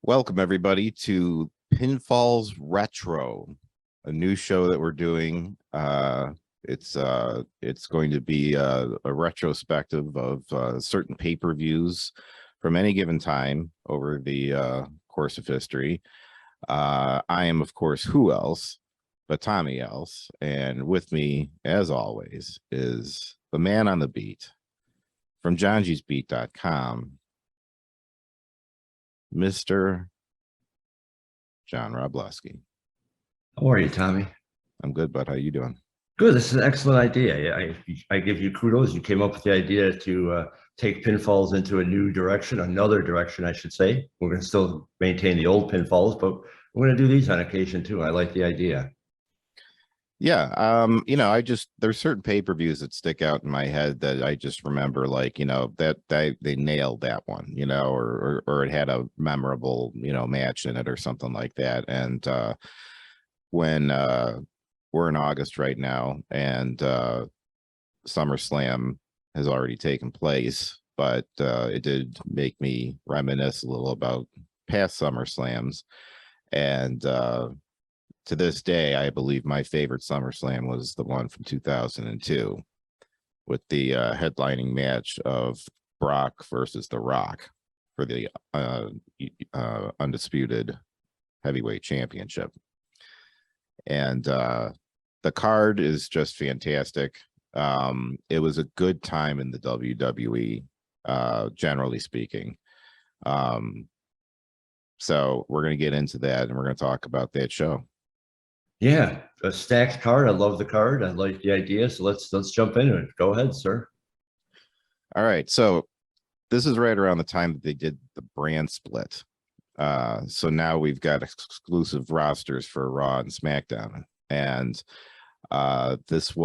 Welcome everybody to Pinfalls Retro, a new show that we're doing. It's going to be a retrospective of certain pay-per-views from any given time over the course of history. I am, of course, who else but Tommy Else, and with me, as always, is the man on the beat from JohnGysBeat.com. Mr. John Robleski. How are you, Tommy? I'm good, bud. How you doing? Good. This is an excellent idea. I give you kudos. You came up with the idea to take pinfalls into a new direction, another direction, I should say. We're going to still maintain the old pinfalls, but we're going to do these on occasion too. I like the idea. Yeah. There's certain pay-per-views that stick out in my head that I just remember, like, that they nailed that one, or it had a memorable, match in it or something like that. And when we're in August right now, and SummerSlam has already taken place, but it did make me reminisce a little about past SummerSlams. And to this day, I believe my favorite SummerSlam was the one from 2002 with the headlining match of Brock versus The Rock for the undisputed heavyweight championship. And the card is just fantastic. It was a good time in the WWE, generally speaking. So we're going to get into that, and we're going to talk about that show. Yeah, a stacked card. I love the card. I like the idea. So let's jump into it. Go ahead, sir. All right. So this is right around the time that they did the brand split. So now we've got exclusive rosters for Raw and SmackDown. And this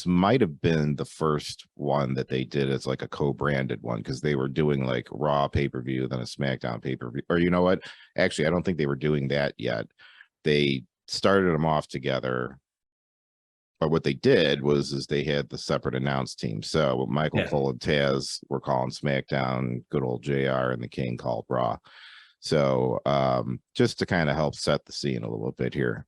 might have been the first one that they did as like a co-branded one, because they were doing like Raw pay-per-view, then a SmackDown pay-per-view. Or you know what? Actually, I don't think they were doing that yet. They started them off together, but what they did was they had the separate announce team. So Michael Cole and Taz were calling SmackDown, good old JR and the King called Raw. So just to kind of help set the scene a little bit here.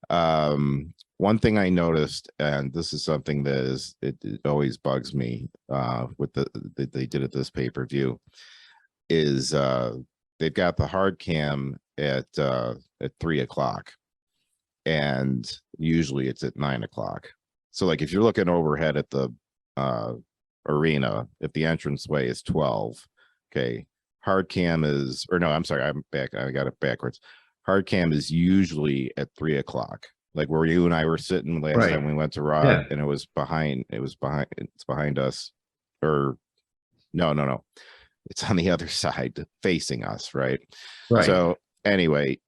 One thing I noticed, and this is something that it always bugs me with that they did at this pay-per-view, is they've got the hard cam at 3 o'clock, and usually it's at 9 o'clock. So like if you're looking overhead at the arena, if the entranceway is 12, okay, hard cam is, or no, I'm sorry, I got it backwards. Hard cam is usually at 3 o'clock, like where you and I were sitting last time we went to Raw, and it's behind us, or no, it's on the other side facing us, right? So anyway,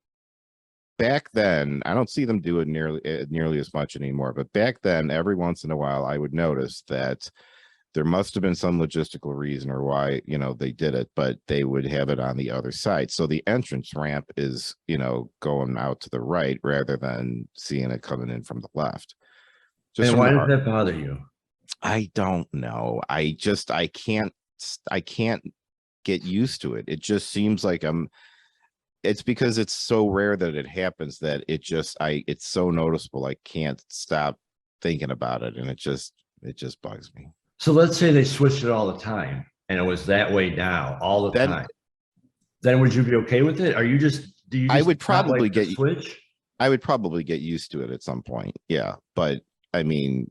back then, I don't see them do it nearly as much anymore, but back then, every once in a while, I would notice that there must have been some logistical reason or why, they did it, but they would have it on the other side. So the entrance ramp is, going out to the right rather than seeing it coming in from the left. And why does that bother you? I don't know. I can't get used to it. It just seems like it's because it's so rare that it happens that it's so noticeable. I can't stop thinking about it, and it just bugs me. So let's say they switched it all the time and it was that way now all the time. Then would you be okay with it? I would probably get switch? I would probably get used to it at some point. Yeah. But I mean,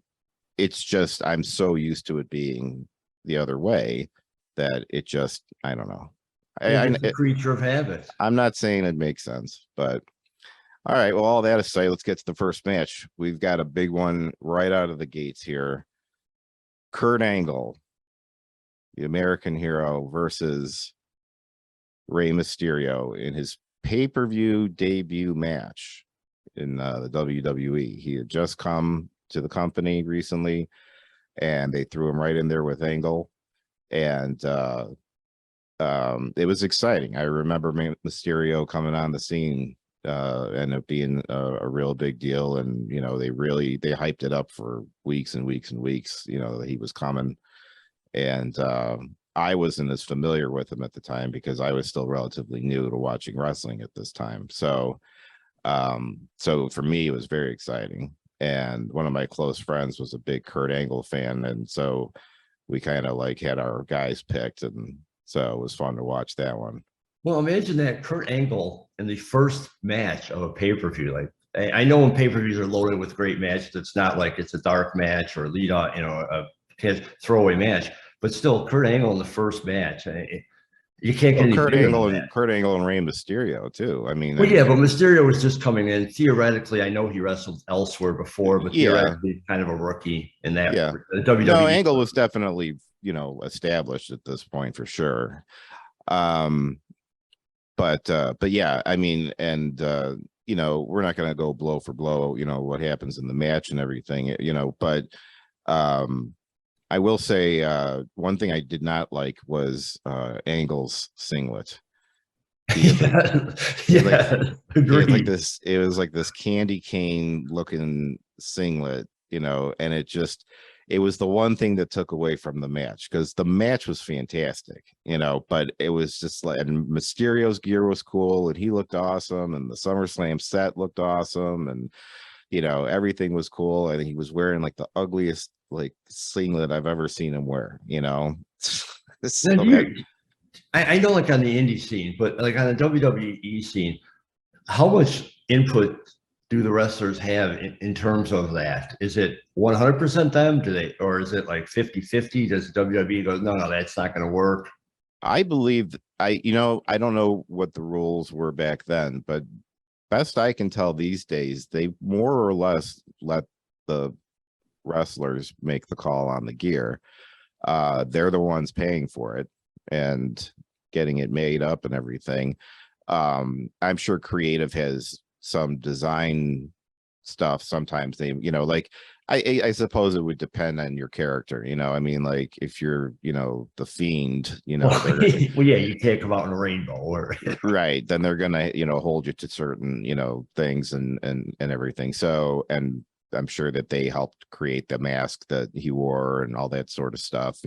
it's just, I'm so used to it being the other way that it just, I don't know. I'm a creature of habit. I'm not saying it makes sense, but all right. Well, all that aside, let's get to the first match. We've got a big one right out of the gates here. Kurt Angle, the American hero, versus Rey Mysterio in his pay-per-view debut match in the WWE. He had just come to the company recently, and they threw him right in there with Angle, and it was exciting. I remember Mysterio coming on the scene and it being a real big deal, and they hyped it up for weeks and weeks and weeks, that he was coming, and I wasn't as familiar with him at the time because I was still relatively new to watching wrestling at this time. So for me, it was very exciting. And one of my close friends was a big Kurt Angle fan, and so we kind of like had our guys picked, and so it was fun to watch that one. Well, imagine that Kurt Angle in the first match of a pay-per-view. Like I know when pay-per-views are loaded with great matches, it's not like it's a dark match or lead on, a throwaway match, but still Kurt Angle in the first match. You can't get any Kurt bigger Angle than and that. Kurt Angle and Rey Mysterio too. I mean, Well, yeah, but Mysterio was just coming in. Theoretically, I know he wrestled elsewhere before, but yeah, theoretically, he's kind of a rookie in that WWE. No, Angle was definitely, established at this point for sure. But yeah, I mean, and we're not going to go blow for blow, what happens in the match and everything, but I will say one thing I did not like was Angle's singlet. Agreed. It was like this candy cane looking singlet, and it was the one thing that took away from the match, because the match was fantastic, but it was just like, and Mysterio's gear was cool and he looked awesome, and the SummerSlam set looked awesome, and everything was cool. I think he was wearing like the ugliest like singlet I've ever seen him wear, so I know, like on the indie scene, but like on the WWE scene, how much input do the wrestlers have in terms of that? Is it 100% them? Or is it like 50-50? Does WWE go, no, that's not going to work? I believe I don't know what the rules were back then, but best I can tell these days, they more or less let the wrestlers make the call on the gear. They're the ones paying for it and getting it made up and everything. I'm sure creative has some design stuff. Sometimes they, like I suppose it would depend on your character, I mean, like if you're, the Fiend, well, yeah, you can't come out in a rainbow or right, then they're gonna, hold you to certain, things and everything. So, and I'm sure that they helped create the mask that he wore and all that sort of stuff,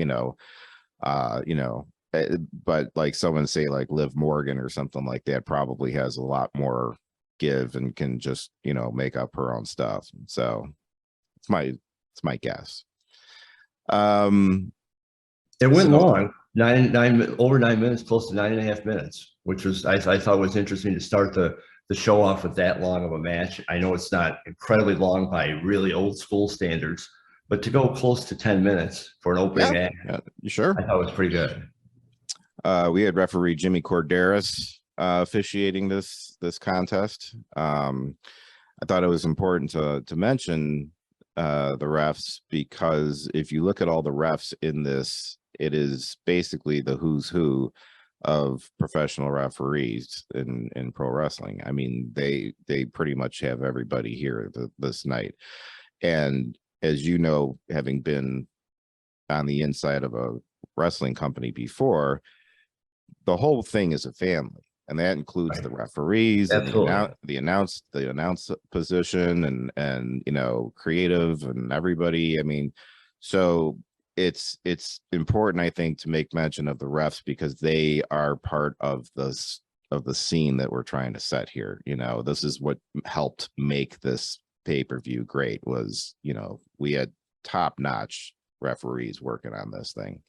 but like someone say like Liv Morgan or something like that probably has a lot more give and can just, make up her own stuff. So it's my guess. It went long, over 9 minutes, close to 9.5 minutes, which was I thought was interesting to start the show off with that long of a match. I know it's not incredibly long by really old school standards, but to go close to 10 minutes for an opening act, you sure? I thought it was pretty good. We had referee Jimmy Corderas officiating this contest. I thought it was important to mention the refs, because if you look at all the refs in this, it is basically the who's who of professional referees in pro wrestling. I mean, they pretty much have everybody here this night. And as you know, having been on the inside of a wrestling company before, the whole thing is a family, and that includes the referees and the announce position and creative and everybody. I mean, so it's important, I think, to make mention of the refs, because they are part of the scene that we're trying to set here. This is what helped make this pay-per-view great, was we had top-notch referees working on this thing.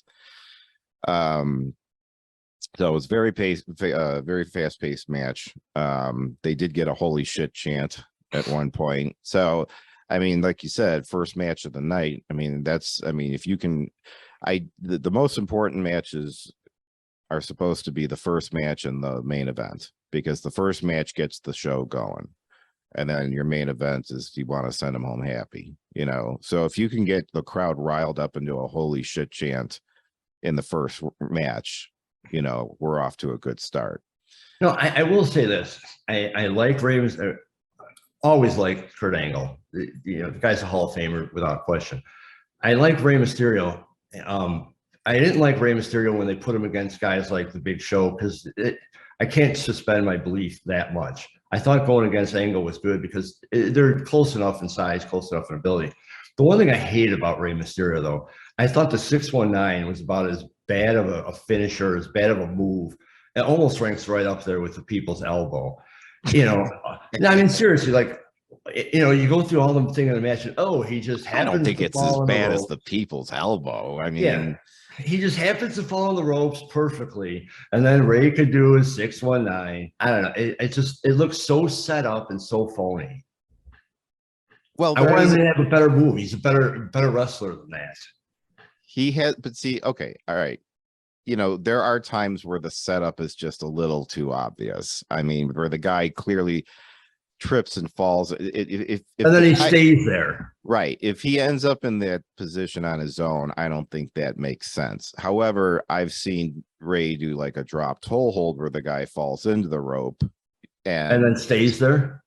So it was very fast-paced match. They did get a holy shit chant at one point. So, I mean, like you said, first match of the night. I mean, if you can, the most important matches are supposed to be the first match and the main event, because the first match gets the show going. And then your main event is you want to send them home happy, So if you can get the crowd riled up into a holy shit chant in the first match, we're off to a good start. No, I will say this. I like Ravens. Always like Kurt Angle. The guy's a Hall of Famer without question. I like Rey Mysterio. I didn't like Rey Mysterio when they put him against guys like the Big Show, because I can't suspend my belief that much. I thought going against Angle was good because they're close enough in size, close enough in ability. The one thing I hate about Rey Mysterio, though, I thought the 619 was about as bad of a finisher, as bad of a move. It almost ranks right up there with the people's elbow. No, I mean, seriously, like, you go through all the thing in the match, and he just I don't happens think to it's as fall in the bad as rope. the people's elbow. I Yeah, mean, he just happens to fall on the ropes perfectly, and then Ray could do his 619. I don't know. It looks so set up and so phony. well, I there want him is to have a better move. He's a better wrestler than that. he has, but see, okay, all right. There are times where the setup is just a little too obvious. I mean, where the guy clearly trips and falls. If And then the he guy, stays there. right, if he ends up in that position on his own, I don't think that makes sense. However, I've seen Ray do like a drop toe hold where the guy falls into the rope And then stays there.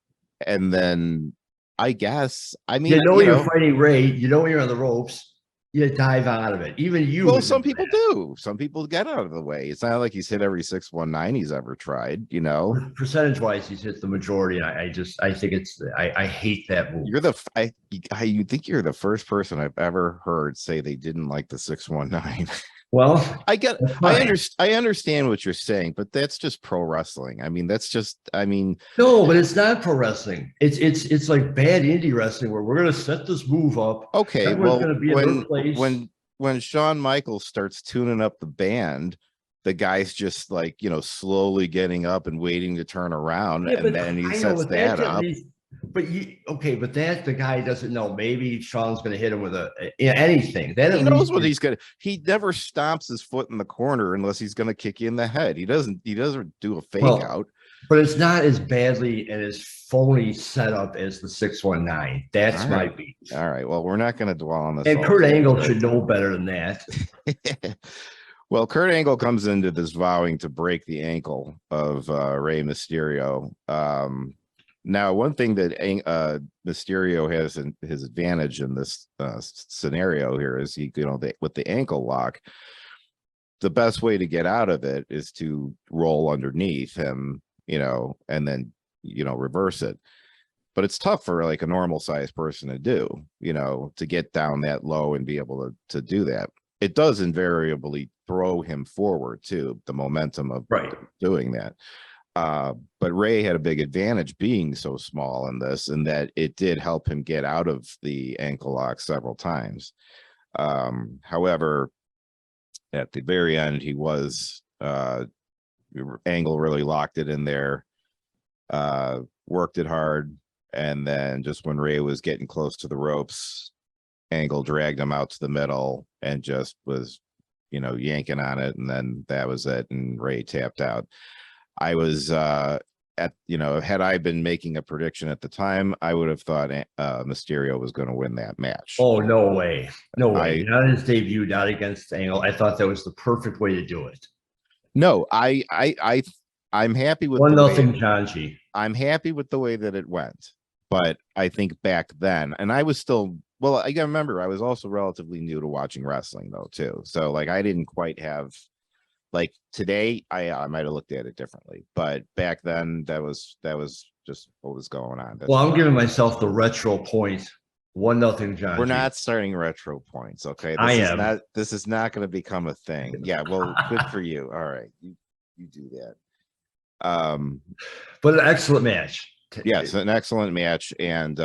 and then I guess, I mean, When you're fighting Ray, when you're on the ropes, you dive out of it. Even you. well, some people do. Some people get out of the way. It's not like he's hit every 619 he's ever tried, Percentage wise, he's hit the majority. I think I hate that move. You think you're the first person I've ever heard say they didn't like the 619. Well, I understand what you're saying, but that's just pro wrestling. I mean, no, but it's not pro wrestling. It's like bad indie wrestling where we're gonna set this move up. Okay, well, gonna be in their place. when Shawn Michaels starts tuning up the band, the guy's just like, slowly getting up and waiting to turn around, and then he sets that up. But that the guy doesn't know. Maybe Sean's going to hit him with anything. He knows what he's going to. He never stomps his foot in the corner unless he's going to kick you in the head. He doesn't do a fake out. But it's not as badly and as phony set up as the 619. That's my beat. All right. Well, we're not going to dwell on this. And Kurt Angle should know better than that. Well, Kurt Angle comes into this vowing to break the ankle of Rey Mysterio. Now, one thing that Mysterio has in his advantage in this scenario here is with the ankle lock, the best way to get out of it is to roll underneath him, and then, reverse it. But it's tough for like a normal sized person to do, to get down that low and be able to do that. It does invariably throw him forward too, the momentum of doing that. But Ray had a big advantage being so small in this, and that it did help him get out of the ankle lock several times. However, at the very end, he was Angle really locked it in there, worked it hard, and then just when Ray was getting close to the ropes, Angle dragged him out to the middle and just was, yanking on it, and then that was it, and Ray tapped out. I was had I been making a prediction at the time, I would have thought Mysterio was going to win that match. Oh, no way. No way. Not his debut, not against Angle. I thought that was the perfect way to do it. No, I'm happy with 1-0 Johngy. I'm happy with the way that it went. But I think back then, and I was still, well, I gotta remember, I was also relatively new to watching wrestling though, too. So like I didn't quite have, like today, I might have looked at it differently, but back then that was just what was going on. Well, I'm giving myself the retro point. 1-0 Johngy. We're not starting retro points, okay? This is not going to become a thing. Yeah, well, good for you. All right, you do that. But an excellent match. Yes, an excellent match, and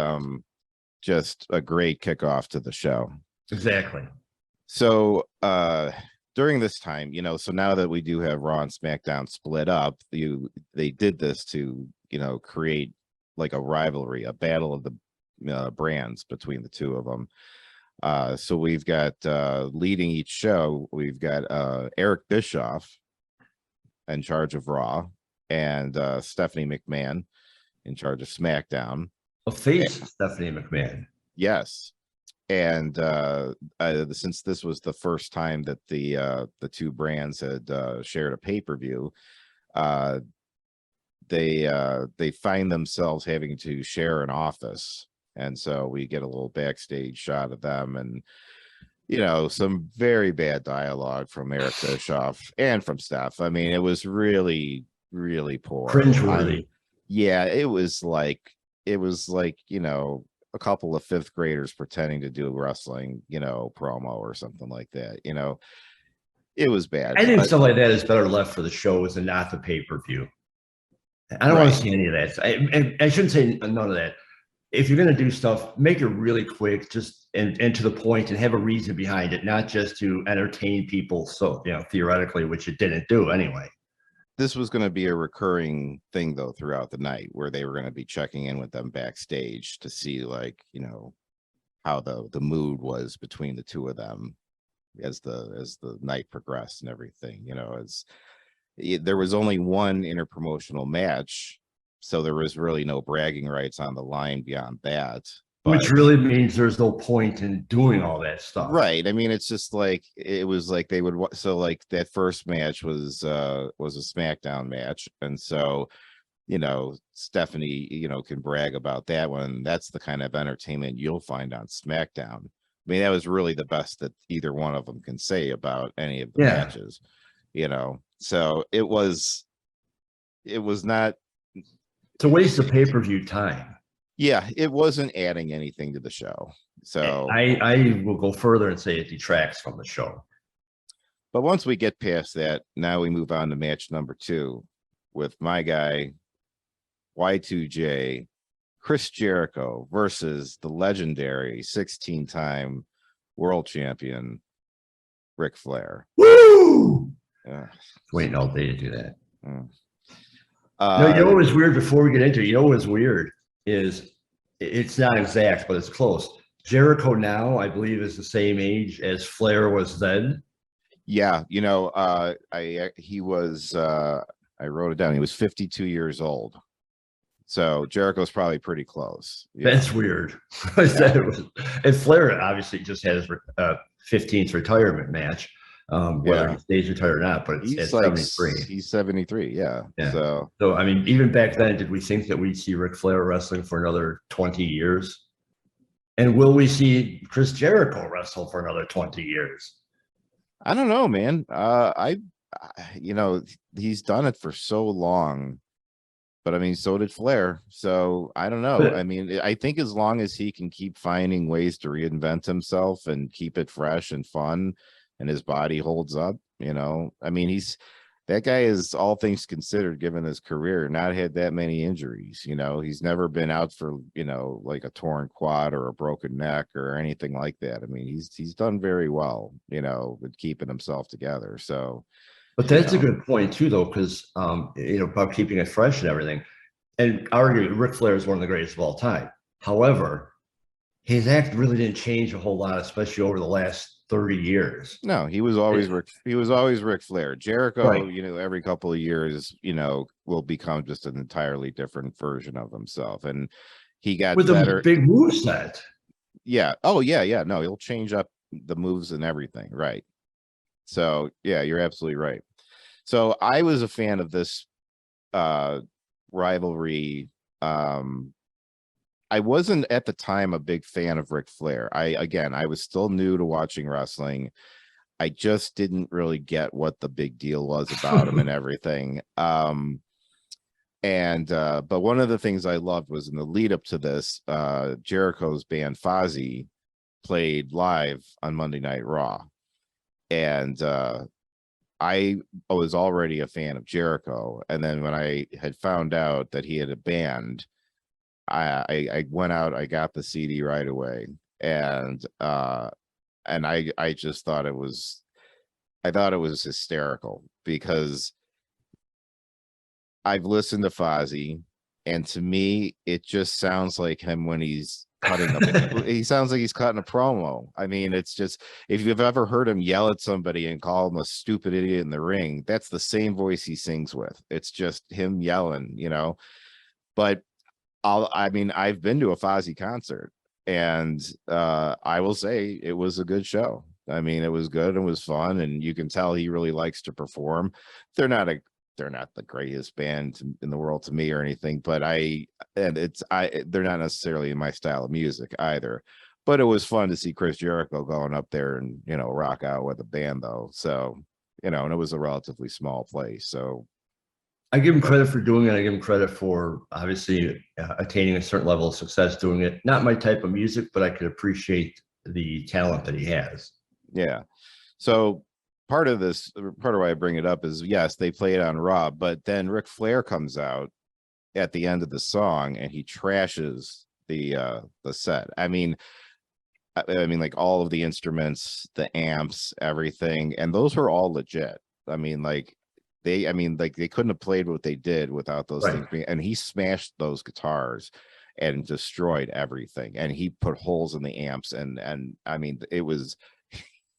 just a great kickoff to the show. Exactly. So during this time, so now that we do have Raw and SmackDown split up, they did this to create like a rivalry, a battle of the brands between the two of them. So we've got leading each show, we've got Eric Bischoff in charge of Raw, and Stephanie McMahon in charge of SmackDown. A face, Stephanie McMahon. Yes. And since this was the first time that the two brands had shared a pay-per-view, they find themselves having to share an office. And so we get a little backstage shot of them, and some very bad dialogue from Eric Bischoff and from Steph. I mean, it was really, really poor. Cringeworthy. Yeah, it was like a couple of fifth graders pretending to do wrestling, promo or something like that. It was bad. I think But stuff like that is better left for the shows and not the pay-per-view. I don't want right. to see any of that. I shouldn't say none of that. If you're going to do stuff, make it really quick, just and to the point, and have a reason behind it, not just to entertain people. So, theoretically, which it didn't do anyway. This was going to be a recurring thing though throughout the night, where they were going to be checking in with them backstage to see, like, how the mood was between the two of them as the night progressed and everything. There was only one interpromotional match, so there was really no bragging rights on the line beyond that. Which But really means there's no point in doing all that stuff. right. I mean, it's just like, it was like they would, so like that first match was a SmackDown match. And so, Stephanie, can brag about that one. That's the kind of entertainment you'll find on SmackDown. I mean, that was really the best that either one of them can say about any of the matches, So it was not. It's a waste of pay-per-view time. Yeah, it wasn't adding anything to the show. So I will go further and say it detracts from the show. But once we get past that, now we move on to match number 2 with my guy, Y2J, Chris Jericho versus the legendary 16-time world champion, Ric Flair. Woo! Waiting all day to do that. No, what was weird before we get into it? What was weird is it's not exact, but it's close. Jericho now, I believe, is the same age as Flair was then. Yeah, he was. I wrote it down. He was 52 years old. So Jericho's probably pretty close. That's weird. And Flair obviously just had his 15th retirement match. Whether he stays retired or not, but it's he's at like 73. He's 73, yeah. So I mean, even back then, did we think that we'd see Ric Flair wrestling for another 20 years? And will we see Chris Jericho wrestle for another 20 years? I don't know, man. He's done it for so long, but I mean, so did Flair. So I don't know. I mean, I think as long as he can keep finding ways to reinvent himself and keep it fresh and fun, and his body holds up, I mean, that guy is, all things considered, given his career, not had that many injuries. He's never been out for, like a torn quad or a broken neck or anything like that. I mean, he's done very well, with keeping himself together. So, but that's a good point too, though, because about keeping it fresh and everything. And arguably, Ric Flair is one of the greatest of all time. However, his act really didn't change a whole lot, especially over the last 30 years. No, he was always Ric Flair. Jericho, right. Every couple of years, will become just an entirely different version of himself. And he got with better. A big moveset. Yeah. Oh, yeah. No, he'll change up the moves and everything. Right. So yeah, you're absolutely right. So I was a fan of this rivalry. I wasn't at the time a big fan of Ric Flair. I was still new to watching wrestling. I just didn't really get what the big deal was about him and everything. But one of the things I loved was, in the lead up to this, Jericho's band Fozzy played live on Monday Night Raw. And I was already a fan of Jericho. And then when I had found out that he had a band, I went out, I got the CD right away, and I just thought it was hysterical, because I've listened to Fozzy, and to me it just sounds like him when he's cutting he sounds like he's cutting a promo. I mean, it's just, if you've ever heard him yell at somebody and call him a stupid idiot in the ring, that's the same voice he sings with. It's just him yelling, but I've been to a Fozzy concert, and I will say it was a good show. I mean, it was good and was fun, and you can tell he really likes to perform. They're not the greatest band in the world to me or anything, but they're not necessarily in my style of music either. But it was fun to see Chris Jericho going up there and rock out with a band, though. So and it was a relatively small place, so. I give him credit for doing it. I give him credit for obviously attaining a certain level of success doing it. Not my type of music, but I could appreciate the talent that he has. Yeah. So part of why I bring it up is, yes, they play it on Raw, but then Ric Flair comes out at the end of the song and he trashes the set. I mean, like all of the instruments, the amps, everything, and those were all legit. I mean, like they couldn't have played what they did without those things being, and he smashed those guitars and destroyed everything, and he put holes in the amps, and I mean, it was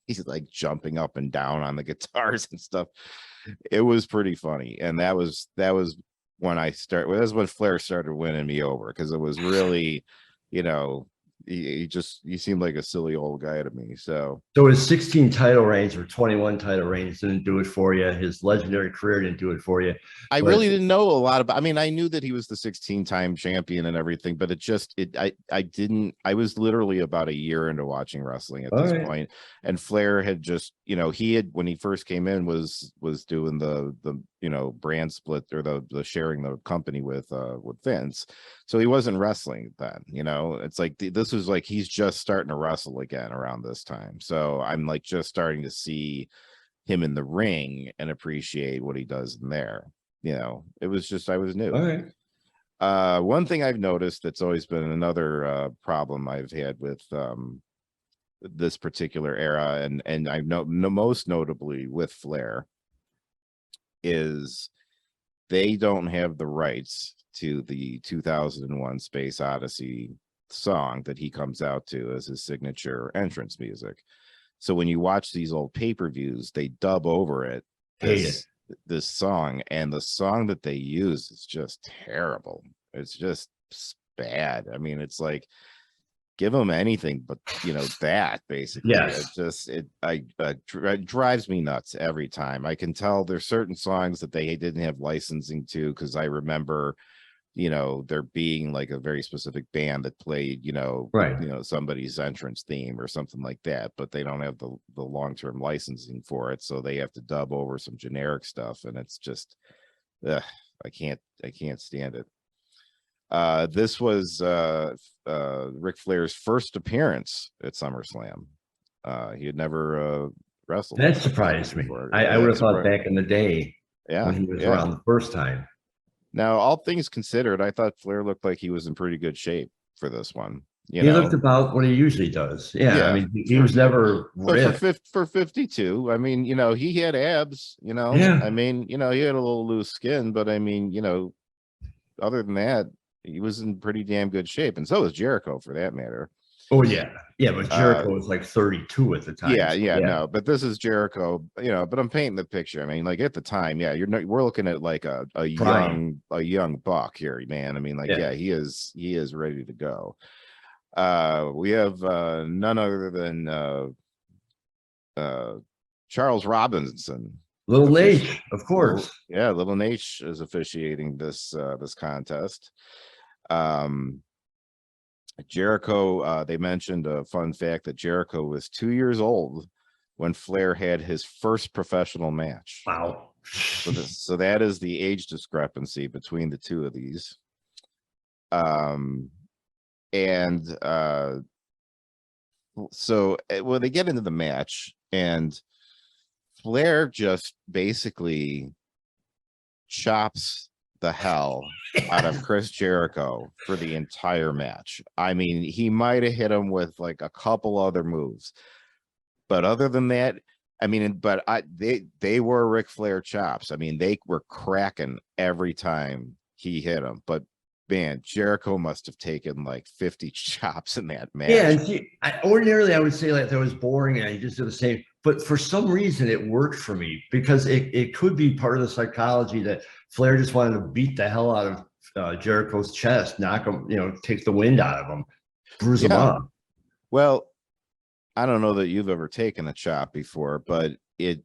he's like jumping up and down on the guitars and stuff. It was pretty funny, and that was when that's when Flair started winning me over, because it was really, you know, he seemed like a silly old guy to me. So his 16 title reigns or 21 title reigns didn't do it for you. His legendary career didn't do it for you. I really didn't know a lot about. I mean, I knew that he was the 16-time champion and everything, but I was literally about a year into watching wrestling at this point, and Flair had just, he had, when he first came in, was doing the brand split, or the sharing the company with Vince, so he wasn't wrestling then. It's like this was like he's just starting to wrestle again around this time, so I'm like just starting to see him in the ring and appreciate what he does in there. It was just, I was new. One thing I've noticed that's always been another problem I've had with this particular era, and I know most notably with Flair, is they don't have the rights to the 2001 Space Odyssey song that he comes out to as his signature entrance music. So when you watch these old pay-per-views, they dub over it this song, and the song that they use is just terrible. It's just bad. I mean, it's like, give them anything but that, basically. It drives me nuts every time. I can tell there's certain songs that they didn't have licensing to, because I remember there being like a very specific band that played somebody's entrance theme or something like that, but they don't have the long-term licensing for it, so they have to dub over some generic stuff, and it's just I can't stand it. This was Ric Flair's first appearance at SummerSlam. He had never wrestled. That surprised me. I would have thought back in the day, when he was around the first time. Now, all things considered, I thought Flair looked like he was in pretty good shape for this one. He looked about what he usually does. I mean, he was never for 52. I mean, he had abs. I mean, he had a little loose skin, but I mean, other than that, he was in pretty damn good shape, and so was Jericho, for that matter. Oh yeah, but Jericho was like 32 at the time. No, but this is Jericho, but I'm painting the picture. I mean, like at the time, we're looking at like a young buck here, man. I mean, like, he is ready to go. We have none other than Charles Robinson. Little Nate, of course. Little Nate is officiating this contest. Jericho, they mentioned a fun fact that Jericho was 2 years old when Flair had his first professional match. Wow. So that is the age discrepancy between the two of these. So when they get into the match, and Flair just basically chops the hell out of Chris Jericho for the entire match. I mean, he might have hit him with like a couple other moves, but other than that, I mean, they were Ric Flair chops. I mean, they were cracking every time he hit him. But man, Jericho must have taken like 50 chops in that match. And ordinarily I would say like that was boring and he just did the same. But for some reason, it worked for me, because it could be part of the psychology that Flair just wanted to beat the hell out of Jericho's chest, knock him, take the wind out of him, bruise him up. Well, I don't know that you've ever taken a chop before, but I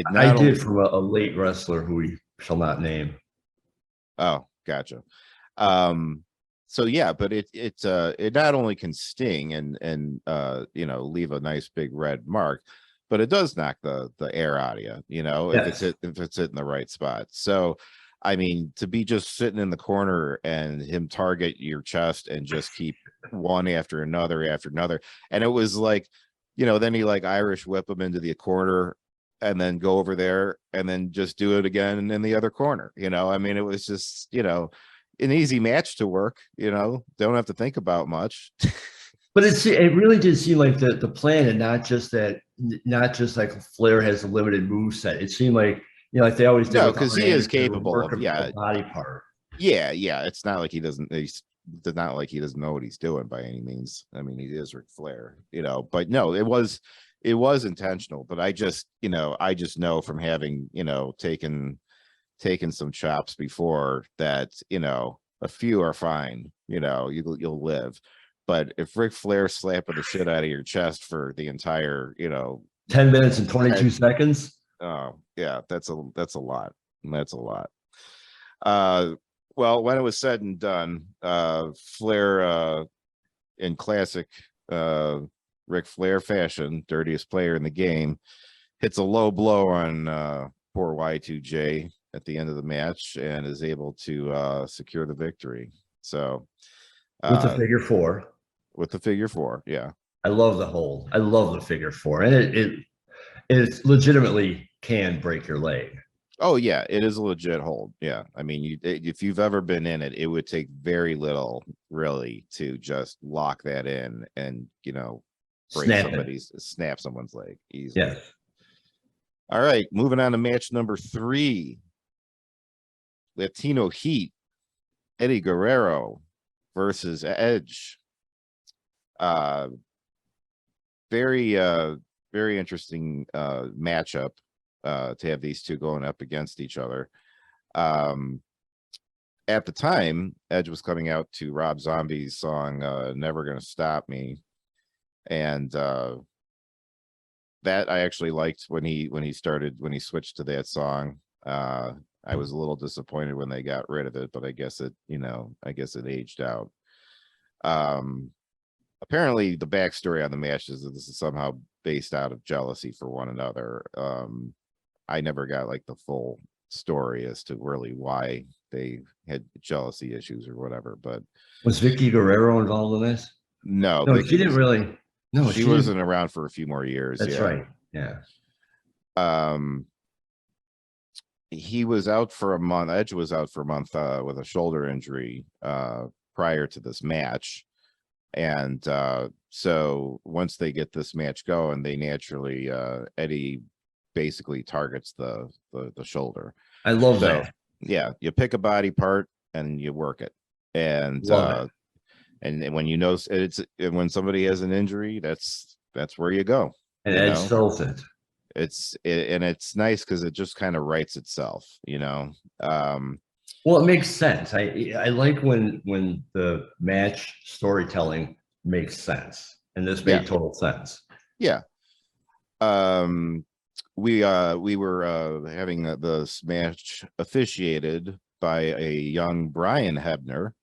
did from a late wrestler who we shall not name. Oh, gotcha. So yeah, but it not only can sting and leave a nice big red mark, but it does knock the air out of you, if it's hitting the right spot. So I mean, to be just sitting in the corner and him target your chest and just keep one after another, and it was like, then he like Irish whip him into the corner, and then go over there and then just do it again in the other corner. I mean, it was just, an easy match to work, don't have to think about much. But it really did seem like the plan, and not just like Flair has a limited move set. It seemed like, like they always did No, with because Arn he is Anderson, they would capable work of, a body part. yeah. It's not like he's not like he doesn't know what he's doing by any means. I mean, he is Ric Flair, but no, it was intentional. But I just know from having, taken some chops before that, a few are fine, you'll live. But if Ric Flair slapping the shit out of your chest for the entire, 10 minutes and 22 seconds. Oh yeah, that's a lot. That's a lot. Well, when it was said and done, Flair, in classic Ric Flair fashion, dirtiest player in the game, hits a low blow on poor Y2J at the end of the match and is able to secure the victory. So with the figure four. With the figure four, yeah. I love the hold. I love the figure four, and it legitimately can break your leg. Oh yeah, it is a legit hold. Yeah, I mean, if you've ever been in it, it would take very little, really, to just lock that in and snap someone's leg easily. Yes. All right, moving on to match number 3. Latino Heat, Eddie Guerrero versus Edge. Very interesting matchup to have these two going up against each other. At the time, Edge was coming out to Rob Zombie's song Never Gonna Stop Me, and that I actually liked when he switched to that song. I was a little disappointed when they got rid of it, but I guess it aged out. Apparently the backstory on the match is that this is somehow based out of jealousy for one another. I never got like the full story as to really why they had jealousy issues or whatever, but was Vicky Guerrero involved in this? No, she didn't really. No, she wasn't around for a few more years. That's right. Yeah. He was out for a month. Edge was out for a month with a shoulder injury prior to this match. And so once they get this match going, they naturally Eddie basically targets the shoulder. I love that. Yeah, you pick a body part and you work it. And and when when somebody has an injury, that's where you go. And Edge sells it. And it's nice because it just kind of writes itself, Well, it makes sense. I like when the match storytelling makes sense, and this made total sense. Yeah. We were having the match officiated by a young Brian Hebner,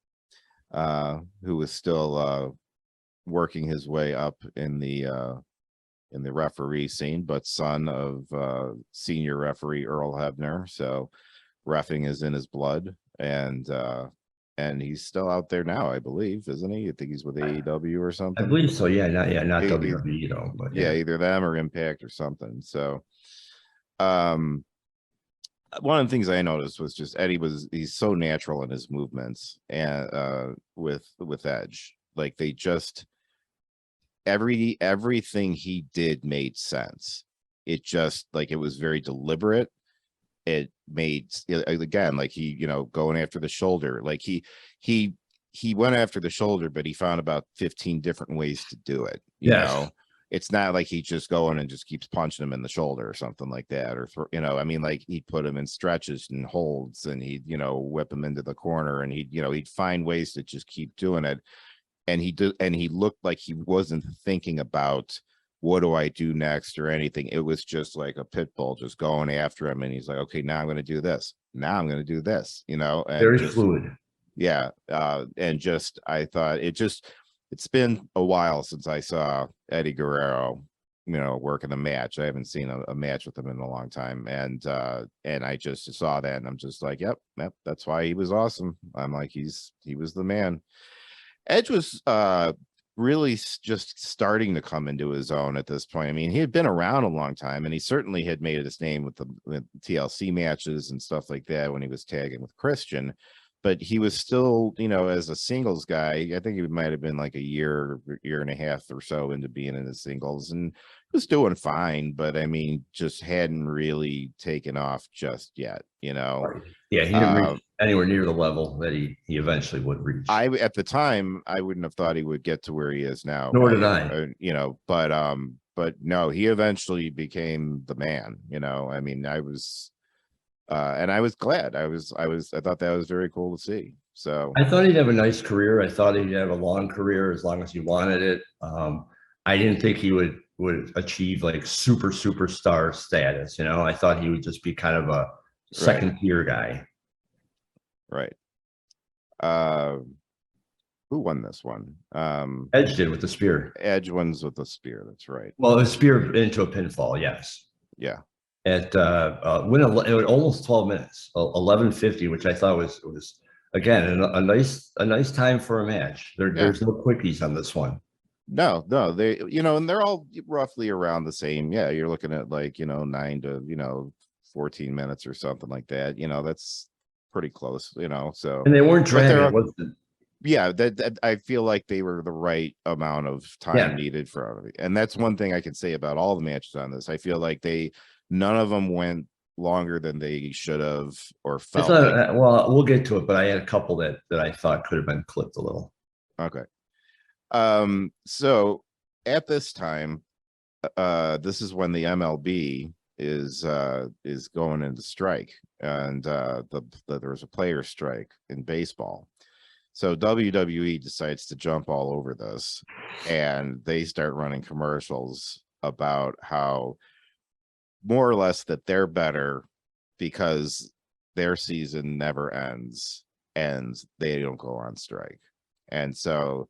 who was still working his way up in the referee scene, but son of senior referee Earl Hebner. So reffing is in his blood, and he's still out there now, I believe, isn't he? I think he's with AEW or something. I believe so. Yeah, not WWE though, but yeah, either them or Impact or something. So, one of the things I noticed was just he's so natural in his movements, and with Edge, like they just everything he did made sense. It just like it was very deliberate. It made, again, like he going after the shoulder, like he went after the shoulder, but he found about 15 different ways to do it. You know, it's not like he just going and just keeps punching him in the shoulder or something like that, or I mean, like he'd put him in stretches and holds, and he'd whip him into the corner, and he'd find ways to just keep doing it. And he looked like he wasn't thinking about what do I do next or anything. It was just like a pit bull just going after him, and he's like, okay, now I'm going to do this. Now I'm going to do this. And very fluid. Yeah, and just I thought it's been a while since I saw Eddie Guerrero, working a match. I haven't seen a match with him in a long time, and I just saw that, and I'm just like, yep, that's why he was awesome. I'm like, he was the man. Edge was really just starting to come into his own at this point. I mean, he had been around a long time, and he certainly had made his name with the TLC matches and stuff like that when he was tagging with Christian. But he was still, you know, as a singles guy, I think he might have been like a year and a half or so into being in the singles, and was doing fine. But I mean, just hadn't really taken off just yet, you know. Right. Yeah, he didn't reach anywhere near the level that he eventually would reach. At the time, I wouldn't have thought he would get to where he is now. Nor did I. You know, but no, he eventually became the man. You know, I mean, I was, and I was glad. I thought that was very cool to see. So I thought he'd have a nice career. I thought he'd have a long career as long as he wanted it. I didn't think he would achieve like superstar status. You know, I thought he would just be kind of a second tier guy. Right. Who won this one? Edge did with the spear. Edge wins with the spear. That's right. Well, a spear into a pinfall. Yes. Yeah. At almost 12 minutes, 11:50, which I thought was again a nice time for a match. There's no quickies on this one. No, they, you know, and they're all roughly around the same. Yeah, you're looking at like, you know, 9 to 14 minutes or something like that. You know, that's pretty close, you know. So and they weren't dragging. Yeah, that I feel like they were the right amount of time needed for it. And that's one thing I can say about all the matches on this. I feel like none of them went longer than they should have or felt. Well, we'll get to it, but I had a couple that I thought could have been clipped a little. Okay. So at this time, this is when the MLB is going into strike, and there was a player strike in baseball. So WWE decides to jump all over this, and they start running commercials about how more or less that they're better because their season never ends and they don't go on strike. And so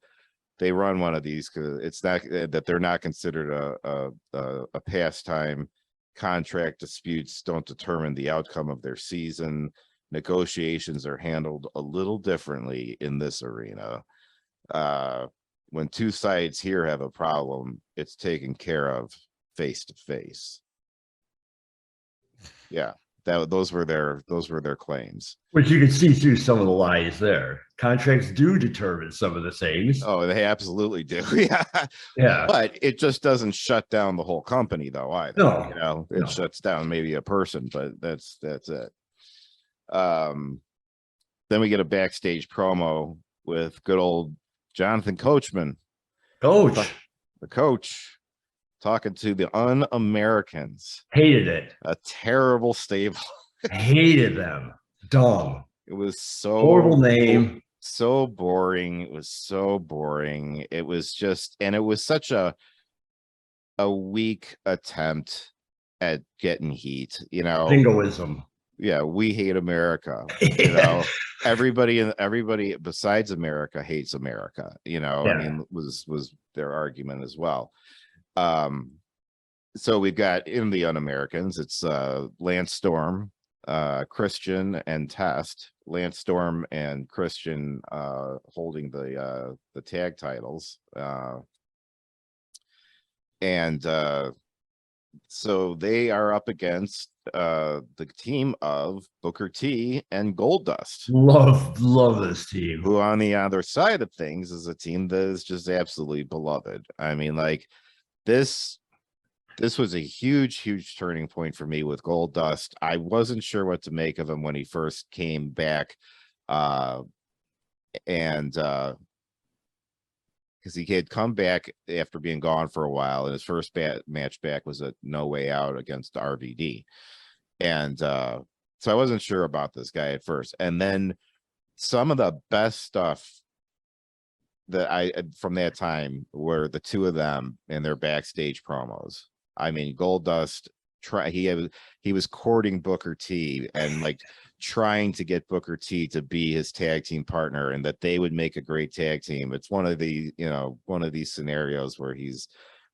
they run one of these because it's not that they're not considered a pastime. Contract disputes don't determine the outcome of their season. Negotiations are handled a little differently in this arena. When two sides here have a problem, it's taken care of face to face. Yeah, those were their claims. Which you can see through some of the lies there. Contracts do determine some of the things. Oh, they absolutely do. Yeah. Yeah. But it just doesn't shut down the whole company though either. No. You know, it shuts down maybe a person, but that's it. Then we get a backstage promo with good old Jonathan Coachman. The coach talking to the Un-Americans. Hated it. A terrible stable. Hated them. Dumb. It was so horrible name. So boring. It was so boring. It was just, and it was such a weak attempt at getting heat, you know. Jingoism. Yeah, we hate America. You know, everybody besides America hates America. You know, I mean, was their argument as well. So we've got in the Un-Americans, it's Lance Storm, Christian, and Test. Lance Storm and Christian holding the tag titles, and so they are up against the team of Booker T and Goldust. Love this team. Who on the other side of things is a team that is just absolutely beloved. I mean, like this was a huge turning point for me with Goldust. I wasn't sure what to make of him when he first came back, and because he had come back after being gone for a while, and his first match back was a No Way Out against RVD. And so I wasn't sure about this guy at first. And then some of the best stuff that I from that time were the two of them in their backstage promos. I mean, Goldust he was courting Booker T and like trying to get Booker T to be his tag team partner and that they would make a great tag team. It's one of these scenarios where he's,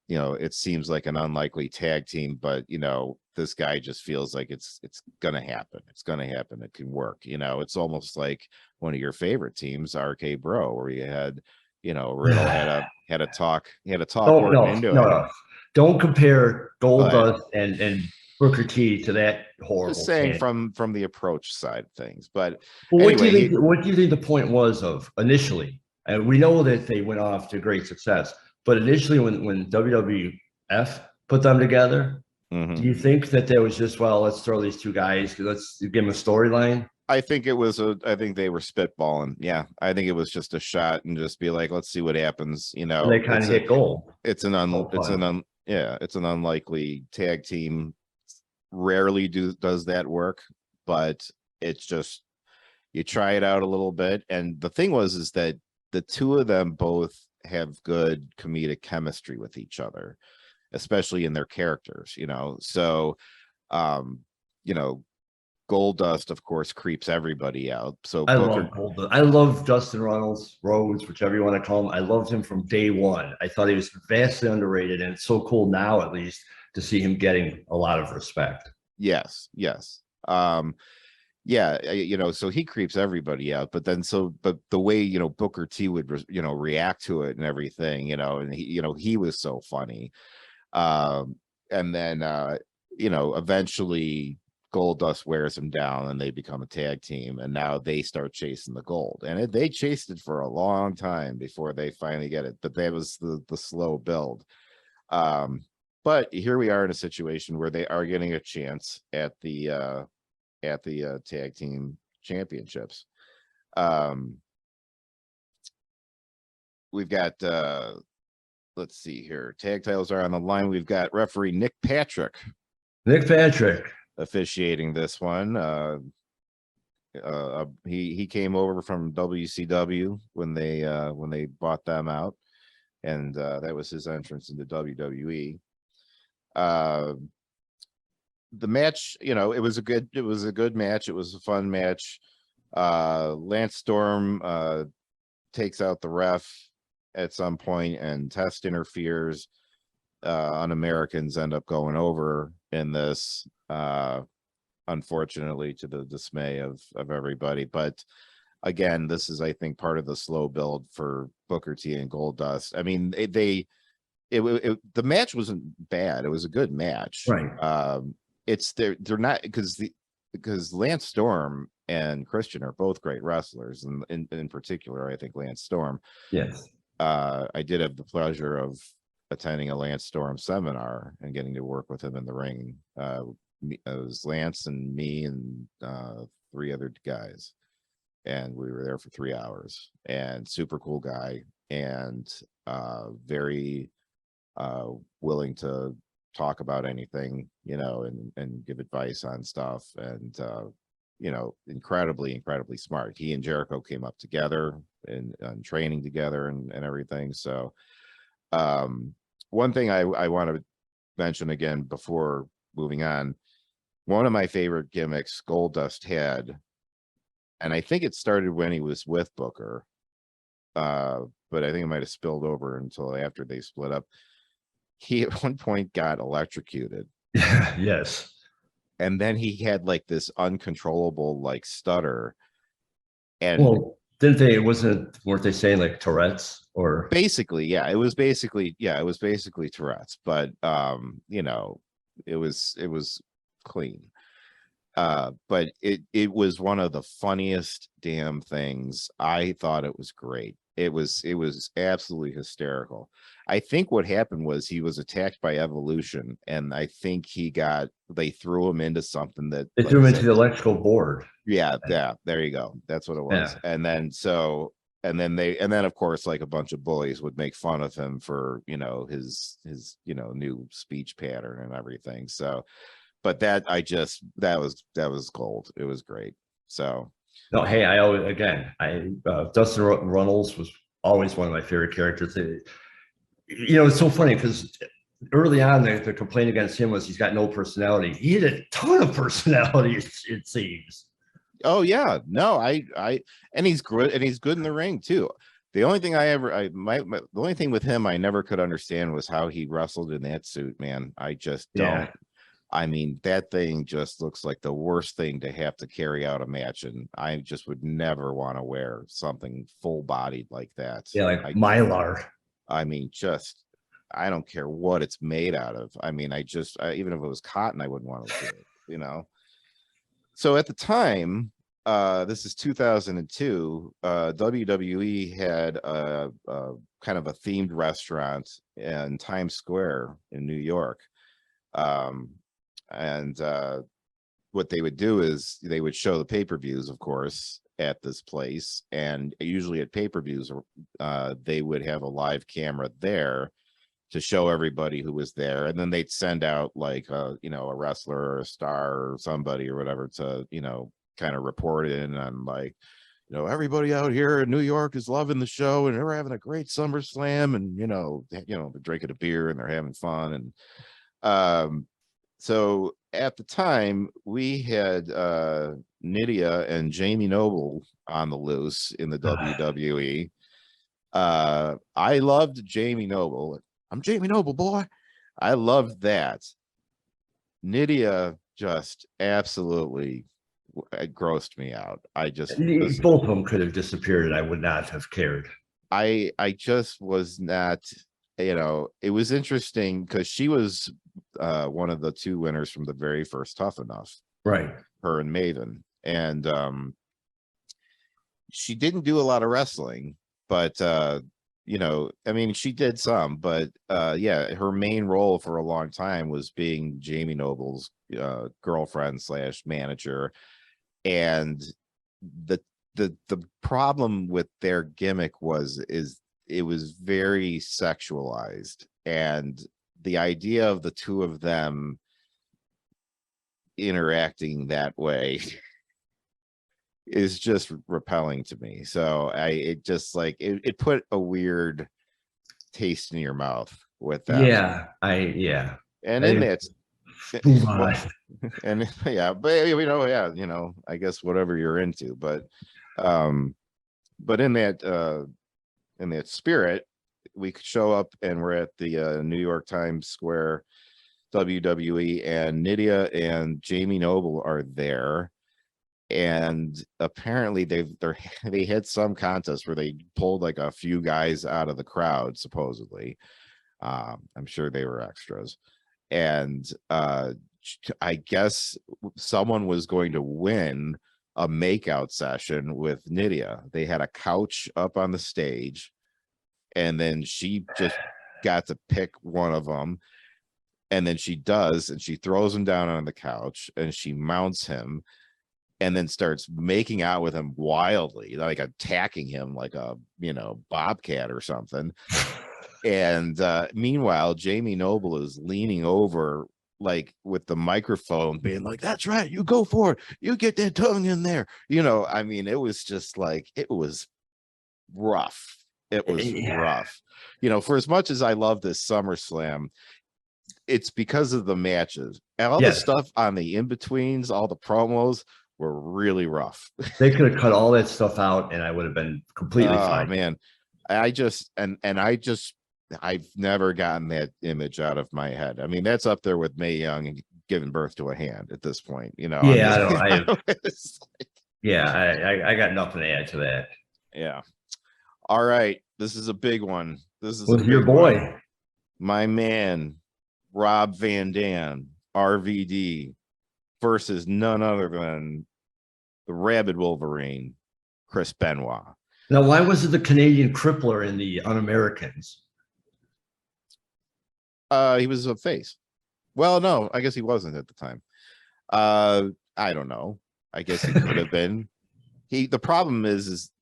you know, it seems like an unlikely tag team, but you know, this guy just feels like it's gonna happen. It's gonna happen. It can work. You know, it's almost like one of your favorite teams, RK Bro, where you had, Riddle had a talk. He had a talk No, working no, into no, it. no. Don't compare But Goldust and Booker T to that just horrible saying stand. from the approach side of things. But Well, anyway, what do you think the point was of initially? And we know that they went off to great success, but initially when WWF put them together, do you think that there was just, well, let's throw these two guys, let's give them a storyline? I think it was I think they were spitballing. Yeah, I think it was just a shot and just be like, let's see what happens. And they kind of hit gold. It's an unlikely tag team. Rarely does that work, but it's just, you try it out a little bit. And the thing is that the two of them both have good comedic chemistry with each other, especially in their characters, so Goldust, of course, creeps everybody out. So I love Goldust. I love Dustin Rhodes, whichever you want to call him. I loved him from day one. I thought he was vastly underrated, and it's so cool now, at least, to see him getting a lot of respect. Yes. So he creeps everybody out, but the way, Booker T would, react to it and everything, and he was so funny. And then, eventually Goldust wears him down and they become a tag team, and now they start chasing the gold, and they chased it for a long time before they finally get it. But that was the slow build. But here we are in a situation where they are getting a chance at the tag team championships. We've got let's see here, tag titles are on the line. We've got referee Nick Patrick officiating this one. He came over from WCW when they bought them out, and that was his entrance into WWE. The match, it was a good match. It was a fun match. Lance Storm takes out the ref at some point, and Test interferes. Un-Americans end up going over in this, unfortunately, to the dismay of everybody. But again, this is, I think, part of the slow build for Booker T and Goldust. I mean, the match wasn't bad. It was a good match. Right. They're not, because Lance Storm and Christian are both great wrestlers, and in particular, I think Lance Storm. Yes. I did have the pleasure of attending a Lance Storm seminar and getting to work with him in the ring. It was Lance and me and 3 other guys, and we were there for 3 hours. And super cool guy, and very willing to talk about anything, and give advice on stuff, and incredibly smart. He and Jericho came up together and training together and everything. So one thing I want to mention again before moving on, one of my favorite gimmicks Goldust had, and I think it started when he was with Booker, but I think it might have spilled over until after they split up. He at one point got electrocuted. Yes. And then he had like this uncontrollable like stutter. And weren't they saying like Tourette's or basically, yeah, it was basically Tourette's, but it was clean. But it was one of the funniest damn things. I thought it was great. It was absolutely hysterical. I think what happened was he was attacked by Evolution, and I think they threw him into something that they threw him into the electrical board. Yeah, there you go. That's what it was. Yeah. And then of course, like a bunch of bullies would make fun of him for his new speech pattern and everything. So, but that was gold. It was great. So no, hey, Dustin Runnels was always one of my favorite characters. It's so funny because early on the complaint against him was he's got no personality. He had a ton of personality, it seems. Oh yeah, no, and he's good in the ring too. The only thing the only thing with him I never could understand was how he wrestled in that suit, man. I just don't. I mean, that thing just looks like the worst thing to have to carry out a match, and I just would never want to wear something full bodied like that. Yeah, like Mylar. I mean, just I don't care what it's made out of. I mean, even if it was cotton, I wouldn't want to do it, you know. So at the time, this is 2002, WWE had a kind of a themed restaurant in Times Square in New York. Um, and what they would do is they would show the pay-per-views, of course, at this place, and usually at pay-per-views, they would have a live camera there to show everybody who was there, and then they'd send out like a wrestler or a star or somebody or whatever to kind of report in on, like, everybody out here in New York is loving the show and they're having a great SummerSlam, and they're drinking a beer and they're having fun. And so at the time we had Nydia and Jamie Noble on the loose in the WWE. I loved Jamie Noble. I'm Jamie Noble, boy. I loved that. Nydia just absolutely grossed me out. Both of them could have disappeared and I would not have cared. I just was not, it was interesting because she was one of the two winners from the very first Tough Enough. Right. Her and Maven. And she didn't do a lot of wrestling, but I mean, she did some, but yeah, her main role for a long time was being Jamie Noble's girlfriend / manager. And the problem with their gimmick is it was very sexualized, and the idea of the two of them interacting that way is just repelling to me. So it just like it put a weird taste in your mouth with that. And in that, well, and yeah, but I guess whatever you're into, but in that spirit, we could show up and we're at the New York Times Square WWE, and Nydia and Jamie Noble are there. And apparently they had some contest where they pulled like a few guys out of the crowd, supposedly. I'm sure they were extras. And I guess someone was going to win a makeout session with Nydia. They had a couch up on the stage, and then she just got to pick one of them. And then she does, and she throws him down on the couch and she mounts him and then starts making out with him wildly, like attacking him like a bobcat or something. And meanwhile, Jamie Noble is leaning over, like with the microphone, being like, "That's right, you go for it, you get that tongue in there." I mean, it was just like, it was rough. It was rough. For as much as I love this SummerSlam, it's because of the matches and all the stuff on the in-betweens, all the promos were really rough. They could have cut all that stuff out and I would have been completely fine. Man, I've never gotten that image out of my head. I mean, that's up there with Mae Young and giving birth to a hand at this point, I got nothing to add to that. Yeah. All right, this is a big one. This is your boy, my man, Rob Van Dam, RVD, versus none other than the Rabid Wolverine, Chris Benoit. Now, why was it the Canadian crippler in the Un-Americans? He was a face. Well, no, I guess he wasn't at the time. I don't know. I guess he could have been. The problem is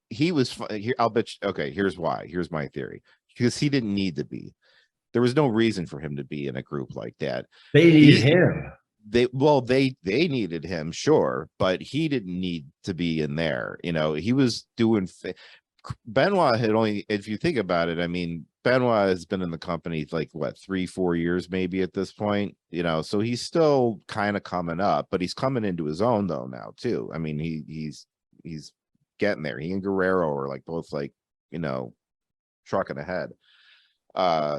he was here. I'll bet you, okay, here's why. Here's my theory. Because he didn't need to be. There was no reason for him to be in a group like that. They needed him. They needed him, sure, but he didn't need to be in there. He was doing. Benoit had only, if you think about it, I mean, Benoit has been in the company like what, 3-4 years maybe at this point, so he's still kind of coming up, but he's coming into his own though now too. I mean, he's getting there. He and Guerrero are like both like trucking ahead.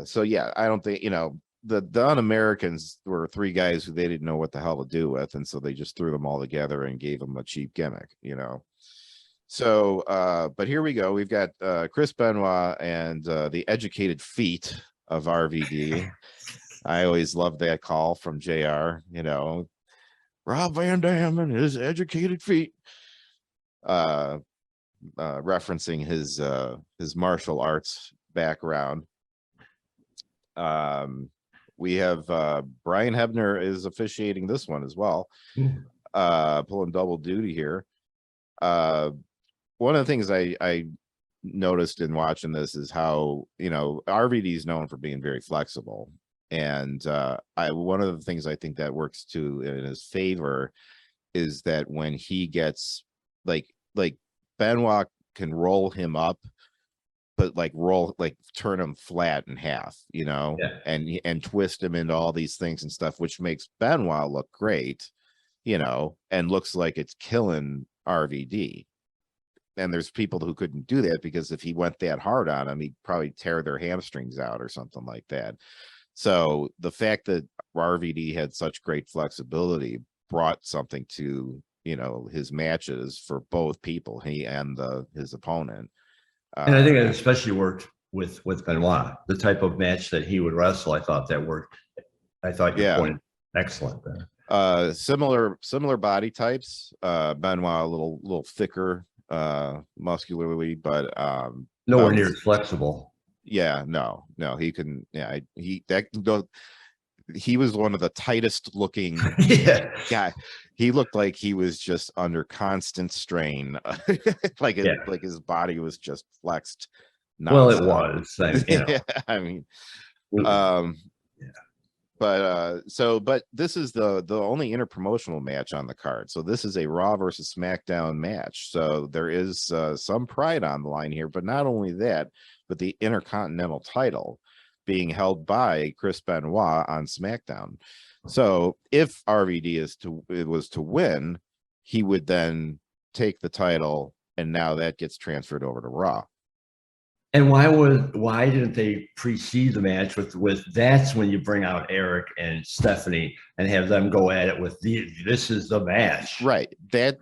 So yeah, I don't think the un-Americans were three guys who they didn't know what the hell to do with, and so they just threw them all together and gave them a cheap gimmick, you know. So but here we go. We've got Chris Benoit and the educated feet of RVD. I always loved that call from JR, you know, Rob Van Dam and his educated feet. Referencing his martial arts background. We have Brian Hebner is officiating this one as well, pulling double duty here. One of the things I noticed in watching this is how, you know, RVD is known for being very flexible, and one of the things I think that works too in his favor is that when he gets like Benoit can roll him up, but like turn him flat in half, you know, and twist him into all these things and stuff, which makes Benoit look great, you know, and looks like it's killing RVD. And there's people who couldn't do that because if he went that hard on him, he'd probably tear their hamstrings out or something like that. So the fact that RVD had such great flexibility brought something to, you know, his matches for both people, he and his opponent. And I think it especially worked with Benoit, the type of match that he would wrestle. I thought that worked. I thought your point excellent there. Similar body types. Benoit a little thicker muscularly, but nowhere near as flexible. Yeah, no, he couldn't. Yeah, he was one of the tightest looking guy. He looked like he was just under constant strain, like his body was just flexed nonstop. Well, it was. You know. Yeah, I mean, but this is the only interpromotional match on the card. So this is a Raw versus SmackDown match. So there is some pride on the line here, but not only that, but the Intercontinental title being held by Chris Benoit on SmackDown. So if RVD was to win, he would then take the title, and now that gets transferred over to Raw. And why didn't they precede the match with that's when you bring out Eric and Stephanie and have them go at it with this is the match. Right. That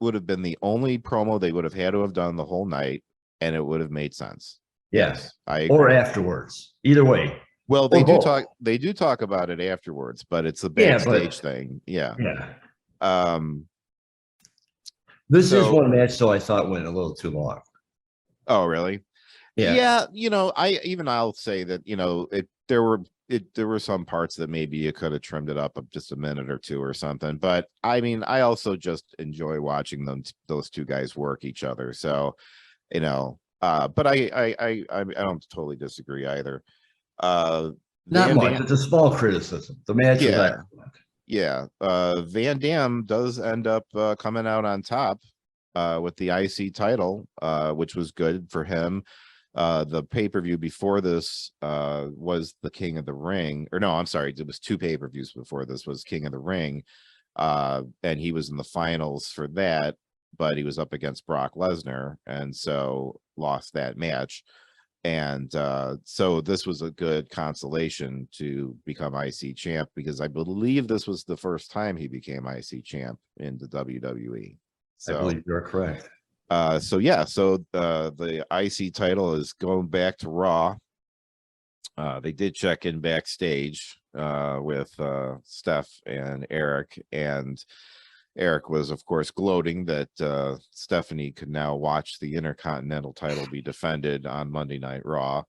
would have been the only promo they would have had to have done the whole night, and it would have made sense. Yes. I agree. Or afterwards. Either way. Well, they do talk about it afterwards, but it's the backstage thing. Yeah. Yeah. This is one match, so I thought went a little too long. Oh, really? Yeah. You know, I'll say that, you know, there were some parts that maybe you could have trimmed it up just a minute or two or something. But I mean, I also just enjoy watching those two guys work each other. So, you know, but I don't totally disagree either. Not much. It's a small criticism. The match was excellent. Yeah. Van Dam does end up coming out on top with the IC title, which was good for him. The pay-per-view before this was the King of the Ring, or no, I'm sorry, it was two pay-per-views before this was King of the Ring, and he was in the finals for that, but he was up against Brock Lesnar, and so lost that match. And so this was a good consolation to become IC champ, because I believe this was the first time he became IC champ in the WWE. So, I believe you're correct. So the IC title is going back to Raw. They did check in backstage with Steph and Eric, and Eric was, of course, gloating that Stephanie could now watch the Intercontinental title be defended on Monday Night Raw.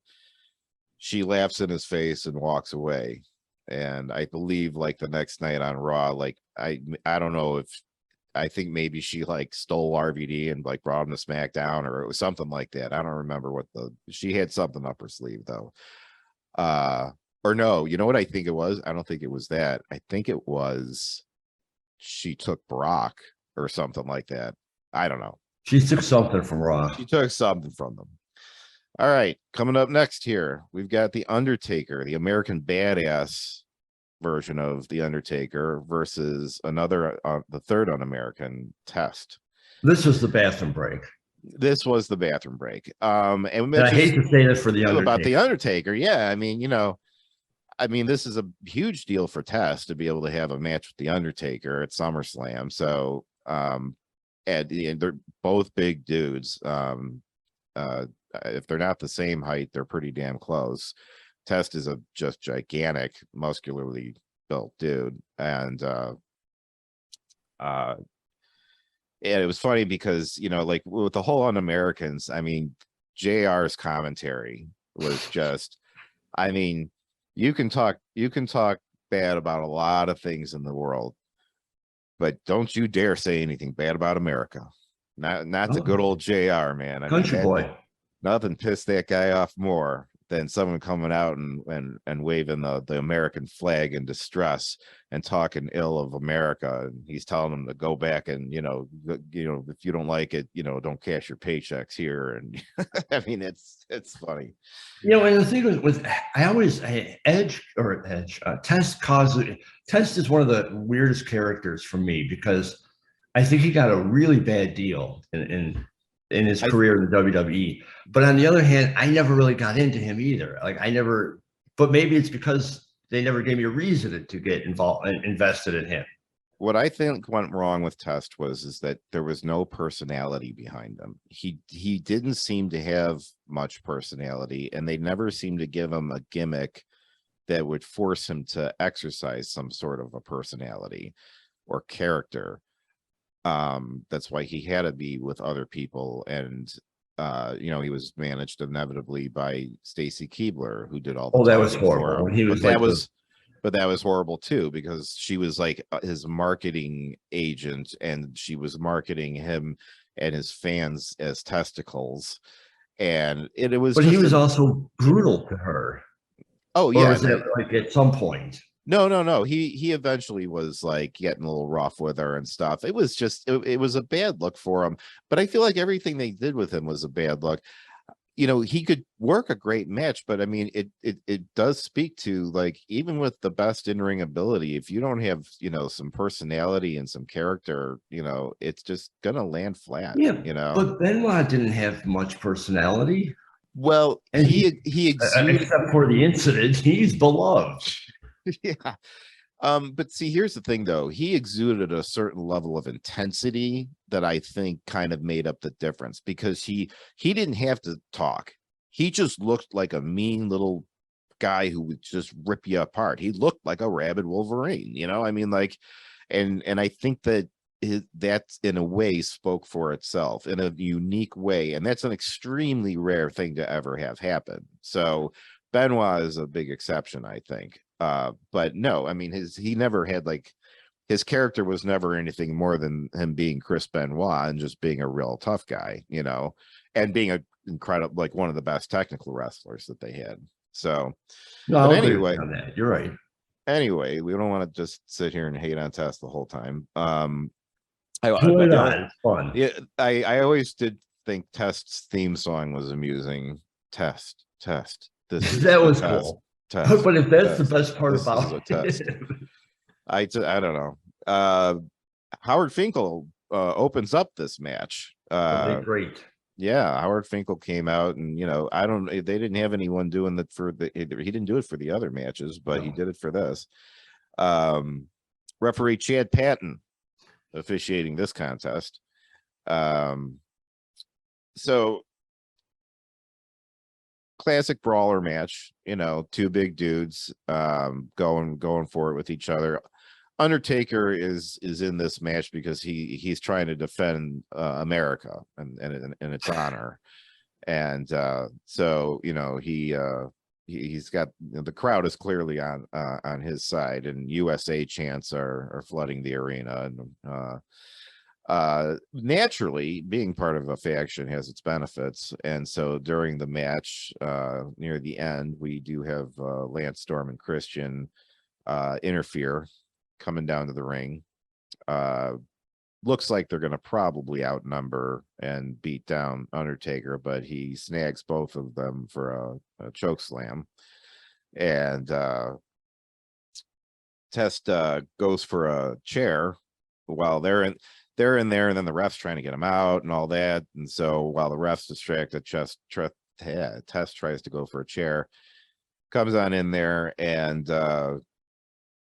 She laughs in his face and walks away. And I believe, like, the next night on Raw, like, I don't know if, I think maybe she like stole RVD and like brought him to SmackDown, or it was something like that. I don't remember she had something up her sleeve though. Or no, you know what I think it was? I don't think it was that. I think it was she took Brock or something like that. I don't know. She took something from Raw. She took something from them. All right, coming up next here, we've got the Undertaker, the American Badass version of the Undertaker, versus another the third Un-American Test. This was the bathroom break. This was the bathroom break. And I hate to say this for the Undertaker. About the Undertaker. Yeah, I mean, you know, I mean, this is a huge deal for Test to be able to have a match with the Undertaker at SummerSlam. So, and they're both big dudes. If they're not the same height, they're pretty damn close. Test is a just gigantic, muscularly built dude, and it was funny because, you know, like with the whole Un-Americans, I mean, JR's commentary was just, I mean, you can talk bad about a lot of things in the world, but don't you dare say anything bad about America. Not the good old JR, man. I mean, Country boy. nothing pissed that guy off more than someone coming out and waving the American flag in distress and talking ill of America. And he's telling them to go back and, you know, if you don't like it, you know, don't cash your paychecks here. And I mean, it's funny. You know, and the thing with Test is one of the weirdest characters for me, because I think he got a really bad deal in his career in the WWE. But on the other hand, I never really got into him either. Like but maybe it's because they never gave me a reason to get involved and invested in him. What I think went wrong with Test is that there was no personality behind him. He didn't seem to have much personality, and they never seemed to give him a gimmick that would force him to exercise some sort of a personality or character. That's why he had to be with other people, and you know, he was managed inevitably by Stacy Keibler, who did all the that was horrible when he was but that was horrible too, because she was like his marketing agent, and she was marketing him and his fans as testicles, and it was. But he was also brutal to her. Oh yeah, or was it like at some point? No. He eventually was like getting a little rough with her and stuff. It was just it was a bad look for him. But I feel like everything they did with him was a bad look. You know, he could work a great match, but I mean, it does speak to, like, even with the best in-ring ability, if you don't have, you know, some personality and some character, you know, it's just gonna land flat. Yeah, you know. But Benoit didn't have much personality. Well, and he exuded, except for the incident, he's beloved. Yeah. But see, here's the thing though. He exuded a certain level of intensity that I think kind of made up the difference, because he didn't have to talk. He just looked like a mean little guy who would just rip you apart. He looked like a rabid Wolverine, you know? I mean, like, and I think that that's in a way spoke for itself in a unique way, and that's an extremely rare thing to ever have happen. So Benoit is a big exception, I think. But no, I mean, he never had, like, his character was never anything more than him being Chris Benoit and just being a real tough guy, you know, and being a incredible, like, one of the best technical wrestlers that they had. So, no, but I'll anyway, agree on that. You're right. Anyway, we don't want to just sit here and hate on Test the whole time. It's fun. Yeah, I always did think Test's theme song was amusing. Test. That was cool. Test, but if that's the best part about it, I don't know. Howard Finkel opens up this match. Great. Yeah, Howard Finkel came out, and, you know, they didn't have anyone doing that he didn't do it for the other matches, but he did it for this. Referee Chad Patton officiating this contest. So classic brawler match, you know, two big dudes going for it with each other. Undertaker is in this match because he's trying to defend America and its honor, and so, you know, he's got, you know, the crowd is clearly on his side, and USA chants are flooding the arena, and naturally, being part of a faction has its benefits. And so during the match, near the end, we do have Lance Storm and Christian interfere, coming down to the ring. Looks like they're going to probably outnumber and beat down Undertaker, but he snags both of them for a choke slam. And Test goes for a chair while they're in there, and then the ref's trying to get him out and all that. And so while the ref's distracted, Test tries to go for a chair. comes on in there, and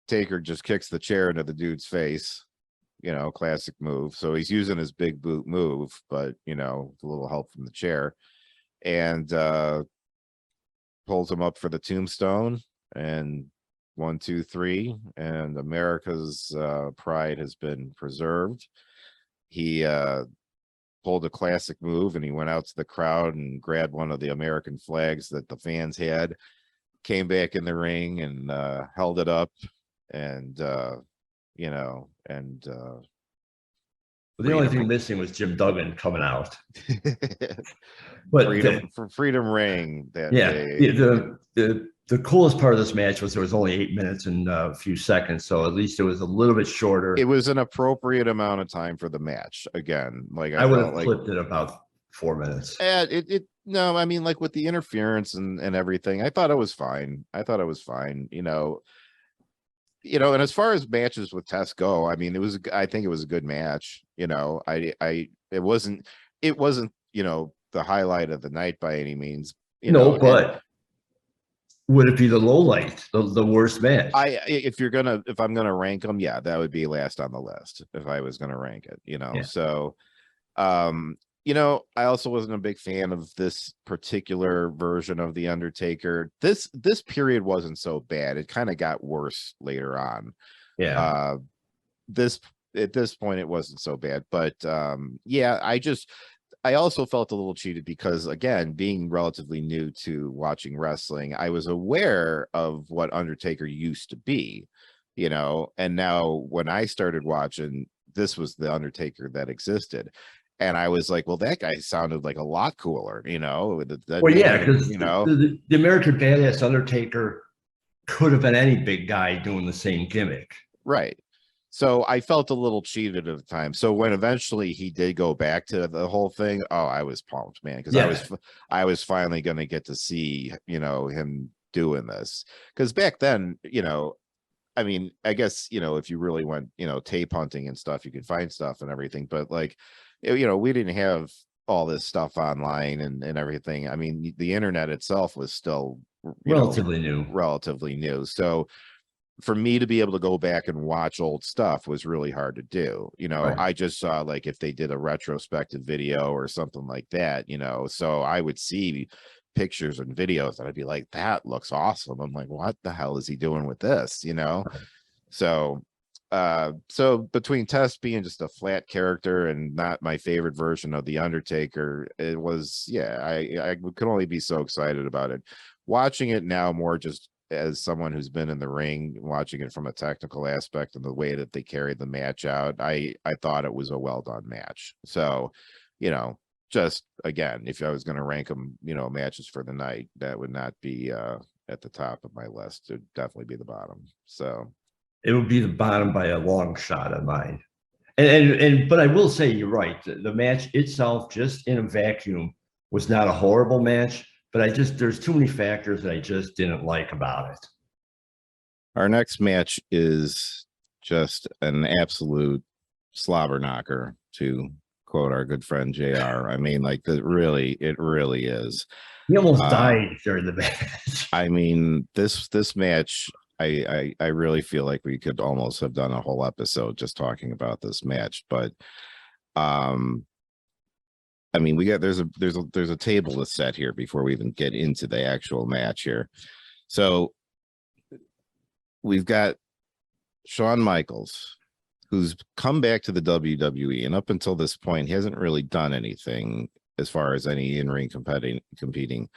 Taker just kicks the chair into the dude's face. Classic move. So he's using his big boot move, but with a little help from the chair, and pulls him up for the tombstone, and 1, 2, 3, and America's pride has been preserved. He pulled a classic move, and he went out to the crowd and grabbed one of the American flags that the fans had, came back in the ring and held it up, and the only thing missing was Jim Duggan coming out. But freedom ring that day. The coolest part of this match was there was only 8 minutes and a few seconds, so at least it was a little bit shorter. It was an appropriate amount of time for the match. Again, like I would have clipped it about 4 minutes. No, I mean, like with the interference and everything, I thought it was fine. And as far as matches with Test go, I mean, I think it was a good match. It wasn't the highlight of the night by any means. But would it be the low light, the worst match? If I'm gonna rank them, yeah, that would be last on the list if I was gonna rank it. Yeah. So, I also wasn't a big fan of this particular version of the Undertaker. This period wasn't so bad. It kind of got worse later on. Yeah. At this point, it wasn't so bad, but yeah, I also felt a little cheated because, again, being relatively new to watching wrestling, I was aware of what Undertaker used to be, and now when I started watching, this was the Undertaker that existed. And I was like, well, that guy sounded like a lot cooler, Well, yeah, because the American Badass Undertaker could have been any big guy doing the same gimmick. Right. So I felt a little cheated at the time. So when eventually he did go back to the whole thing, I was pumped, man, because I was finally going to get to see, him doing this. Because back then, I mean, I guess, if you really went, tape hunting and stuff, you could find stuff and everything. But like, we didn't have all this stuff online and everything. I mean, the internet itself was still relatively new. So for me to be able to go back and watch old stuff was really hard to do. Right. I just saw, like, if they did a retrospective video or something like that, so I would see pictures and videos and I'd be like, that looks awesome. I'm like, what the hell is he doing with this? Right. So between Test being just a flat character and not my favorite version of the Undertaker, it was, I could only be so excited about it. Watching it now more just as someone who's been in the ring, watching it from a technical aspect and the way that they carried the match out, I thought it was a well done match. So, just again, if I was going to rank them, matches for the night, that would not be at the top of my list. It would definitely be the bottom. So it would be the bottom by a long shot of mine. But I will say you're right. The match itself, just in a vacuum, was not a horrible match. But there's too many factors that I just didn't like about it. Our next match is just an absolute slobber knocker, to quote our good friend JR. I mean, like, it really is. He almost died during the match. I mean, this match, I really feel like we could almost have done a whole episode just talking about this match, but I mean, there's a table to set here before we even get into the actual match here. So we've got Shawn Michaels, who's come back to the WWE, and up until this point, he hasn't really done anything as far as any in-ring competing.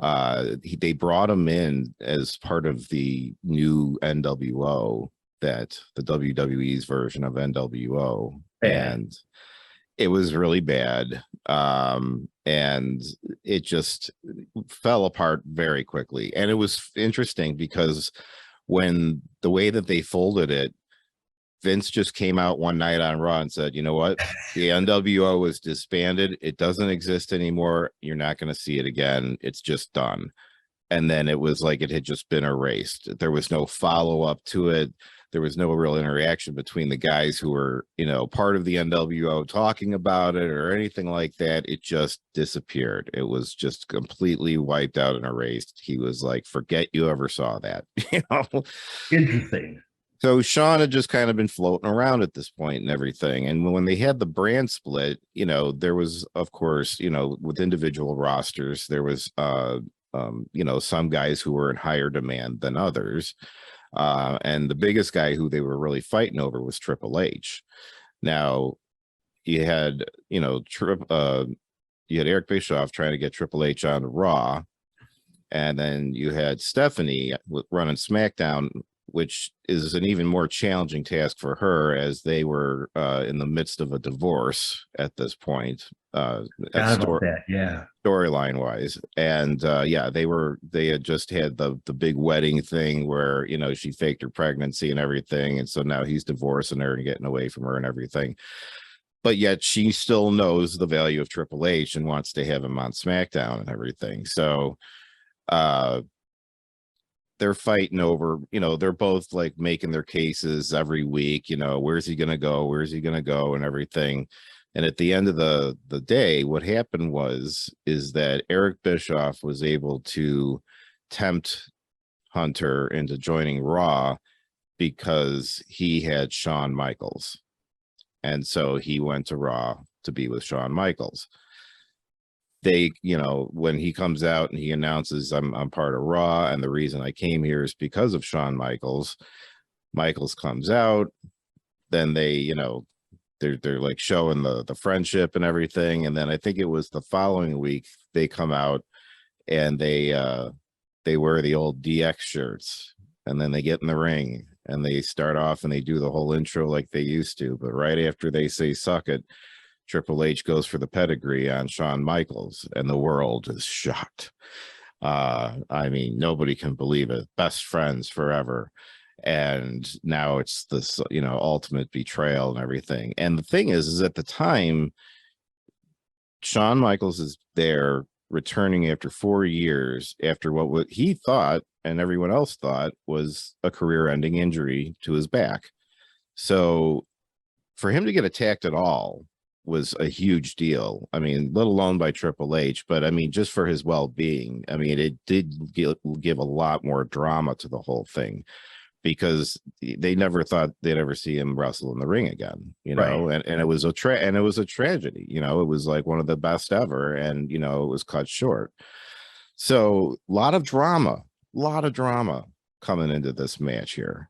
They brought him in as part of the new NWO, that the WWE's version of NWO, and it was really bad. And it just fell apart very quickly. And it was interesting because when the way that they folded it, Vince just came out one night on Raw and said, you know what? The NWO was disbanded. It doesn't exist anymore. You're not going to see it again. It's just done. And then it was like it had just been erased. There was no follow up to it. there was no real interaction between the guys who were, you know, part of the NWO talking about it or anything like that. It just disappeared. It was just completely wiped out and erased. He was like, forget you ever saw that. You know, Interesting. so Sean had just kind of been floating around at this point and everything. And when they had the brand split, you know, there was, of course, you know, with individual rosters, there was you know, some guys who were in higher demand than others. And the biggest guy who they were really fighting over was Triple H. Now, you had, you know, you had Eric Bischoff trying to get Triple H on Raw, and then you had Stephanie running SmackDown, which is an even more challenging task for her, as they were in the midst of a divorce at this point. Storyline wise, and yeah, they had just had the big wedding thing where, you know, she faked her pregnancy and everything, and so now he's divorcing her and getting away from her and everything, but yet she still knows the value of Triple H and wants to have him on SmackDown and everything. So they're fighting over, you know, they're both like making their cases every week, you know, where's he gonna go, and everything. And at the end of the day, what happened is that Eric Bischoff was able to tempt Hunter into joining Raw because he had Shawn Michaels. And so he went to Raw to be with Shawn Michaels. They, you know, when he comes out and he announces I'm part of Raw, and the reason I came here is because of Shawn Michaels. Michaels comes out, then they, you know, they're like showing the friendship and everything, and then I think it was the following week they come out and they wear the old DX shirts, and then they get in the ring and they start off and they do the whole intro like they used to, but right after they say suck it, Triple H goes for the pedigree on Shawn Michaels, and the world is shocked. I mean, nobody can believe it. Best friends forever. And now it's this, you know, ultimate betrayal and everything. And the thing is at the time, Shawn Michaels is there returning after 4 years after what he thought and everyone else thought was a career-ending injury to his back. So for him to get attacked at all was a huge deal. I mean, let alone by Triple H, but I mean, just for his well-being. I mean, it did give a lot more drama to the whole thing, because they never thought they'd ever see him wrestle in the ring again, you know, right. And it was a tragedy, you know, it was like one of the best ever, and, you know, it was cut short. So a lot of drama coming into this match here.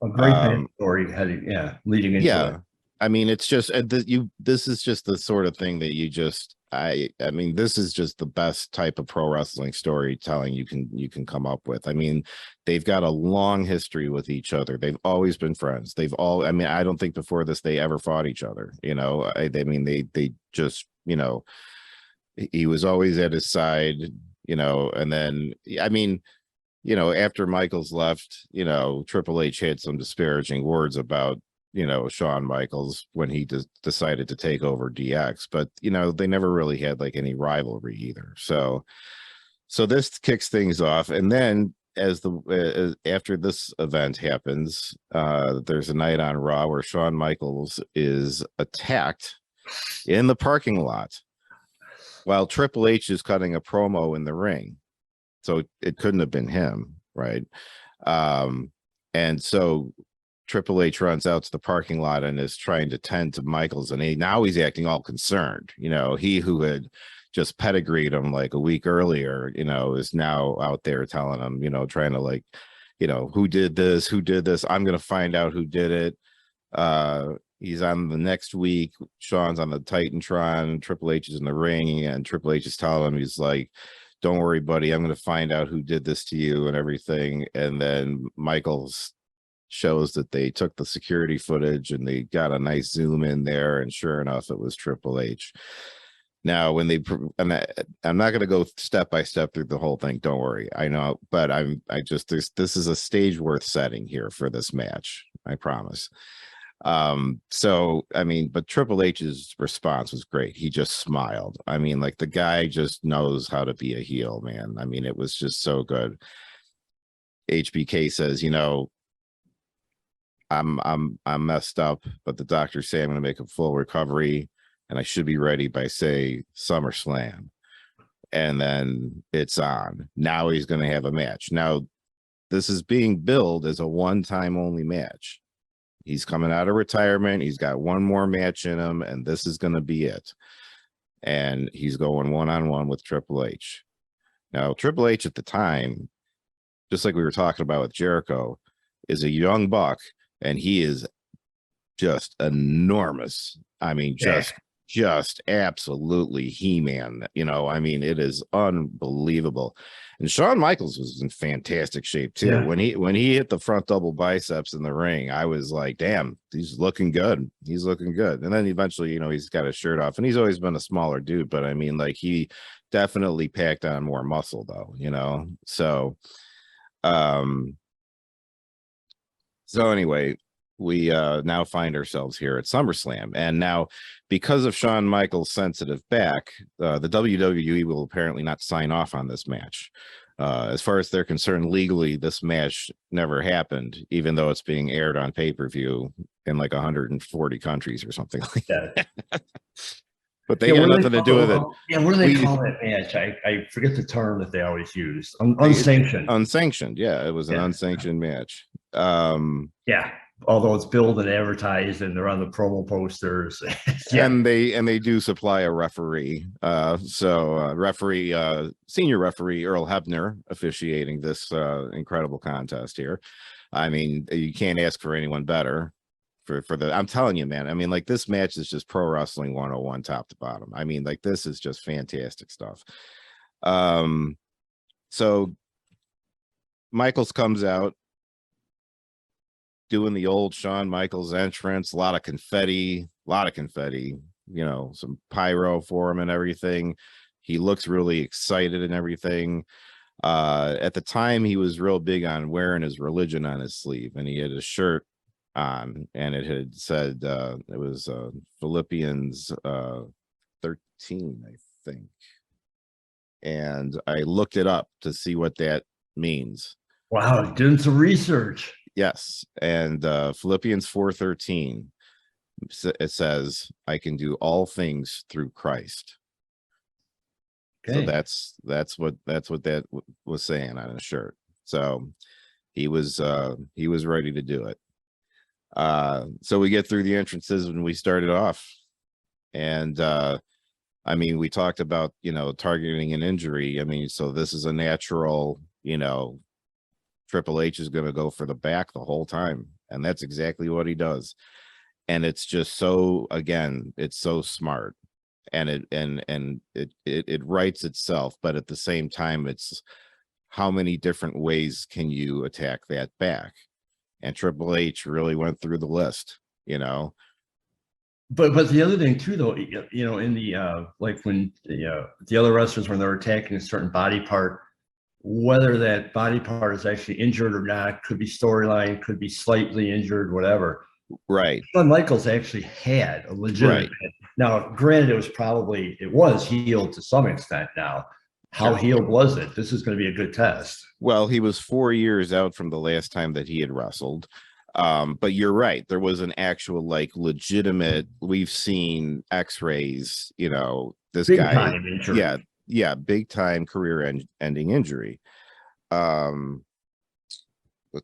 A great story heading, leading into it. I mean, it's just this is just the sort of thing that you just I mean, this is just the best type of pro wrestling storytelling you can come up with. I mean, they've got a long history with each other. They've always been friends. I mean, I don't think before this they ever fought each other, you know. I mean, they just, you know, he was always at his side, you know. And then, I mean, you know, after Michaels left, you know, Triple H had some disparaging words about, you know, Shawn Michaels when he decided to take over DX, but, you know, they never really had like any rivalry either. So this kicks things off. And then after this event happens, there's a night on Raw where Shawn Michaels is attacked in the parking lot while Triple H is cutting a promo in the ring. So it couldn't have been him, right? And so Triple H runs out to the parking lot and is trying to tend to Michaels, and now he's acting all concerned. You know, he who had just pedigreed him like a week earlier, you know, is now out there telling him, you know, trying to like, you know, who did this? I'm going to find out who did it. He's on the next week. Shawn's on the Titantron. Triple H is in the ring, and Triple H is telling him, he's like, don't worry, buddy, I'm going to find out who did this to you and everything. And then Michaels shows that they took the security footage and they got a nice zoom in there, and sure enough, it was Triple H. Now, when I'm not going to go step by step through the whole thing, don't worry, I know, but this is a stage worth setting here for this match, I promise. So I mean, but Triple H's response was great. He just smiled. I mean, like, the guy just knows how to be a heel, man. I mean, it was just so good. HBK says, you know, I'm messed up, but the doctors say I'm going to make a full recovery, and I should be ready by say SummerSlam. And then it's on. Now he's going to have a match. Now this is being billed as a one-time only match. He's coming out of retirement. He's got one more match in him, and this is going to be it. And he's going one-on-one with Triple H. Now, Triple H at the time, just like we were talking about with Jericho, is a young buck, and he is just enormous. I mean, just absolutely He-Man. You know, I mean, it is unbelievable. And Shawn Michaels was in fantastic shape too. Yeah. When he hit the front double biceps in the ring, I was like, damn, he's looking good. He's looking good. And then eventually, you know, he's got his shirt off, and he's always been a smaller dude, but I mean, like, he definitely packed on more muscle though, you know. So anyway, we now find ourselves here at SummerSlam, and now because of Shawn Michaels' sensitive back, the WWE will apparently not sign off on this match. As far as they're concerned, legally, this match never happened, even though it's being aired on pay-per-view in like 140 countries or something like that. But they got nothing to do with it. Yeah, what do they call that match? I forget the term that they always use. Unsanctioned. Unsanctioned, yeah. It was an unsanctioned match. Yeah, although it's billed and advertised, and they're on the promo posters. And they do supply a referee. Senior referee Earl Hebner officiating this incredible contest here. I mean, you can't ask for anyone better. I'm telling you, man. I mean, like, this match is just pro wrestling 101 top to bottom. I mean, like, this is just fantastic stuff. So Michaels comes out doing the old Shawn Michaels entrance, a lot of confetti, you know, some pyro for him and everything. He looks really excited and everything. At the time, he was real big on wearing his religion on his sleeve, and he had a shirt on, and it had said it was Philippians 13, I think. And I looked it up to see what that means. Wow, doing some research. Yes, and Philippians 4:13, it says, "I can do all things through Christ." Okay. So that's what that was saying on his shirt. So he was ready to do it. So we get through the entrances when we started off, and I mean, we talked about, you know, targeting an injury. I mean, so this is a natural, you know, Triple H is going to go for the back the whole time, and that's exactly what he does. And it's just so, again, it's so smart, and it writes itself, but at the same time, it's how many different ways can you attack that back? And Triple H really went through the list, you know. But the other thing too, though, you know, in the like when the other wrestlers, when they're attacking a certain body part, whether that body part is actually injured or not, could be storyline, could be slightly injured, whatever. Right. Shawn Michaels actually had a legitimate. Right. Now, granted, it was healed to some extent. Now, how healed was it? This is going to be a good test. Well, he was 4 years out from the last time that he had wrestled. But you're right. There was an actual, like, legitimate, we've seen x-rays, you know, this big guy. Yeah, big time career ending injury. Let's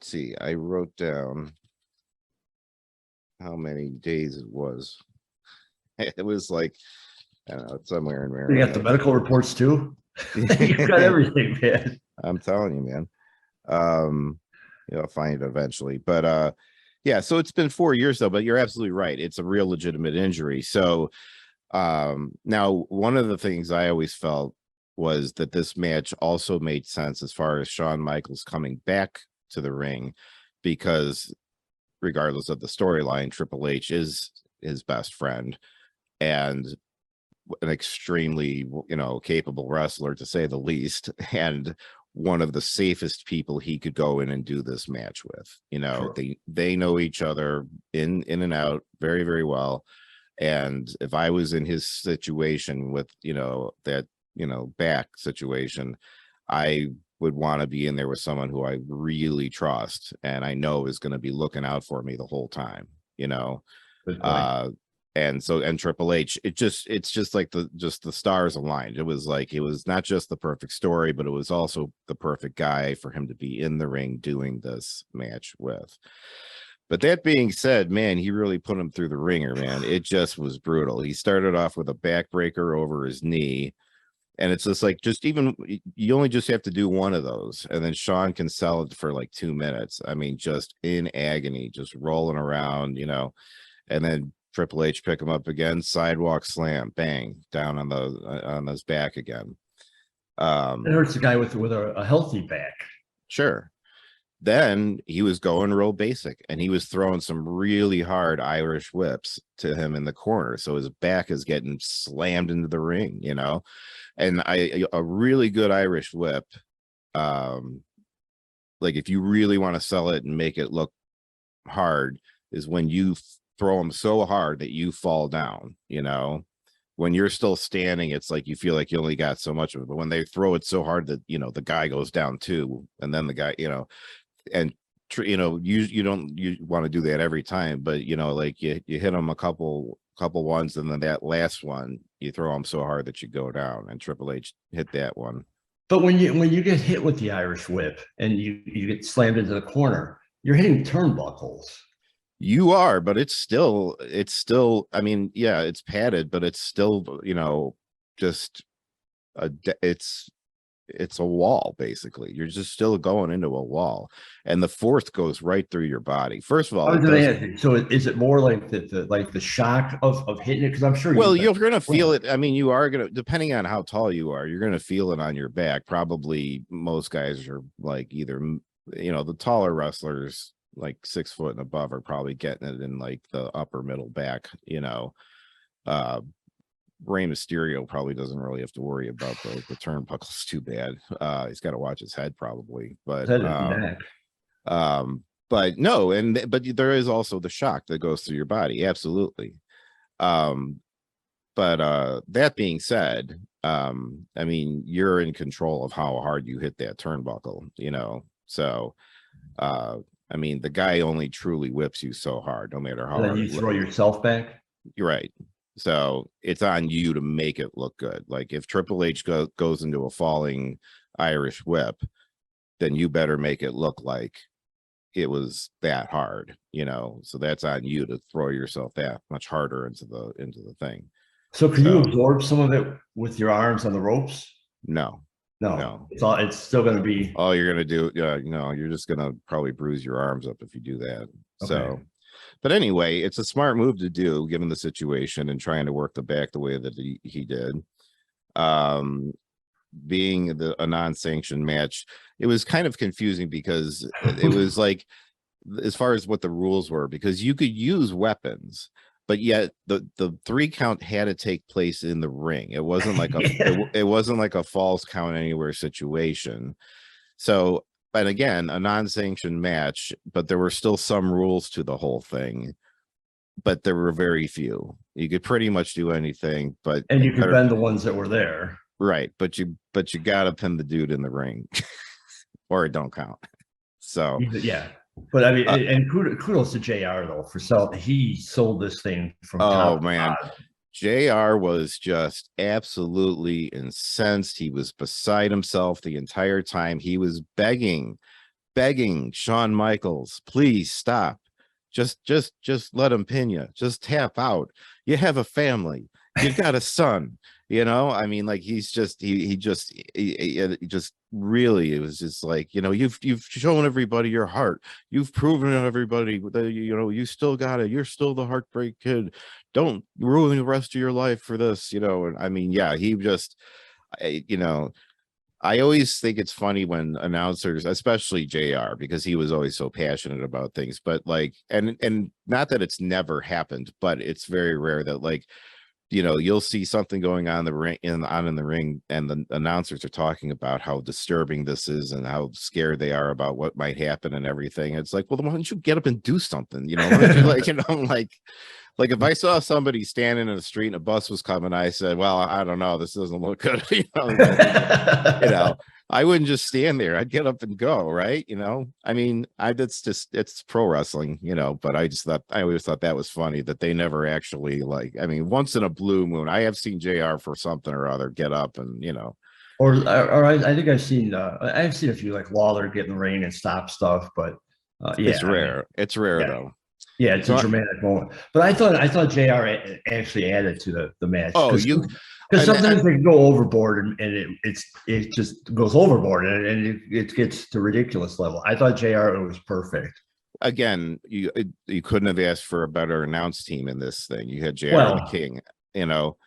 see. I wrote down how many days it was. It was like, I don't know, somewhere in there. You got the medical reports too. You've got everything, man. I'm telling you, man. You'll find it eventually, but yeah, so it's been 4 years though, but you're absolutely right. It's a real legitimate injury. So now one of the things I always felt was that this match also made sense as far as Shawn Michaels coming back to the ring, because regardless of the storyline, Triple H is his best friend and an extremely, you know, capable wrestler, to say the least, and one of the safest people he could go in and do this match with. You know, sure. They know each other in and out very, very well. And if I was in his situation with, you know, that, you know, back situation, I would want to be in there with someone who I really trust and I know is going to be looking out for me the whole time, you know. And Triple H, it's just like the stars aligned. It was like, it was not just the perfect story, but it was also the perfect guy for him to be in the ring doing this match with. But that being said, man, he really put him through the ringer, man. It just was brutal. He started off with a backbreaker over his knee. And it's just like, you only just have to do one of those. And then Sean can sell it for like 2 minutes. I mean, just in agony, just rolling around, you know, and then Triple H pick him up again, sidewalk slam, bang, down on his back again. It hurts the guy with a healthy back. Sure. Then he was going real basic and he was throwing some really hard Irish whips to him in the corner. So his back is getting slammed into the ring, you know, and a really good Irish whip. Like if you really want to sell it and make it look hard is when you throw them so hard that you fall down, you know. When you're still standing, it's like you feel like you only got so much of it, but when they throw it so hard that, you know, the guy goes down too, and then the guy, you know, and you know, you want to do that every time, but you know, like you hit them a couple ones, and then that last one you throw them so hard that you go down, and Triple H hit that one. But when you get hit with the Irish whip and you get slammed into the corner, you're hitting turnbuckles. You are, but it's still, I mean, yeah, it's padded, but it's still, you know, just it's a wall, basically. You're just still going into a wall, and the fourth goes right through your body. First of all, so is it more like the shock of hitting it? Because I'm sure you're gonna feel it. I mean, you are gonna, depending on how tall you are, you're gonna feel it on your back. Probably most guys are like either, you know, the taller wrestlers like 6 foot and above are probably getting it in like the upper middle back, you know. Rey Mysterio probably doesn't really have to worry about the turnbuckles too bad. He's got to watch his head probably, but but no, but there is also the shock that goes through your body, absolutely. But that being said, I mean, you're in control of how hard you hit that turnbuckle, you know. So I mean, the guy only truly whips you so hard, no matter how hard you throw yourself back. You're right. So it's on you to make it look good. Like if Triple H goes into a falling Irish whip, then you better make it look like it was that hard, you know. So that's on you to throw yourself that much harder into the thing. So can you absorb some of it with your arms on the ropes? No. It's still going to be all you're going to do. You know, you're just going to probably bruise your arms up if you do that. Okay. So, but anyway, it's a smart move to do given the situation and trying to work the back the way that he did. Being a non-sanctioned match, it was kind of confusing because it was like, as far as what the rules were, because you could use weapons, but yet the 3 count had to take place in the ring. It wasn't like it wasn't like a false count anywhere situation. So, but again, a non-sanctioned match, but there were still some rules to the whole thing, but there were very few. You could pretty much do anything, but and you could bend the ones that were there, right? But you gotta pin the dude in the ring, or it don't count. So yeah. But I mean, and kudos to JR though for selling. He sold this thing from top to man. JR was just absolutely incensed. He was beside himself the entire time. He was begging Shawn Michaels, please stop. Just let him pin you. Just tap out. You have a family. You've got a son. You know, I mean, like he's just he just really, it was just like, you know, you've shown everybody your heart. You've proven to everybody that, you know, you still got it. You're still the Heartbreak Kid. Don't ruin the rest of your life for this, you know. And I mean, yeah, he just, you know, I always think it's funny when announcers, especially JR, because he was always so passionate about things, but like, and not that it's never happened, but it's very rare that, like, you know, you'll see something going on in the ring, in the ring, and the announcers are talking about how disturbing this is and how scared they are about what might happen and everything. It's like, well, why don't you get up and do something? You know, why don't you, like, you know, like if I saw somebody standing in the street and a bus was coming, I said, well, I don't know, this doesn't look good. You know, I wouldn't just stand there. I'd get up and go, right? You know, I mean, that's just, it's pro wrestling, you know, but I always thought that was funny that they never actually, like, I mean, once in a blue moon, I have seen JR for something or other get up and, you know. Or I think I've seen a few like Lawler get in the ring and stop stuff, but It's yeah, I mean, rare. It's rare yeah, though. yeah, it's a So, dramatic moment. But I thought JR actually added to the match oh, because and sometimes they can go overboard and it just goes overboard and it gets to ridiculous level. I thought JR was perfect. again, you couldn't have asked for a better announced team in this thing. You had JR the Well, King, you know.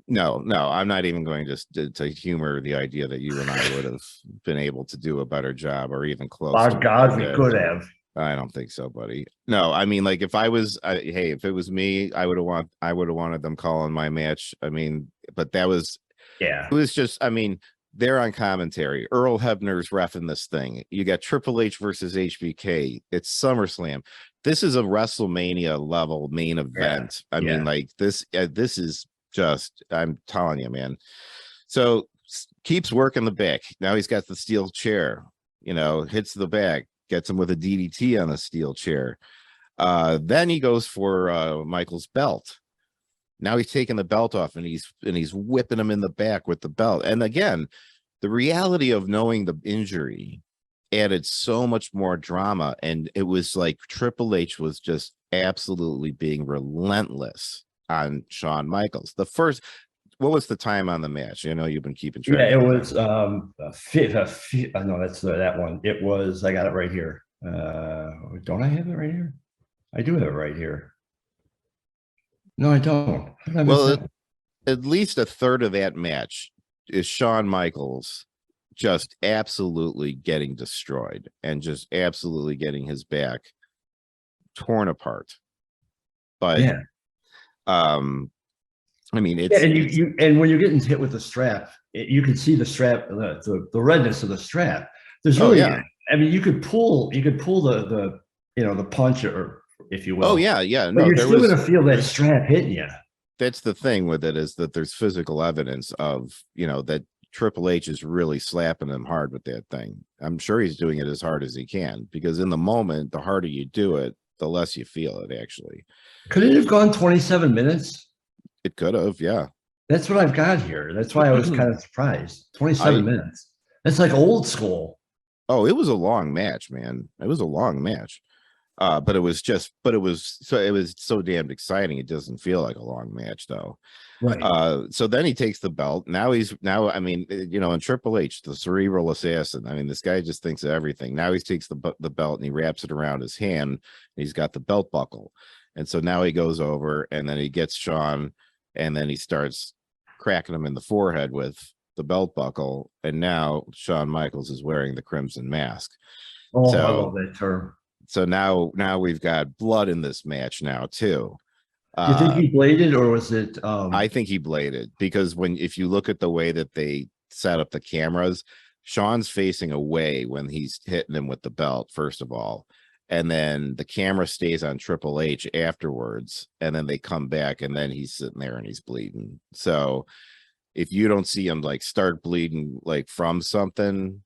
No, I'm not even going to humor the idea that you and I would have been able to do a better job or even close by to what God, they we did. could have. I don't think so, buddy. No, I mean, like if hey, if it was me, I would have wanted them calling my match. I mean, but Yeah, it was just, I mean, they're on commentary. Earl Hebner's reffing this thing. You got Triple H versus HBK. It's SummerSlam. This is a WrestleMania level main event. I mean, yeah. like this is just, I'm telling you, man. So keeps working the back. Now he's got the steel chair, you know, hits the back, gets him with a DDT on the steel chair. Then he goes for Michael's belt. Now he's taking the belt off and he's whipping him in the back with the belt. And again, the reality of knowing the injury added so much more drama. And it was like Triple H was just absolutely being relentless on Shawn Michaels. What was the time on the match? You know, you've been keeping track. Yeah, it was no, that's that one. It was, I got it right here. Don't I have it right here? I do have it right here. No, I don't. How did I miss Well, that? at least a third of that match is Shawn Michaels just absolutely getting destroyed and just absolutely getting his back torn apart. But Yeah. I mean, Yeah, and and when you're getting hit with the strap, you can see the strap, the redness of the strap. There's oh really, yeah, I mean, you could pull the the punch, or if you oh will, yeah, but no, you're still gonna feel that strap hitting you. that's the thing with it, is that there's physical evidence of, you know, that Triple H is really slapping him hard with that thing. I'm sure he's doing it as hard as he can, because in the moment, the harder you do it, the less you feel it. Actually, Could it have gone 27 minutes? it could have, yeah. That's what I've got here. That's why I was kind of surprised. 27 I minutes. That's like old school. Oh, it was a long match, man. It was a long match. But it was so damned exciting. It doesn't feel like a long match though. Right. So then he takes the belt. Now, I mean, you know, in Triple H, the cerebral assassin. I mean, this guy just thinks of everything. Now he takes the belt and he wraps it around his hand. And he's got the belt buckle. And so now he goes over and then he gets Shawn and then he starts cracking him in the forehead with the belt buckle. And now Shawn Michaels is wearing the crimson mask. Oh, I love So that term. now we've got blood in this match now too. Do you think he bladed, or was it I think he bladed, because if you look at the way that they set up the cameras, Shawn's facing away when he's hitting him with the belt, first of all. And then the camera stays on Triple H afterwards. And then they come back and then he's sitting there and he's bleeding. So if you don't see him like start bleeding like from something,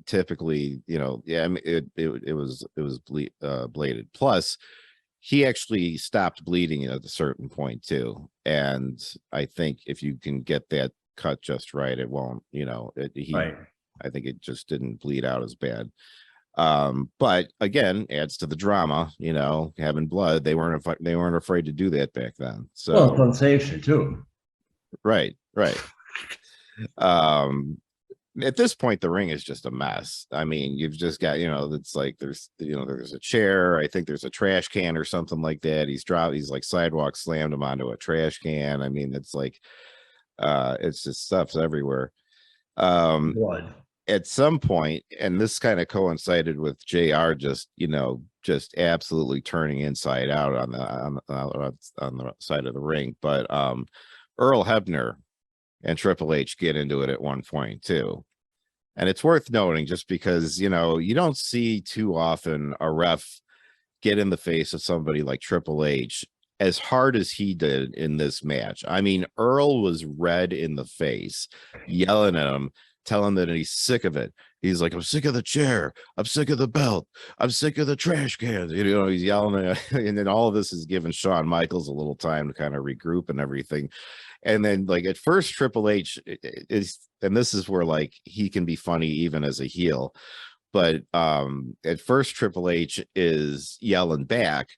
typically, you know, yeah, I mean, it was bladed. Plus, he actually stopped bleeding at a certain point too, and I think if you can get that cut just right, it won't, you know, right? I think it just didn't bleed out as bad. But again, adds to the drama, you know, having blood. They weren't afraid to do that back then. Well, it's So sensation too. right. um at this point, the ring is just a mess. I mean, you've just got, you know, it's like there's a chair. I think there's a trash can or something like that. He's like sidewalk slammed him onto a trash can. I mean, it's like it's just stuff's everywhere. Blood. At some point, and this kind of coincided with JR just, you know, just absolutely turning inside out on the side of the ring. But Earl Hebner and Triple H get into it at one point too. And it's worth noting, just because, you know, you don't see too often a ref get in the face of somebody like Triple H as hard as he did in this match. I mean, Earl was red in the face, yelling at him, tell him that he's sick of it. He's like, I'm sick of the chair. I'm sick of the belt. I'm sick of the trash cans. You know, he's yelling. And then all of this is giving Shawn Michaels a little time to kind of regroup and everything. And then, like, at first, Triple H is, and this is where, like, he can be funny even as a heel. But at first, Triple H is yelling back.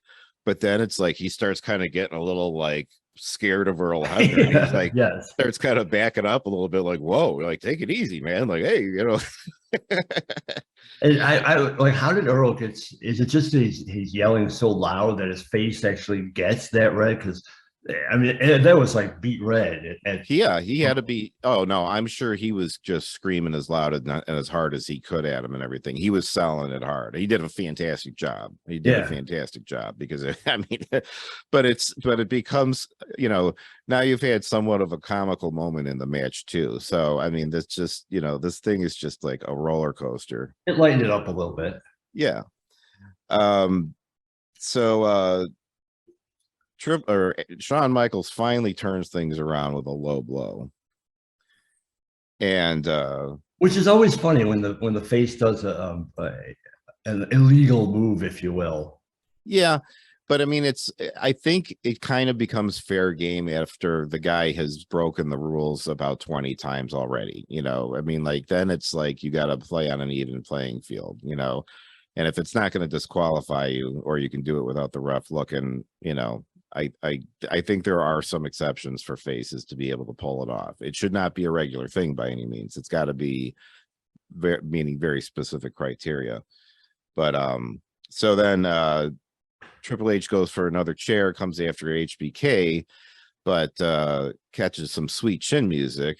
But then it's like he starts kind of getting a little, like, scared of Earl Hebner. He's like, yes, starts kind of backing up a little bit, like, whoa, like, take it easy, man. Like, hey, you know. and I like, how did Earl get? Is it just he's yelling so loud that his face actually gets that red? Because I mean, that was like beat red. Yeah, he had to be. Oh no, I'm sure he was just screaming as loud and as hard as he could at him and everything. He was selling it hard. He did a fantastic job. He did a fantastic job because I mean, but it becomes, you know, now you've had somewhat of a comical moment in the match too. So I mean, that's just, you know, this thing is just like a roller coaster. It lightened it up a little bit. Yeah. So Shawn Michaels finally turns things around with a low blow, and which is always funny when the face does an illegal move, if you will. Yeah, but I mean, I think it kind of becomes fair game after the guy has broken the rules about 20 times already. You know, I mean, like, then it's like you got to play on an even playing field. You know, and if it's not going to disqualify you, or you can do it without the ref looking, you know. I think there are some exceptions for faces to be able to pull it off. It should not be a regular thing by any means. It's got to be meaning very specific criteria. But so then Triple H goes for another chair, comes after HBK, but catches some sweet chin music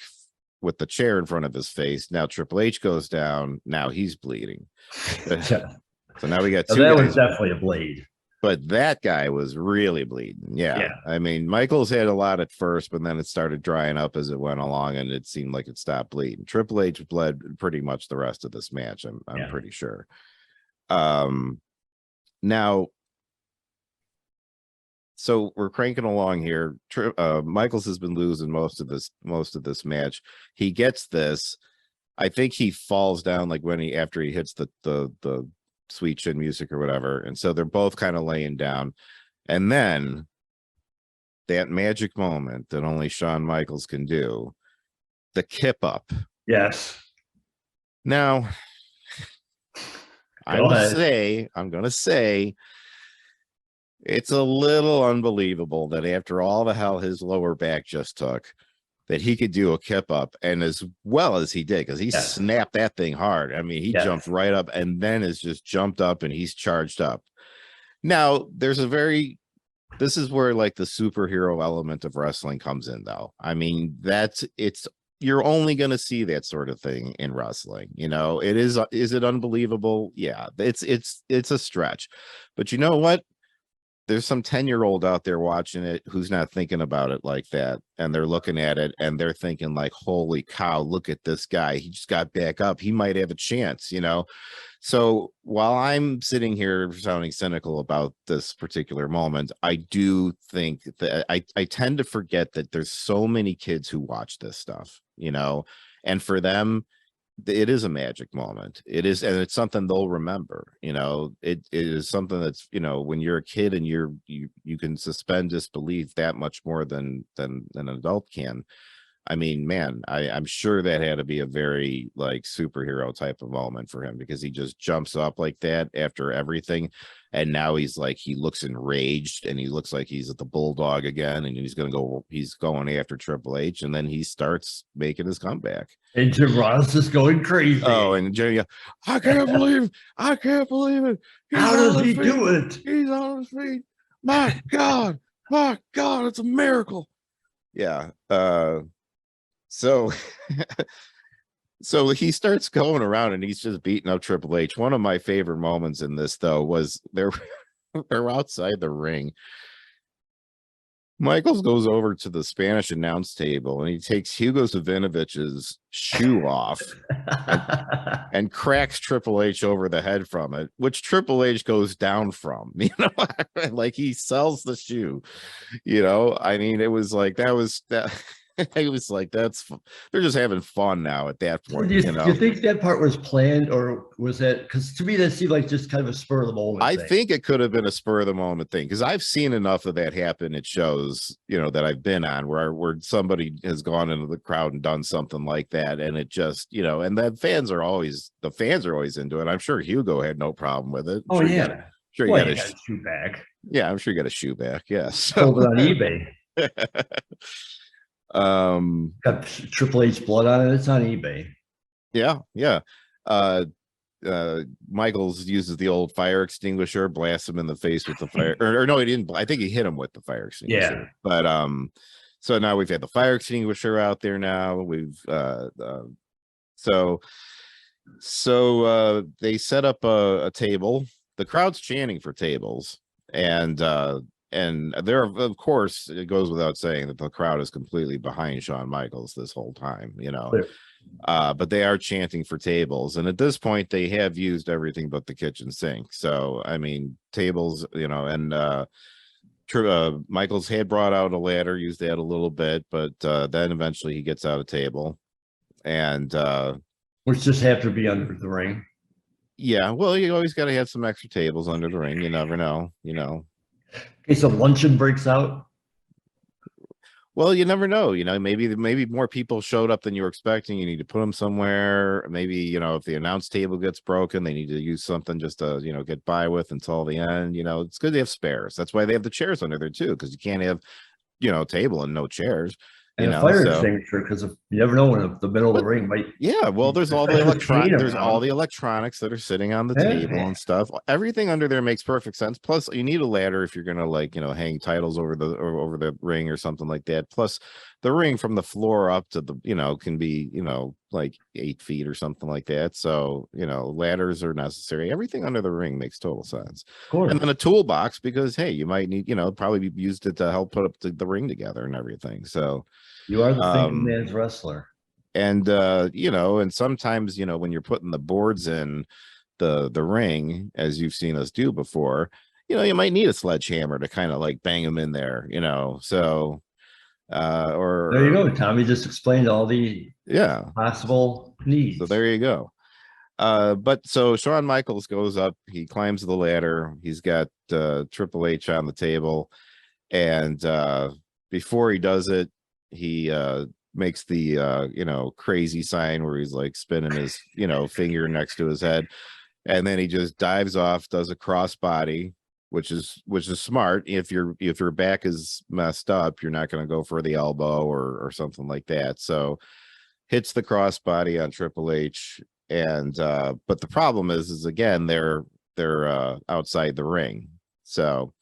with the chair in front of his face. Now Triple H goes down. Now he's bleeding. So now we got two. That was definitely a blade. But that guy was really bleeding. Yeah. I mean, Michaels had a lot at first, but then it started drying up as it went along, and it seemed like it stopped bleeding. Triple H bled pretty much the rest of this match, I'm pretty sure. Now, so we're cranking along here. Michaels has been losing most of this match. He gets this. I think he falls down, like, after he hits the sweet chin music or whatever, and so they're both kind of laying down, and then that magic moment that only Shawn Michaels can do, the kip up. Yes. Now I'm gonna say it's a little unbelievable that after all the hell his lower back just took, that he could do a kip up, and as well as he did, because he snapped that thing hard. I mean, he jumped right up and then is just jumped up and he's charged up. Now, this is where, like, the superhero element of wrestling comes in, though. I mean, you're only going to see that sort of thing in wrestling. You know, is it unbelievable? Yeah, it's a stretch, but you know what? There's some 10-year-old out there watching it who's not thinking about it like that. And they're looking at it and they're thinking, like, holy cow, look at this guy. He just got back up. He might have a chance, you know? So while I'm sitting here sounding cynical about this particular moment, I do think that I tend to forget that there's so many kids who watch this stuff, you know, and for them, it is a magic moment. It is, and it's something they'll remember. You know, it is something that's, you know, when you're a kid and you can suspend disbelief that much more than an adult can. I mean, man, I'm sure that had to be a very, like, superhero type of moment for him, because he just jumps up like that after everything. And now he's like, he looks enraged and he looks like he's at the bulldog again. And he's going after Triple H. And then he starts making his comeback. And Jim Ross is going crazy. Oh, and Jimmy, I can't believe it. How does he do it? He's on his feet. My God, it's a miracle. Yeah. So he starts going around and he's just beating up Triple H. One of my favorite moments in this, though, was they're outside the ring. Michaels goes over to the Spanish announce table and he takes Hugo Savinovich's shoe off and cracks Triple H over the head from it, which Triple H goes down from, you know, like he sells the shoe, you know. I mean, it was like, that It was like, they're just having fun now at that point, Do you think that part was planned, or was that, because to me that seemed like just kind of a spur of the moment I thing. think it could have been a spur of the moment thing, because I've seen enough of that happen at shows, that I've been on, where somebody has gone into the crowd and done something like that, and it just, and the fans are always into it. I'm sure Hugo had no problem with it. Oh yeah, Sure well, you you got got a shoe back. yeah, I'm sure you got a shoe back. Yeah, so Sold it on eBay. um, Got Triple H blood on it. It's on eBay. yeah. Uh, Michaels uses the old fire extinguisher, blasts him in the face with the fire, or no, he didn't. I think he hit him with the fire extinguisher. Yeah. But so now we've had the fire extinguisher out there. Now we've so they set up a table. The crowd's chanting for tables, and there, of course, it goes without saying that the crowd is completely behind Shawn Michaels this whole time, Clear. but they are chanting for tables, and at this point they have used everything but the kitchen sink. So I mean, tables, and Michaels had brought out a ladder, used that a little bit, but then eventually he gets out a table, and which just have to be under the ring. yeah, well, you always got to have some extra tables under the ring. You never know, In case a luncheon breaks out. Well, you never know. Maybe more people showed up than you were expecting. You need to put them somewhere. Maybe, if the announce table gets broken, they need to use something just to, get by with until the end. It's good to have spares. That's why they have the chairs under there too, because you can't have, table and no chairs. And a fire extinguisher, because you never know when the middle of the ring might. Yeah, well, there's all the electronics that are sitting on the table and stuff. Everything under there makes perfect sense. Plus, you need a ladder if you're gonna hang titles over the ring or something like that. Plus, the ring from the floor up to the can be like 8 feet or something like that. So ladders are necessary. Everything under the ring makes total sense. Of course. And then a toolbox, because hey, you might need probably used it to help put up the ring together and everything. So. You are the thinking man's wrestler. And and sometimes, when you're putting the boards in the ring, as you've seen us do before, you might need a sledgehammer to kind of like bang them in there, so or there you go, Tommy just explained all the possible needs. So there you go. But so Shawn Michaels goes up, he climbs the ladder, he's got Triple H on the table, and before he does it, he makes the crazy sign where he's like spinning his finger next to his head, and then he just dives off, does a crossbody, which is smart. If your back is messed up, you're not going to go for the elbow or something like that. So hits the crossbody on Triple H, and but the problem is again they're outside the ring, so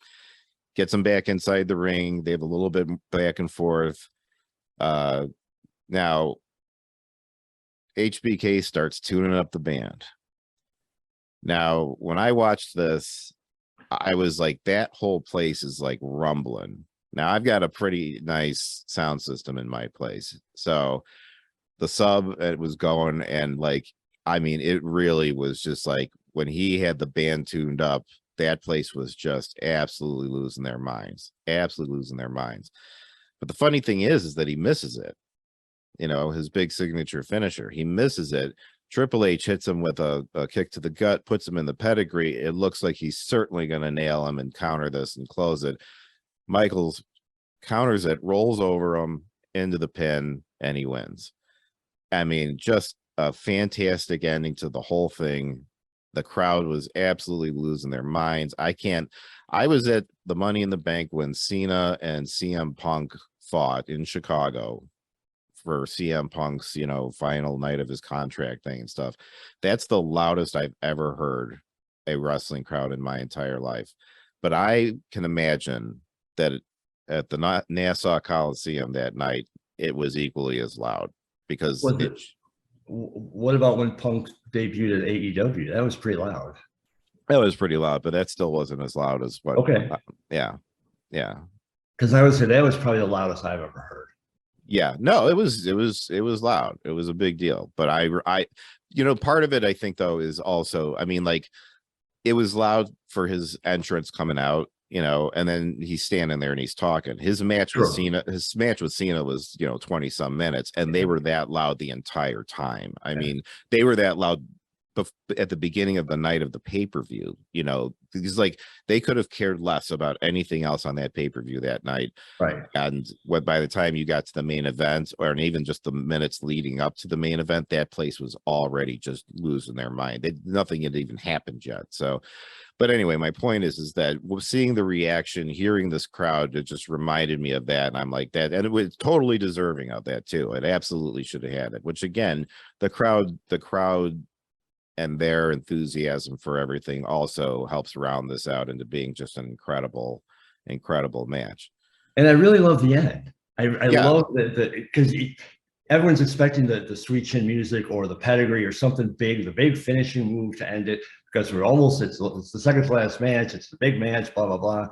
gets them back inside the ring. They have a little bit back and forth. Now HBK starts tuning up the band. Now, when I watched this, I was like, that whole place is like rumbling. Now I've got a pretty nice sound system in my place, so the sub, it was going, and like, I mean, it really was just like when he had the band tuned up, that place was just absolutely losing their minds. But the funny thing is that he misses it. His big signature finisher. He misses it. Triple H hits him with a kick to the gut, puts him in the pedigree. It looks like he's certainly going to nail him and counter this and close it. Michaels counters it, rolls over him into the pin, and he wins. I mean, just a fantastic ending to the whole thing. The crowd was absolutely losing their minds. I was at the Money in the Bank when Cena and CM Punk fought in Chicago for CM Punk's, final night of his contract thing and stuff. That's the loudest I've ever heard a wrestling crowd in my entire life. But I can imagine that at the Nassau Coliseum that night, it was equally as loud, because what about when Punk debuted at AEW? That was pretty loud. That was pretty loud, but that still wasn't as loud as what. Okay. Yeah. Because I would say that was probably the loudest I've ever heard. Yeah, no, it was loud. It was a big deal. But I part of it, I think, though, is also, I mean, like, it was loud for his entrance coming out, you know, and then he's standing there and he's talking. His match with Cena was, you know, 20 some minutes, and they were that loud the entire time. I mean, they were that loud at the beginning of the night of the pay-per-view, you know, because like they could have cared less about anything else on that pay-per-view that night. Right. And what by the time you got to the main event, or even just the minutes leading up to the main event, that place was already just losing their mind. Nothing had even happened yet. So, but anyway, my point is that seeing the reaction, hearing this crowd, it just reminded me of that. And I'm like that, and it was totally deserving of that too. It absolutely should have had it, which again, the crowd and their enthusiasm for everything also helps round this out into being just an incredible match. And I really love the end. I love that because everyone's expecting the sweet chin music or the pedigree or something big, the big finishing move to end it, because we're almost, it's the second to last match, it's the big match, blah, blah, blah.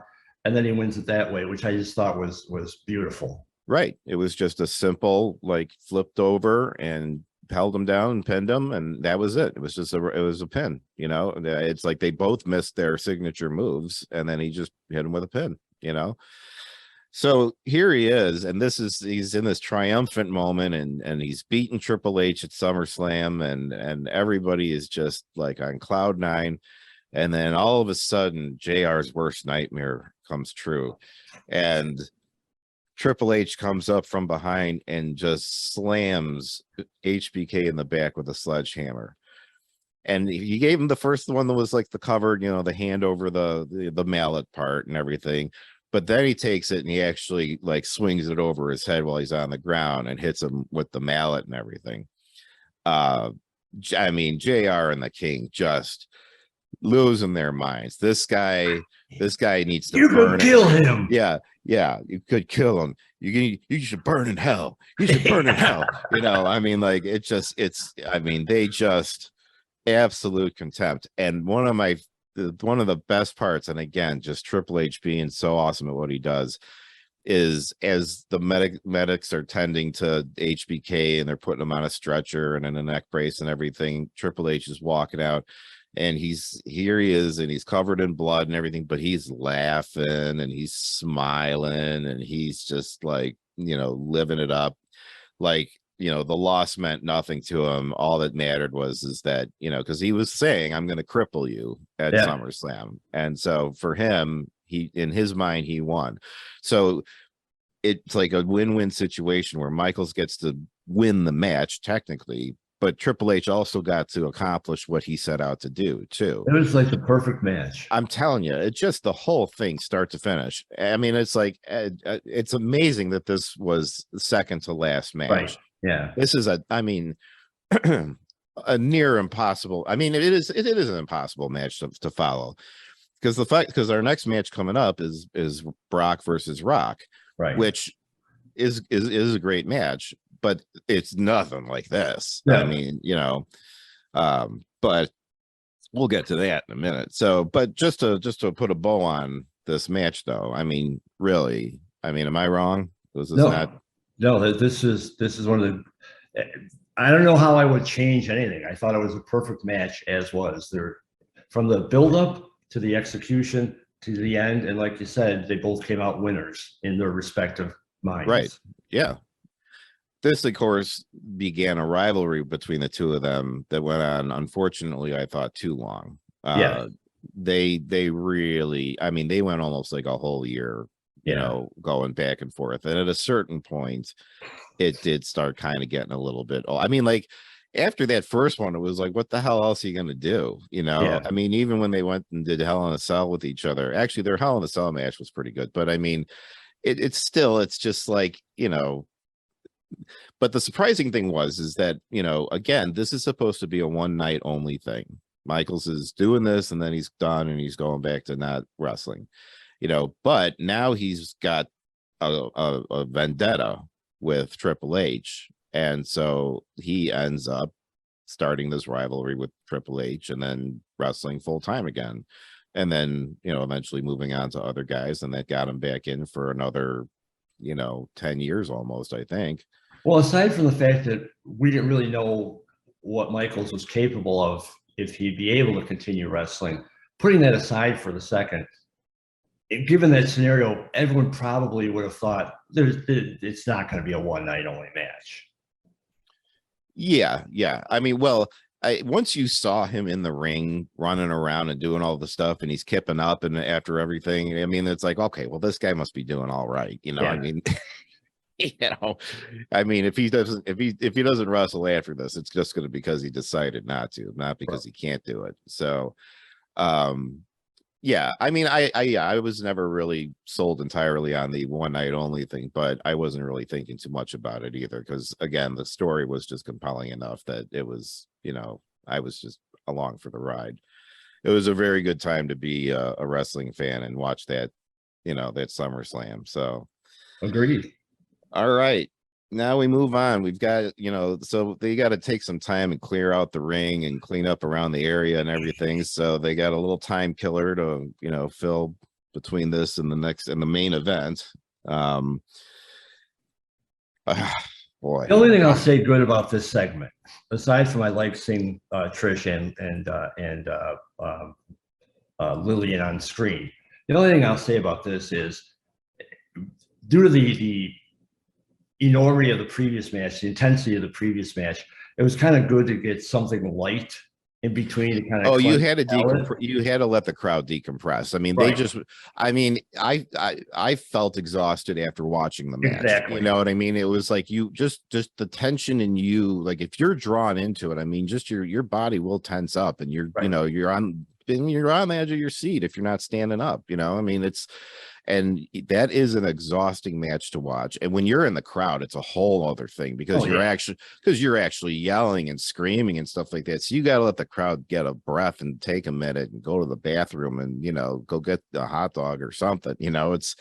And then he wins it that way, which I just thought was beautiful. Right. It was just a simple, like, flipped over and held him down and pinned him, and that was it. It was just a pin, you know. It's like they both missed their signature moves, and then he just hit him with a pin, you know. So here he is, and he's in this triumphant moment, and he's beating Triple H at SummerSlam, and everybody is just like on cloud nine. And then all of a sudden, JR's worst nightmare comes true, and Triple H comes up from behind and just slams HBK in the back with a sledgehammer. And he gave him the first one that was like the covered, you know, the hand over the mallet part and everything. But then he takes it and he actually like swings it over his head while he's on the ground and hits him with the mallet and everything. I mean, JR and the King just losing their minds. This guy needs to burn. Kill him. Yeah, you could kill him. You should burn in hell. You should burn in hell. You know, I mean, like they just absolute contempt. And one of the best parts, and again, just Triple H being so awesome at what he does, is as the medics are tending to HBK and they're putting him on a stretcher and in a neck brace and everything, Triple H is walking out. And he is, and he's covered in blood and everything, but he's laughing and he's smiling and he's just like, you know, living it up. Like, you know, the loss meant nothing to him. All that mattered is that, you know, because he was saying, I'm going to cripple you at SummerSlam. And so for him, in his mind, he won. So it's like a win-win situation where Michaels gets to win the match technically, but Triple H also got to accomplish what he set out to do too. It was like the perfect match. I'm telling you, it's just the whole thing, start to finish. I mean, it's like it's amazing that this was the second to last match. Right. Yeah. This is a near impossible. I mean, it is an impossible match to follow, because our next match coming up is Brock versus Rock, right? Which is a great match. But it's nothing like this. Yeah. I mean, you know, but we'll get to that in a minute. So, but just to put a bow on this match, though, I mean, really, I mean, am I wrong? Was this not? No, this is one of the. I don't know how I would change anything. I thought it was a perfect match as was. There, from the build-up to the execution to the end, and like you said, they both came out winners in their respective minds. Right. Yeah. This, of course, began a rivalry between the two of them that went on, unfortunately, I thought, too long. They really, I mean, they went almost like a whole year, you know, going back and forth. And at a certain point, it did start kind of getting a little bit, I mean, like, after that first one, it was like, what the hell else are you going to do? You know, I mean, even when they went and did Hell in a Cell with each other, actually, their Hell in a Cell match was pretty good. But I mean, it's just like, you know. But the surprising thing is that, you know, again, this is supposed to be a one night only thing. Michaels is doing this and then he's done and he's going back to not wrestling, you know, but now he's got a vendetta with Triple H. And so he ends up starting this rivalry with Triple H and then wrestling full time again. And then, you know, eventually moving on to other guys, and that got him back in for another, you know, 10 years almost, I think. Well, aside from the fact that we didn't really know what Michaels was capable of, if he'd be able to continue wrestling, putting that aside for the second, given that scenario, everyone probably would have thought it's not going to be a one night only match. Yeah, yeah. I mean, well, once you saw him in the ring running around and doing all the stuff and he's kipping up and after everything, I mean, it's like, okay, well, this guy must be doing all right. You know, Yeah. I mean, you know, I mean, if he doesn't wrestle after this, it's just going to be because he decided not to, not because he can't do it. So, yeah, I mean, I was never really sold entirely on the one night only thing, but I wasn't really thinking too much about it either because again, the story was just compelling enough that it was, you know, I was just along for the ride. It was a very good time to be a wrestling fan and watch that, you know, that SummerSlam. So, Agreed. all right. Now we move on. We've got, you know, so they got to take some time and clear out the ring and clean up around the area and everything. So they got a little time killer to, you know, fill between this and the main event. Boy. The only thing I'll say good about this segment, aside from I like seeing Trish and Lillian on screen, the only thing I'll say about this is due to the enormity of the previous match, the intensity of the previous match, it was kind of good to get something light in between to kind of you had to you had to let the crowd decompress. I mean, they just, I mean, I felt exhausted after watching the match. Exactly. You know what I mean? It was like you just the tension in you, like if you're drawn into it, I mean, just your body will tense up and you're, you know, you're on the edge of your seat if you're not standing up, you know. I mean, and that is an exhausting match to watch. And when you're in the crowd, it's a whole other thing because you're actually yelling and screaming and stuff like that. So you got to let the crowd get a breath and take a minute and go to the bathroom and, you know, go get a hot dog or something. You know, it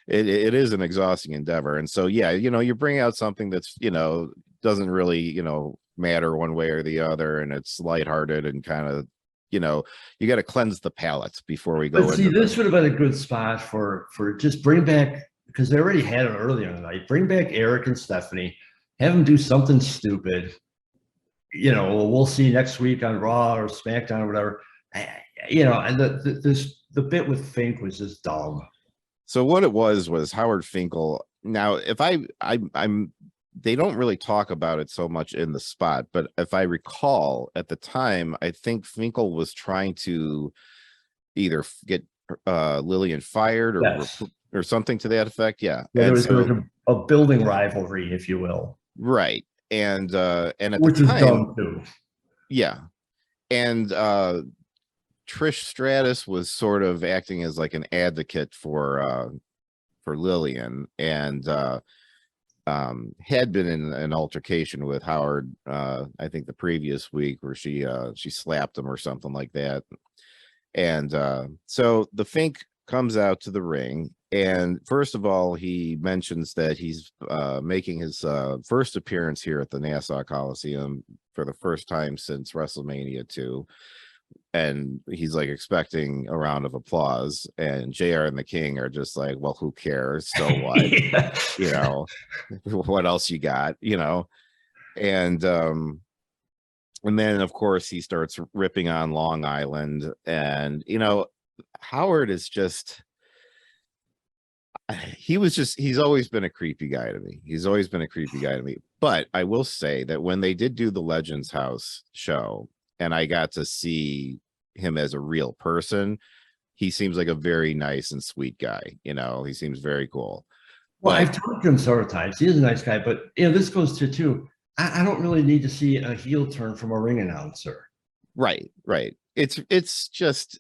is an exhausting endeavor. And so, yeah, you know, you bring out something that's, you know, doesn't really, you know, matter one way or the other. And it's lighthearted and kind of, you know, you got to cleanse the palate before we go. But see, this would have been a good spot for just bring back, because they already had it earlier in the night. Bring back Eric and Stephanie, have them do something stupid. You know, we'll see next week on Raw or SmackDown or whatever. You know, and the bit with Fink was just dumb. So what it was Howard Finkel. Now, if I'm they don't really talk about it so much in the spot, but if I recall at the time, I think Finkel was trying to either get Lillian fired or something to that effect. Yeah. There was a building rivalry, if you will. Right. And at which the time, is dumb too. Yeah. And Trish Stratus was sort of acting as like an advocate for Lillian and had been in an altercation with Howard, I think the previous week where she slapped him or something like that. And so the Fink comes out to the ring. And first of all, he mentions that he's making his first appearance here at the Nassau Coliseum for the first time since WrestleMania 2. And he's like expecting a round of applause, and JR and the King are just like, well, who cares? So what? Yeah. You know, what else you got? You know, and then of course he starts ripping on Long Island, and you know, Howard is just he's always been a creepy guy to me. He's always been a creepy guy to me. But I will say that when they did do the Legends House show, and I got to see him as a real person, he seems like a very nice and sweet guy. You know, he seems very cool. Well, I've talked to him several times. He is a nice guy, but you know, this goes to too. I don't really need to see a heel turn from a ring announcer. Right. It's just,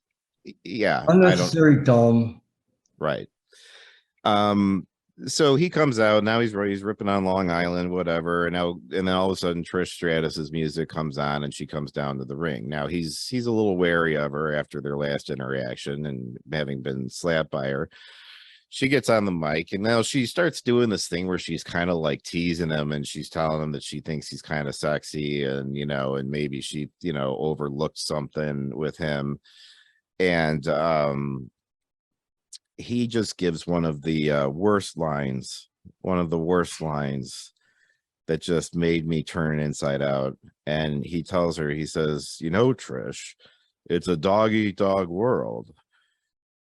yeah, unnecessary, dumb. Right. So he comes out now, he's ripping on Long Island, whatever, and then all of a sudden Trish Stratus's music comes on and she comes down to the ring. Now he's a little wary of her after their last interaction and having been slapped by her. She gets on the mic and now she starts doing this thing where she's kind of like teasing him, and she's telling him that she thinks he's kind of sexy, and you know, and maybe she, you know, overlooked something with him. And he just gives one of the worst lines that just made me turn inside out. And he tells her, he says, you know, Trish, it's a dog eat dog world.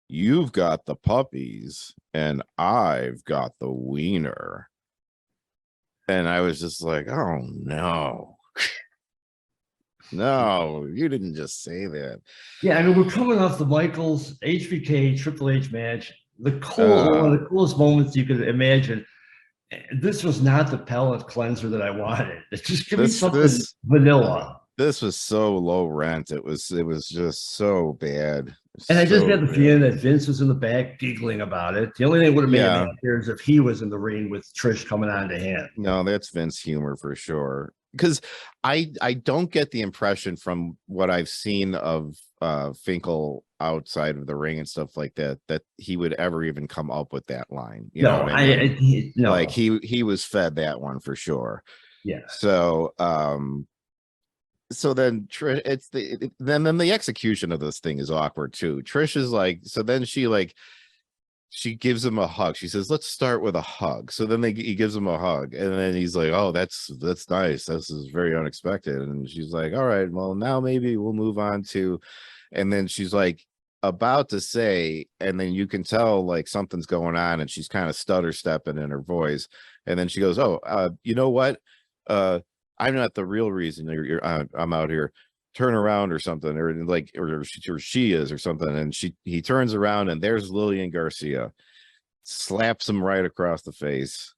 you've got the puppies and I've got the wiener. And I was just like, oh no. No, you didn't just say that. Yeah, I mean, we're coming off the Michaels HBK Triple H match, one of the coolest moments you could imagine. This was not the palate cleanser that I wanted. Just give me something vanilla. This was so low rent. It was just so bad. And I just So had the feeling that Vince was in the back giggling about it. The only thing that would have made it yeah. happier is if he was in the ring with Trish coming on to him. No, that's Vince humor for sure. Because I don't get the impression from what I've seen of Finkel outside of the ring and stuff like that that he would ever even come up with that line. You know what I mean? No. Like he was fed that one for sure. Yeah. So then Trish, it's then the execution of this thing is awkward too. Trish is like, so then she gives him a hug. She says, let's start with a hug. So then he gives him a hug. And then he's like, oh, that's nice. This is very unexpected. And she's like, all right, well, now maybe we'll move on to, and then she's like about to say, and then you can tell like something's going on and she's kind of stutter stepping in her voice. And then she goes, oh, you know what? I'm not the real reason I'm out here. Turn around or something, or like, or she is or something. And he turns around and there's Lillian Garcia, slaps him right across the face.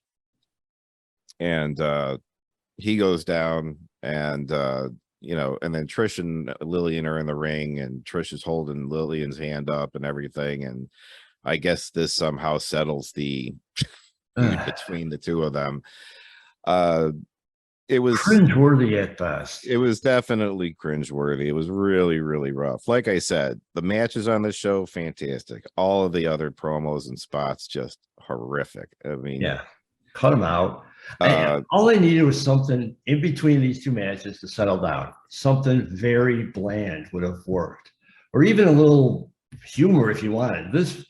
And he goes down and and then Trish and Lillian are in the ring and Trish is holding Lillian's hand up and everything. And I guess this somehow settles the feud between the two of them. It was cringeworthy at best. It was definitely cringeworthy. It was really, really rough. Like I said, the matches on this show, fantastic. All of the other promos and spots, just horrific. I mean, yeah, cut them out. All I needed was something in between these two matches to settle down. Something very bland would have worked, or even a little humor if you wanted. This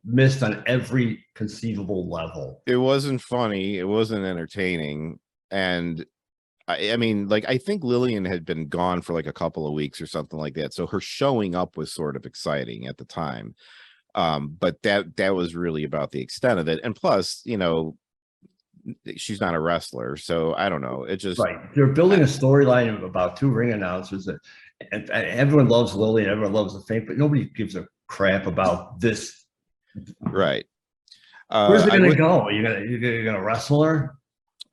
missed on every conceivable level. It wasn't funny. It wasn't entertaining. And I mean, like, I think Lillian had been gone for like a couple of weeks or something like that. So her showing up was sort of exciting at the time. But that was really about the extent of it. And plus, she's not a wrestler. So I don't know. It just, right. They're building a storyline about two ring announcers and everyone loves Lillian, everyone loves the thing, but nobody gives a crap about this. Right. Where's it going to go? You're gonna wrestle her?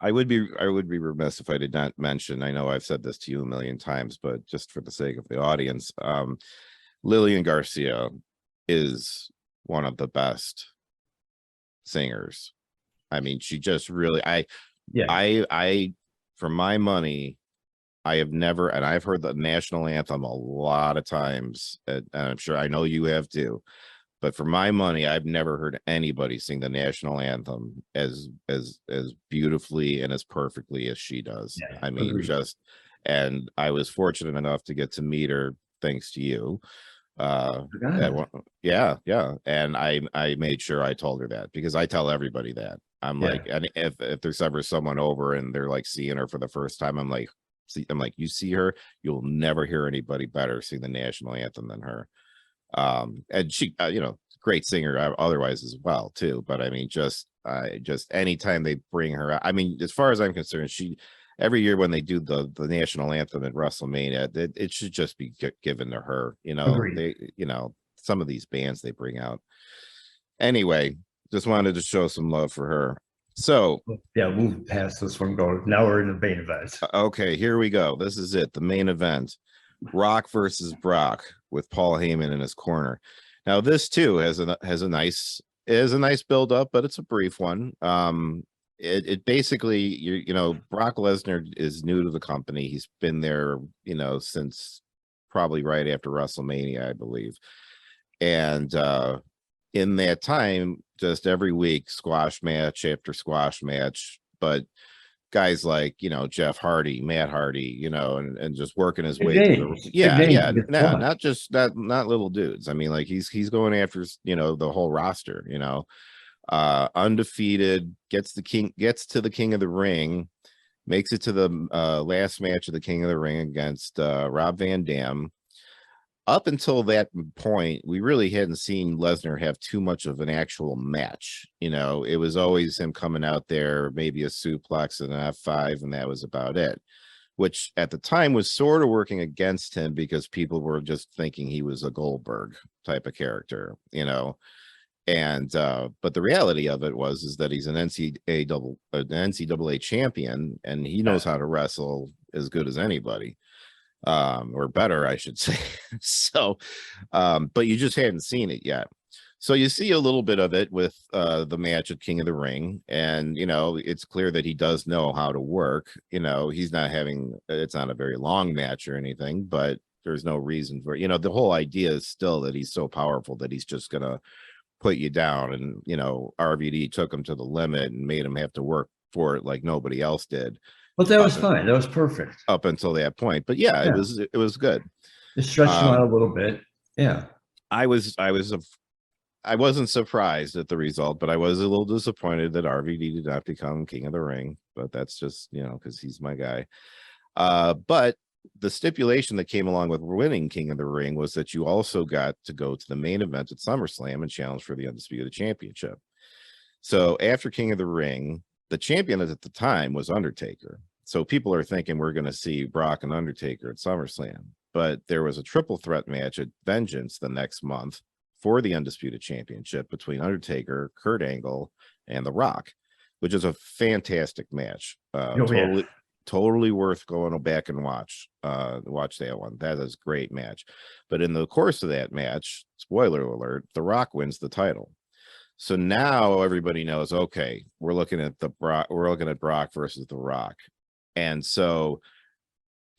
I would be remiss if I did not mention, I know I've said this to you a million times, but just for the sake of the audience, Lillian Garcia is one of the best singers. I mean, she just really, I for my money, I have never, and I've heard the national anthem a lot of times, and I'm sure I know you have too. But for my money, I've never heard anybody sing the national anthem as beautifully and as perfectly as she does. Yeah, I mean, agreed. And I was fortunate enough to get to meet her thanks to you. Yeah. And I made sure I told her that, because I tell everybody that. I'm like, and if there's ever someone over and they're like seeing her for the first time, I'm like, you see her, you'll never hear anybody better sing the national anthem than her. And she great singer otherwise as well too, but I mean, just anytime they bring her, I mean, as far as I'm concerned, she every year when they do the national anthem at WrestleMania, it should just be given to her. Agreed. They some of these bands they bring out. Anyway, just wanted to show some love for her. So yeah, move past this one. Now we're in the main event. Okay, here we go. This is it, the main event. Rock versus Brock with Paul Heyman in his corner. Now this too has a nice build up, but it's a brief one. It basically, Brock Lesnar is new to the company. He's been there, since probably right after WrestleMania, I believe. And in that time, just every week, squash match after squash match, but guys like Jeff Hardy, Matt Hardy, and just working his way through not little dudes. I mean, like he's going after the whole roster, undefeated, gets to the King of the Ring, makes it to the last match of the King of the Ring against Rob Van Dam. up until that point, we really hadn't seen Lesnar have too much of an actual match. You know, it was always him coming out there, maybe a suplex and an F5, and that was about it, which at the time was sort of working against him because people were just thinking he was a Goldberg type of character, you know. And but the reality of it is that he's an NCAA champion, and he knows how to wrestle as good as anybody, or better, I should say. So but you just hadn't seen it yet. So you see a little bit of it with the match at King of the Ring, and you know, it's clear that he does know how to work. You know, he's not having, it's not a very long match or anything, but there's no reason for, you know, the whole idea is still that he's so powerful that he's just gonna put you down. And you know, RVD took him to the limit and made him have to work for it like nobody else did. But that was fine. That was perfect up until that point. But yeah, it was good. Just stretched him out a little bit. Yeah. I wasn't surprised at the result, but I was a little disappointed that RVD did not become King of the Ring. But that's just, you know, because he's my guy. But the stipulation that came along with winning King of the Ring was that you also got to go to the main event at SummerSlam and challenge for the Undisputed Championship. So after King of the Ring, the champion at the time was Undertaker. So people are thinking we're going to see Brock and Undertaker at SummerSlam. But there was a triple threat match at Vengeance the next month for the Undisputed Championship between Undertaker, Kurt Angle, and The Rock, which is a fantastic match. Totally worth going back and watch that one. That is a great match. But in the course of that match, spoiler alert, The Rock wins the title. So now everybody knows, okay, we're looking at Brock versus The Rock. And so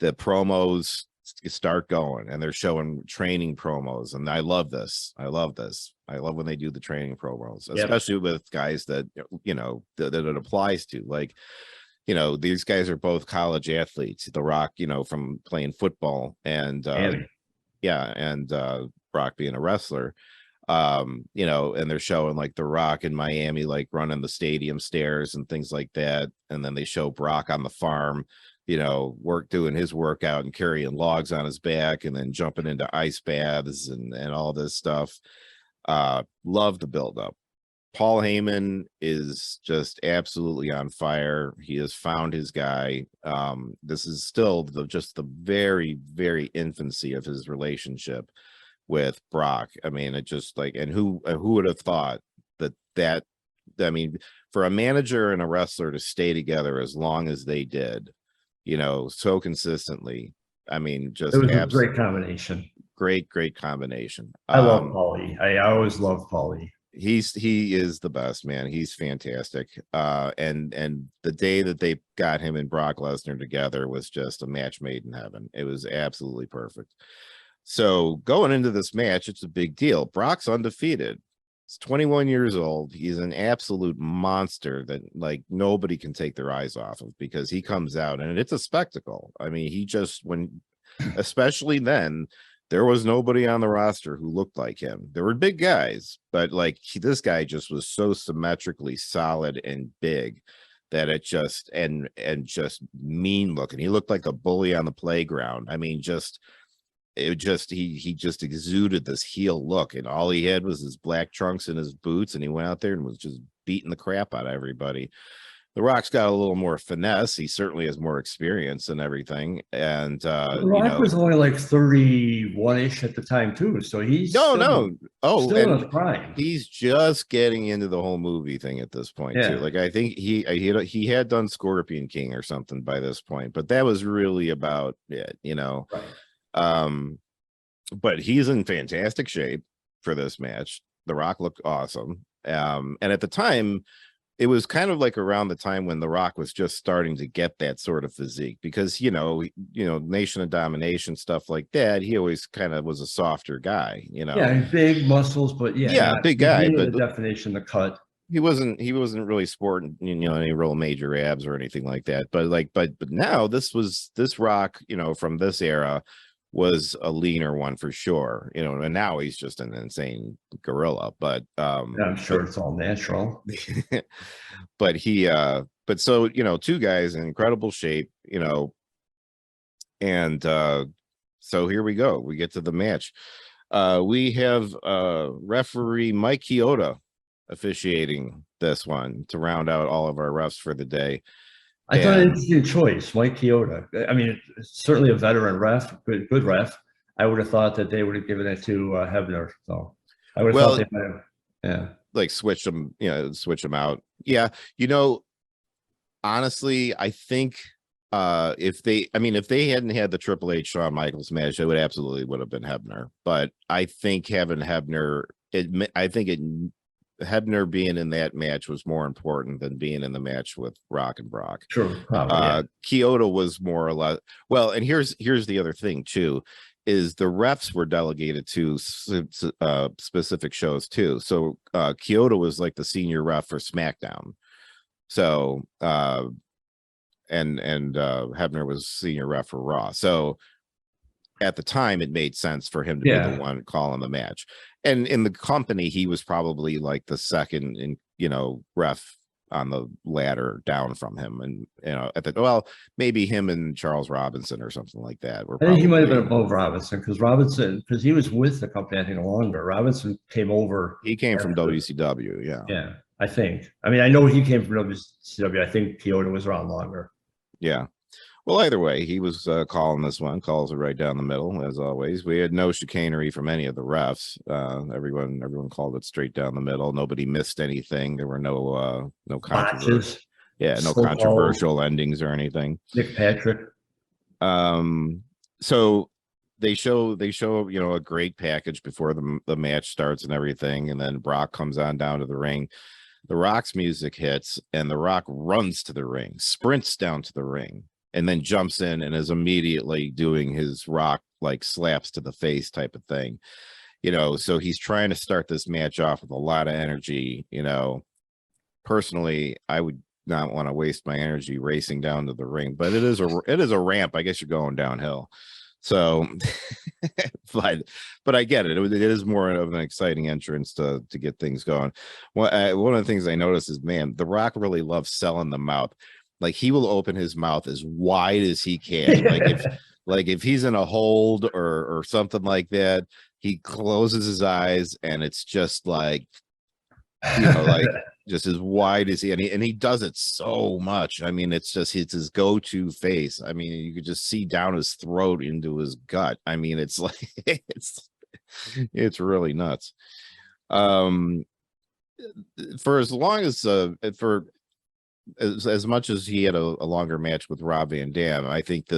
the promos start going, and they're showing training promos, and I love this. I love when they do the training promos, especially with guys that, you know, that it applies to. Like, you know, these guys are both college athletes. The Rock, you know, from playing football, and Brock being a wrestler. You know, and they're showing like The Rock in Miami, like running the stadium stairs and things like that. And then they show Brock on the farm, you know, doing his workout and carrying logs on his back, and then jumping into ice baths and all this stuff. Love the buildup. Paul Heyman is just absolutely on fire. He has found his guy. This is still just the very, very infancy of his relationship with Brock. I mean, it just like, and who would have thought that I mean, for a manager and a wrestler to stay together as long as they did, you know, so consistently. I mean, just it was a great combination. Great combination. I love Paulie. I always love Paulie. He is the best, man. He's fantastic. And the day that they got him and Brock Lesnar together was just a match made in heaven. It was absolutely perfect. So going into this match, it's a big deal. Brock's undefeated. He's 21 years old. He's an absolute monster that like nobody can take their eyes off of, because he comes out and it's a spectacle. I mean, especially then, there was nobody on the roster who looked like him. There were big guys, but like this guy just was so symmetrically solid and big that it just, and just mean looking. He looked like a bully on the playground. I mean, he just exuded this heel look, and all he had was his black trunks and his boots, and he went out there and was just beating the crap out of everybody. The Rock's got a little more finesse. He certainly has more experience and everything. And The Rock was only like 31-ish at the time too, so he's still in his prime. He's just getting into the whole movie thing at this point too. Like I think he had done Scorpion King or something by this point, but that was really about it, you know. Right. But he's in fantastic shape for this match. The Rock looked awesome. And at the time, it was kind of like around the time when The Rock was just starting to get that sort of physique, because, you know, Nation of Domination, stuff like that. He always kind of was a softer guy, you know. Yeah, big muscles, but big guy, but the definition, the cut. He wasn't really sporting, you know, any real major abs or anything like that. But now this Rock, you know, from this era was a leaner one for sure, you know, and now he's just an insane gorilla. But I'm sure it's all natural. But so, you know, two guys in incredible shape, you know, and So here we go. We get to the match. We have referee Mike Chioda officiating this one to round out all of our refs for the day. I thought an interesting choice, Mike Chioda. I mean, certainly a veteran ref, good ref. I would have thought that they would have given it to Hebner. So I would have thought they might have, yeah, like switch them out. Yeah, honestly, I think if they hadn't had the Triple H Shawn Michaels match, it would have been Hebner. But I think having Hebner, Hebner being in that match was more important than being in the match with Rock and Brock. Sure, probably. Yeah. Chioda was more or less well, and here's the other thing too, is the refs were delegated to specific shows too. So Chioda was like the senior ref for SmackDown. So and Hebner was senior ref for Raw. So at the time, it made sense for him to be the one calling the match. And in the company, he was probably like the second ref on the ladder down from him. And maybe him and Charles Robinson or something like that. I think he might have been above Robinson because he was with the company, I think, longer. Robinson came over. He came from WCW. Yeah. Yeah, I think. I mean, I know he came from WCW. I think Chioda was around longer. Yeah. Well, either way, he was calling this one, calls it right down the middle, as always. We had no chicanery from any of the refs. Everyone called it straight down the middle. Nobody missed anything. There were no controversial, no controversial endings or anything. Nick Patrick. So they show a great package before the match starts and everything, and then Brock comes on down to the ring. The Rock's music hits, and the Rock runs to the ring, sprints down to the ring, and then jumps in and is immediately doing his Rock like slaps to the face type of thing. So he's trying to start this match off with a lot of energy. Personally, I would not want to waste my energy racing down to the ring, but it is a ramp. I guess you're going downhill. So, but I get it. It is more of an exciting entrance to get things going. Well, one of the things I noticed is, man, The Rock really loves selling the mouth. Like, he will open his mouth as wide as he can. Like if he's in a hold or something like that, he closes his eyes and it's just like, like just as wide as and he does it so much. I mean, it's his go-to face. I mean, you could just see down his throat into his gut. I mean, it's like it's really nuts. For as long as as much as he had a longer match with Rob Van Dam, I think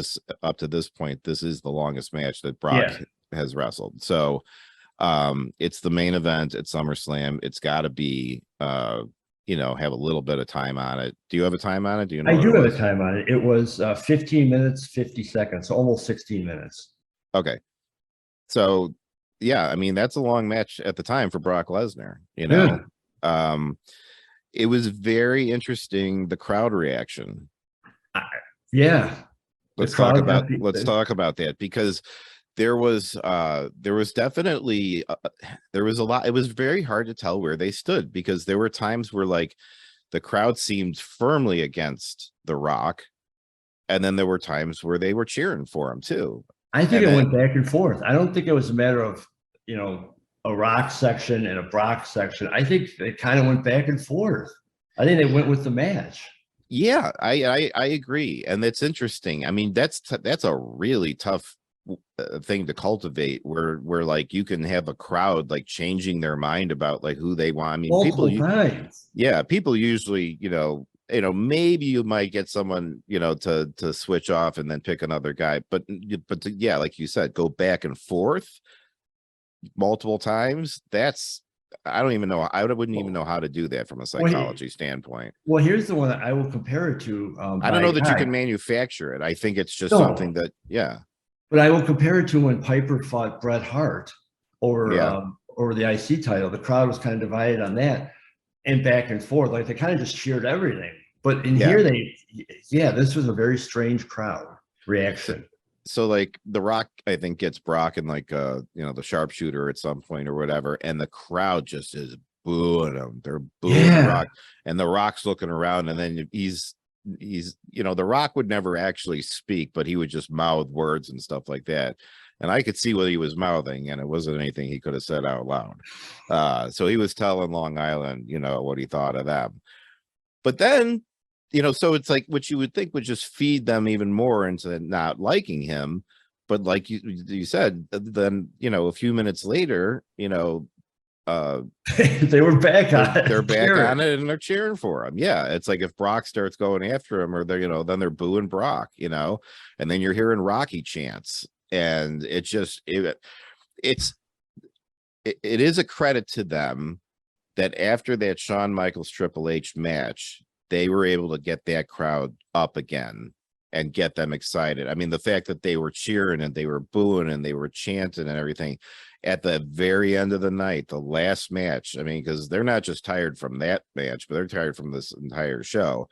up to this point, this is the longest match that Brock has wrestled. So it's the main event at SummerSlam. It's got to be have a little bit of time on it. Do you have a time on it? Do you know? I do have a time on it. It was 15 minutes 50 seconds, so almost 16 minutes. Okay, so yeah, I mean, that's a long match at the time for Brock Lesnar. It was very interesting, the crowd reaction. Let's talk about that, because there was definitely there was a lot. It was very hard to tell where they stood, because there were times where like the crowd seemed firmly against The Rock, and then there were times where they were cheering for him too. I think it went back and forth. I don't think it was a matter of a Rock section and a Brock section. I think it kind of went back and forth. I think they went with the match. Yeah, I agree, and that's interesting. I mean, that's a really tough thing to cultivate, where like you can have a crowd like changing their mind about like who they want. I mean, people usually, maybe you might get someone, to switch off and then pick another guy, but yeah, like you said, go back and forth multiple times. I don't even know. I wouldn't even know how to do that from a psychology standpoint. Well, here's the one that I will compare it to. I don't know that you can manufacture it. I think it's just something that, But I will compare it to when Piper fought Bret Hart over the IC title. The crowd was kind of divided on that and back and forth. Like, they kind of just cheered everything. But in here, this was a very strange crowd reaction. So like The Rock, I think, gets Brock in like the sharpshooter at some point or whatever, and the crowd just is booing him. They're booing The Rock, and The Rock's looking around, and then he's The Rock would never actually speak, but he would just mouth words and stuff like that. and I could see what he was mouthing, and it wasn't anything he could have said out loud. So he was telling Long Island, you know, what he thought of them. But then, you know, so it's like what you would think would just feed them even more into not liking him. But like you said, then, you know, a few minutes later, you know, they were back on it. They're back on it and they're cheering for him. Yeah, it's like if Brock starts going after him, or they're, you know, then they're booing Brock, you know, and then you're hearing Rocky chants, and it is a credit to them that after that Shawn Michaels Triple H match, they were able to get that crowd up again and get them excited. I mean, the fact that they were cheering and they were booing and they were chanting and everything at the very end of the night, the last match. I mean, because they're not just tired from that match, but they're tired from this entire show.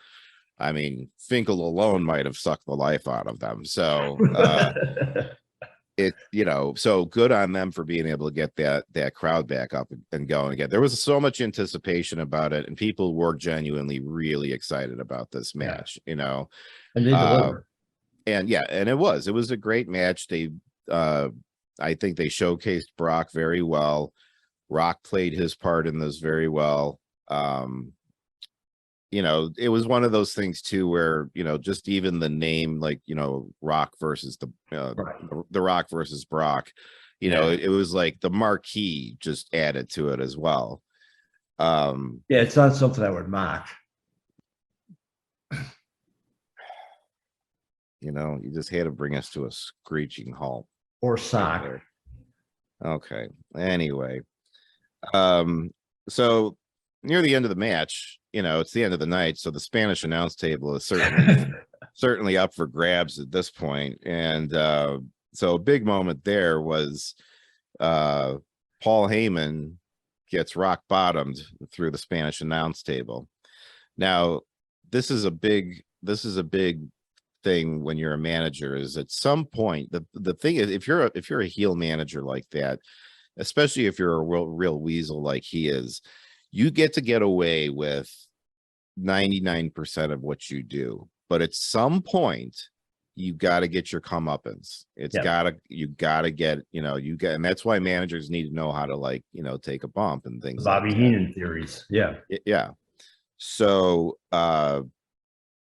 I mean, Finkel alone might have sucked the life out of them. So you know, so good on them for being able to get that crowd back up and going again. There was so much anticipation about it, and people were genuinely really excited about this match, you know. And they delivered. And yeah, and it was a great match. They I think they showcased Brock very well. Rock played his part in this very well. You know, it was one of those things too, where, you know, just even the name, like, you know, Rock versus the Rock versus Brock, you know, it was like the marquee just added to it as well. Yeah, it's not something I would mock. You know, you just had to bring us to a screeching halt. Or sock. Okay. Anyway, so near the end of the match, you know, it's the end of the night, so the Spanish announce table is certainly up for grabs at this point. And so a big moment there was Paul Heyman gets rock bottomed through the Spanish announce table. Now, this is a big thing when you're a manager, is at some point the thing is, if you're a heel manager like that, especially if you're a real weasel like he is, you get to get away with 99% of what you do, but at some point you got to get your comeuppance. You got to get, you know, and that's why managers need to know how to, like, you know, take a bump and things. Bobby like Heenan theories. Yeah. So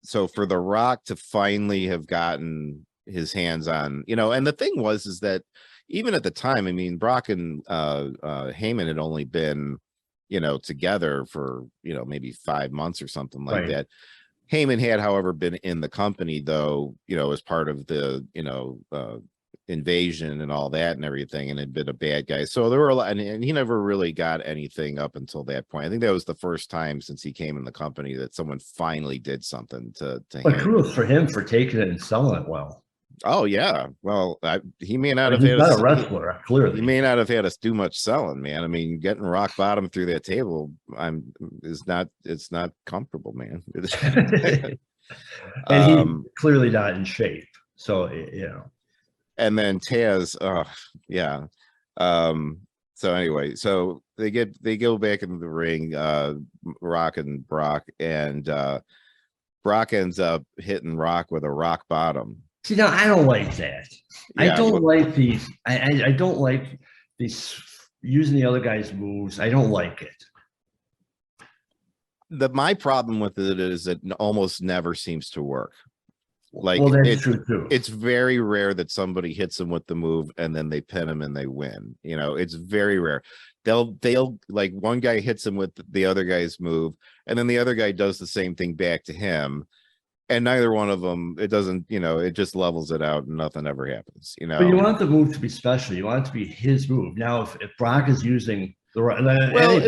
so for The Rock to finally have gotten his hands on, you know, and the thing is that even at the time, I mean, Brock and Heyman had only been, you know, together for, you know, maybe 5 months or something like that. Heyman had, however, been in the company, though, you know, as part of the, you know, invasion and all that and everything, and had been a bad guy. So there were a lot, and he never really got anything up until that point. I think that was the first time since he came in the company that someone finally did something to him. But kudos for him for taking it and selling it well. Oh yeah, well, he may not have He's had not a wrestler, clearly. He may not have had us do much selling, man. I mean, getting rock bottom through that table, it's not comfortable, man. And he's clearly not in shape, so you know. And then Taz, yeah. So anyway, so they go back into the ring, Rock and Brock, and Brock ends up hitting Rock with a rock bottom. See, now I don't like that. Yeah, I don't like these. I don't like these using the other guy's moves. I don't like it. My problem with it is it almost never seems to work. Like, well, that's true too. It's very rare that somebody hits them with the move and then they pin him and they win. You know, it's very rare. They'll like, one guy hits him with the other guy's move, and then the other guy does the same thing back to him. And neither one of them, it doesn't, you know, it just levels it out and nothing ever happens, you know. But you want the move to be special. You want it to be his move. Now, if Brock is using well,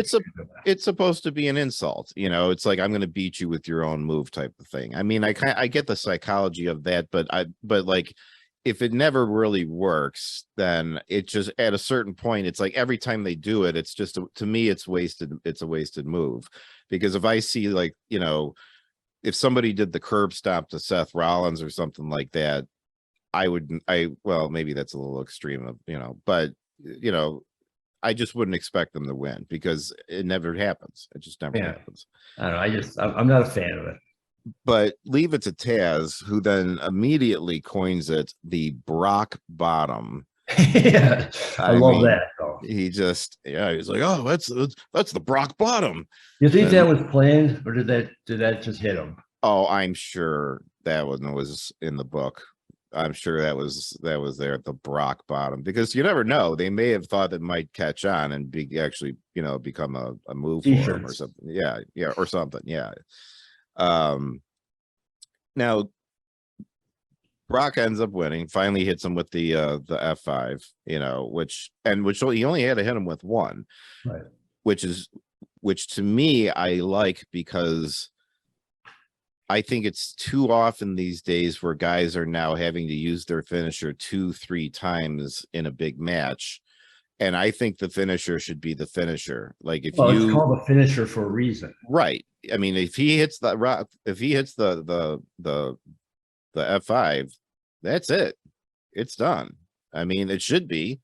it's supposed to be an insult, you know. It's like, I'm going to beat you with your own move type of thing. I mean, I get the psychology of that, but like, if it never really works, then it just, at a certain point, it's like every time they do it, it's just, to me, it's wasted. It's a wasted move, because if I see, like, you know, if somebody did the curb stomp to Seth Rollins or something like that, well, maybe that's a little extreme, of, you know, but, you know, I just wouldn't expect them to win, because it never happens. It just never happens. I don't know. I'm not a fan of it. But leave it to Taz, who then immediately coins it the Brock bottom. Yeah, I I love mean, that though. he just, yeah, he's like, oh, that's the Brock Bottom. You think that And was planned, or did that just hit him? oh, I'm sure that one was in the book. I'm sure that was there at the Brock Bottom, because you never know. They may have thought that might catch on and be actually, become a move for him or T-shirts. something. Yeah, yeah, or something. Yeah. Um, Now Brock ends up winning, finally hits him with the F5, which he only had to hit him with one, Right. which to me I like, because I think it's too often these days where guys are now having to use their finisher 2-3 times in a big match. And I think the finisher should be the finisher. Like, if Well, it's you called a finisher for a reason. right. I mean, if he hits the rock, if he hits the F5, that's it. It's done. I mean, it should be.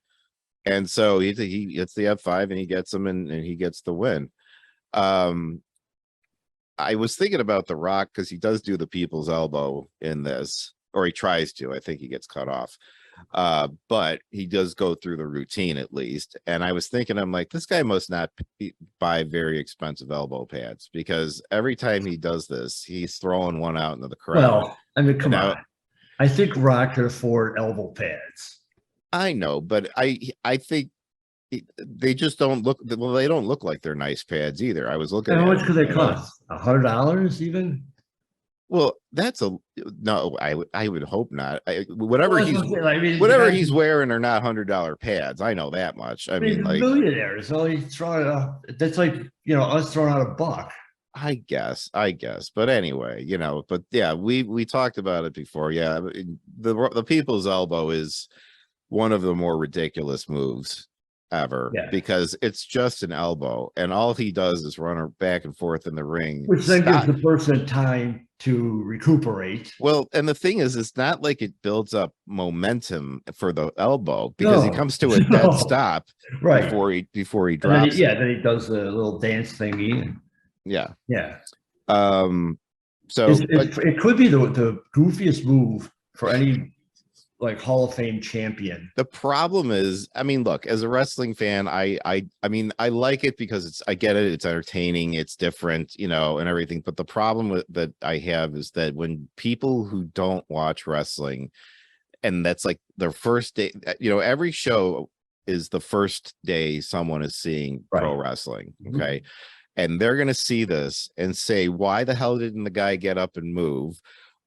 And so he hits the F5 and he gets him, and he gets the win. I was thinking about The Rock, because he does do the people's elbow in this, or he tries to. I think he gets cut off. But he does go through the routine at least. And I was thinking, I'm like, this guy must not buy very expensive elbow pads, because every time he does this, he's throwing one out into the crowd. Well, I mean, come Now, on. I think Rock could afford elbow pads. I know, but I think they just don't look well. They don't look like they're nice pads either. I was looking And at how much them. could they cost? $100 even? Well, that's a no. I would hope not. Whatever Well, he's I mean, the whatever guy, he's wearing are not $100 pads. I know that much. I he's mean, a like, millionaire, so he's throwing out. That's like us throwing out a buck. I guess, but anyway, but yeah, we talked about it before. Yeah, the people's elbow is one of the more ridiculous moves ever, Yeah, because it's just an elbow, and all he does is run her back and forth in the ring. which then gives the person time to recuperate. Well, and the thing is, it's not like it builds up momentum for the elbow, because he No, comes to a dead no, stop right. before he And then drops it. then he does the little dance thingy. And, Yeah. yeah. So, but It could be the goofiest move for any like Hall of Fame champion. the problem is, I mean, look, as a wrestling fan, I mean, I like it because I get it, it's entertaining, it's different, and everything. But the problem that I have is that when people who don't watch wrestling, and that's like their first day, every show is the first day someone is seeing pro wrestling. Okay. And they're going to see this and say, why the hell didn't the guy get up and move?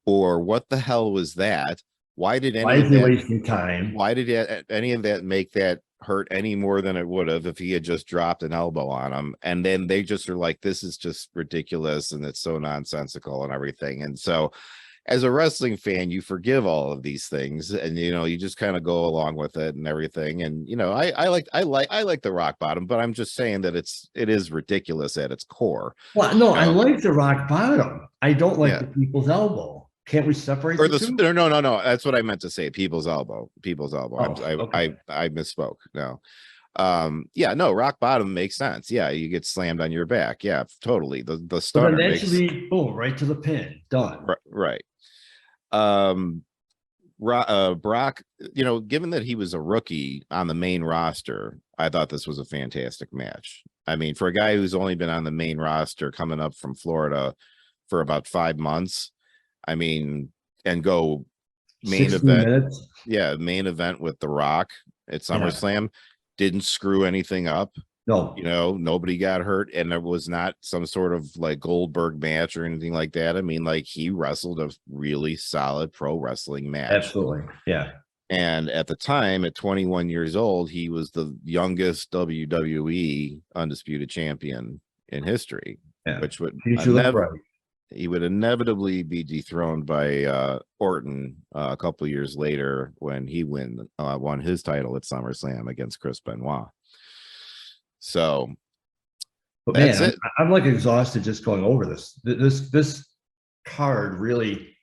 Or what the hell was that? Why did Why any is of he that wasting time? why did any of that make that hurt any more than it would have if he had just dropped an elbow on him? And then they just are like, this is just ridiculous, and it's so nonsensical and everything. And so, as a wrestling fan, you forgive all of these things, and you just kind of go along with it and everything. And I like the Rock Bottom, but I'm just saying that it is ridiculous at its core. Well, no, I like the Rock Bottom. I don't like Yeah. the people's elbow. Can't we separate Or the two? no. That's what I meant to say. People's elbow. Oh, okay. I misspoke. No. Yeah, no, Rock Bottom makes sense. Yeah, you get slammed on your back. Yeah, totally. The So then stunner that makes should be boom, right to the pin. Done. right. Brock, given that he was a rookie on the main roster, I thought this was a fantastic match. I mean, for a guy who's only been on the main roster coming up from Florida for about 5 months, I mean, and go main 60 event. minutes. Yeah, main event with The Rock at SummerSlam, didn't screw anything up. No. Nobody got hurt, and there was not some sort of like Goldberg match or anything like that. I mean, like, he wrestled a really solid pro wrestling match. Absolutely. Yeah. And at the time, at 21 years old, he was the youngest WWE undisputed champion in history, which would he would inevitably be dethroned by Orton a couple years later when he won his title at SummerSlam against Chris Benoit. So, but man, I'm like exhausted just going over this. This card really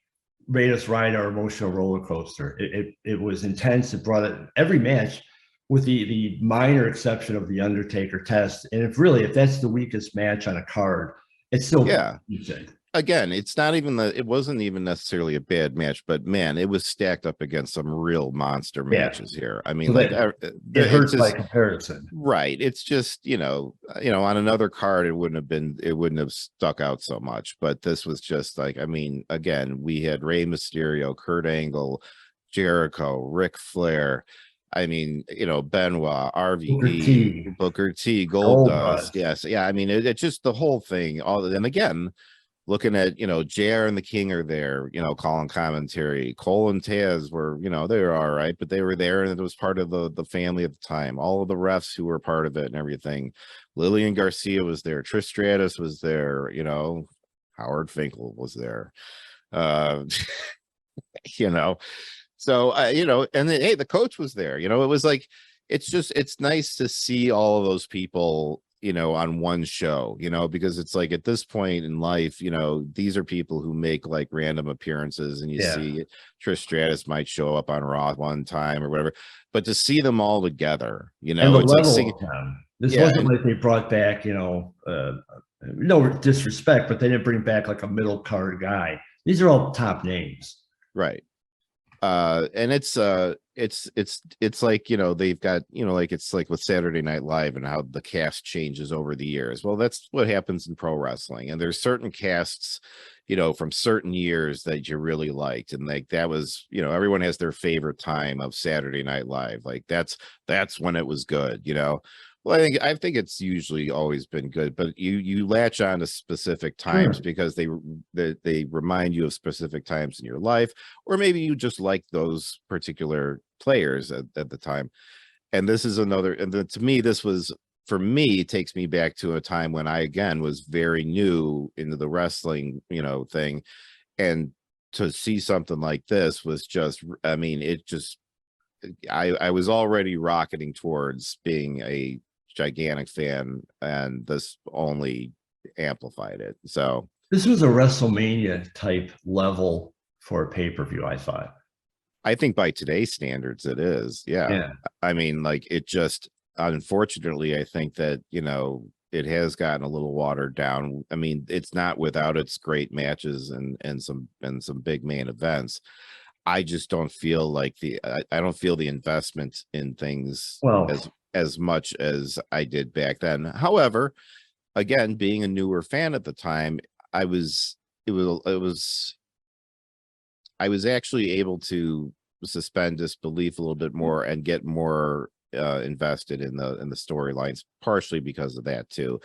made us ride our emotional roller coaster. It was intense. It brought it every match, with the minor exception of the Undertaker test. And if that's the weakest match on a card, it's still decent. again, it's not even it wasn't even necessarily a bad match, but man, it was stacked up against some real monster matches here. I mean, So like it it's hurts by just comparison. right. It's just, on another card, it wouldn't have stuck out so much. But this was just like, I mean, again, we had Rey Mysterio, Kurt Angle, Jericho, Ric Flair. I mean, Benoit, RVD, Booker T, Goldust. Yes. Yeah. I mean, it's just the whole thing. And again, looking at, JR and the King are there, calling commentary. Cole and Taz were, they were all right, but they were there and it was part of the family at the time. All of the refs who were part of it and everything. Lillian Garcia was there. Trish Stratus was there, Howard Finkel was there. you know, so, and then, hey, the coach was there, it was like, it's nice to see all of those people, on one show, because it's like at this point in life, these are people who make like random appearances and you see Trish Stratus might show up on Raw one time or whatever, but to see them all together, and the it's level like of them. This wasn't like they brought back, no disrespect, but they didn't bring back like a middle card guy. These are all top names. Right. And it's like, they've got, like it's like with Saturday Night Live and how the cast changes over the years. Well, that's what happens in pro wrestling. And there's certain casts, from certain years that you really liked. And like that was, everyone has their favorite time of Saturday Night Live. Like that's when it was good, Well, I think it's usually always been good, but you latch on to specific times because they remind you of specific times in your life, or maybe you just like those particular players at the time. And this is another, and to me, this was, for me, it takes me back to a time when I again was very new into the wrestling, thing, and to see something like this was just, I mean, it just, I was already rocketing towards being a gigantic fan, and this only amplified it. So this was a WrestleMania type level for a pay-per-view, I thought. I think by today's standards it is. Yeah. I mean, like, it just, unfortunately, I think that, it has gotten a little watered down. I mean, it's not without its great matches and some big main events. I just don't feel like I don't feel the investment in things as much as I did back then. However, again, being a newer fan at the time, I was actually able to suspend disbelief a little bit more and get more invested in the storylines, partially because of that too.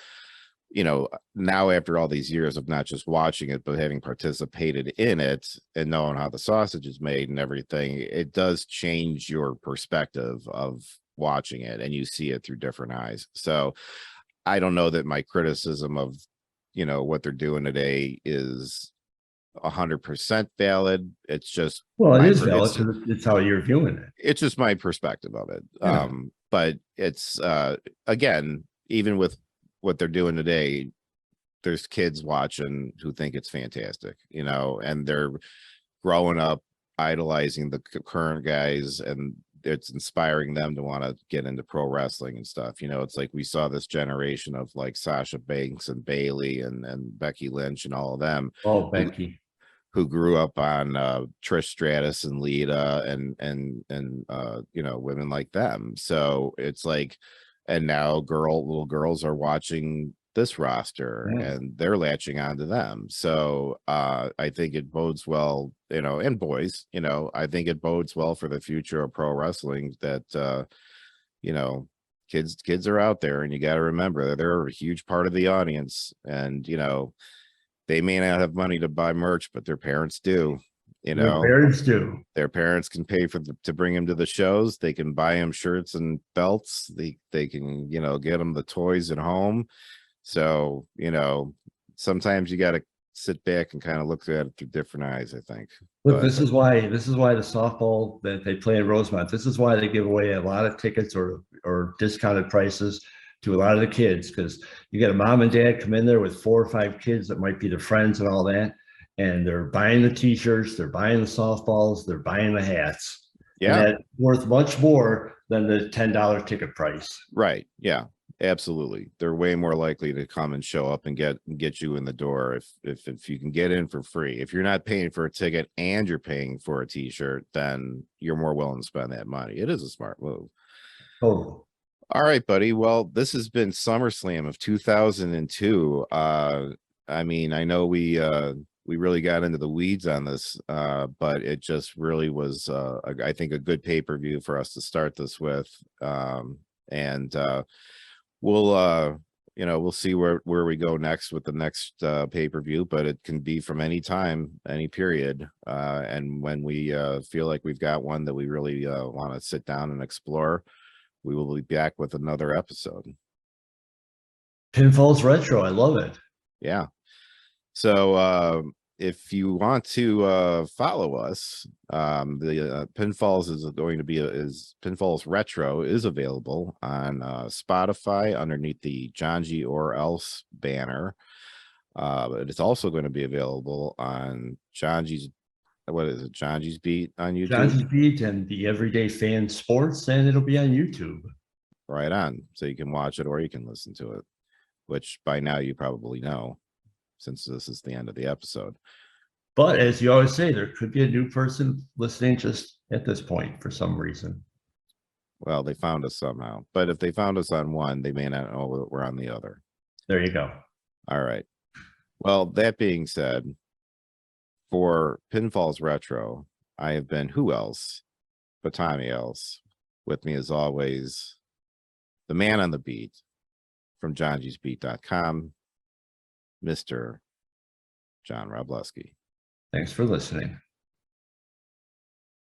Now after all these years of not just watching it, but having participated in it and knowing how the sausage is made and everything, it does change your perspective of watching it, and you see it through different eyes. So I don't know that my criticism of, what they're doing today is 100% valid. It's just, well, it is valid because it's how you're viewing it. It's just my perspective of it. But it's again, even with what they're doing today, there's kids watching who think it's fantastic, and they're growing up idolizing the current guys, and it's inspiring them to want to get into pro wrestling and stuff. It's like we saw this generation of like Sasha Banks and Bailey and Becky Lynch and all of them. Oh, Becky, who grew up on Trish Stratus and Lita and women like them. So it's like, and now little girls are watching this roster and they're latching onto them. So I think it bodes well, and boys, I think it bodes well for the future of pro wrestling that kids are out there, and you got to remember that they're a huge part of the audience, and they may not have money to buy merch, but their parents do. Their parents can pay to bring them to the shows. They can buy them shirts and belts. They can get them the toys at home. So sometimes you got to sit back and kind of look at it through different eyes, I think. Look, this is why the softball that they play in Rosemont, this is why they give away a lot of tickets or discounted prices to a lot of the kids, because you get a mom and dad come in there with 4 or 5 kids that might be their friends and all that, and they're buying the t-shirts, they're buying the softballs, they're buying the hats. Yeah, and that's worth much more than the $10 ticket price. Right. Yeah. Absolutely. They're way more likely to come and show up and get you in the door if you can get in for free. If you're not paying for a ticket and you're paying for a t-shirt, then you're more willing to spend that money. It is a smart move. Oh, All right, buddy. Well, this has been SummerSlam of 2002. I mean, I know we really got into the weeds on this, but it just really was I think a good pay-per-view for us to start this with. And we'll we'll see where we go next with the next pay-per-view, but it can be from any time, any period. And when we feel like we've got one that we really want to sit down and explore, we will be back with another episode. Pinfalls Retro. I love it. Yeah. So if you want to follow us, the Pinfalls is going to be Pinfalls Retro is available on Spotify underneath the Johngy Or Else banner. But it's also going to be available on Johngy's, what is it, Johngy's Beat on YouTube? Johnny's Beat and the Everyday Fan Sports, and it'll be on YouTube. Right on. So you can watch it or you can listen to it, which by now you probably know, since this is the end of the episode. But as you always say, there could be a new person listening just at this point for some reason. Well, they found us somehow, but if they found us on one, they may not know that we're on the other. There you go. All right. Well, that being said, for Pinfalls Retro, I have been who else but Tommy Else. With me as always, the man on the beat from johngysbeat.com, Mr. John Robleski. Thanks for listening.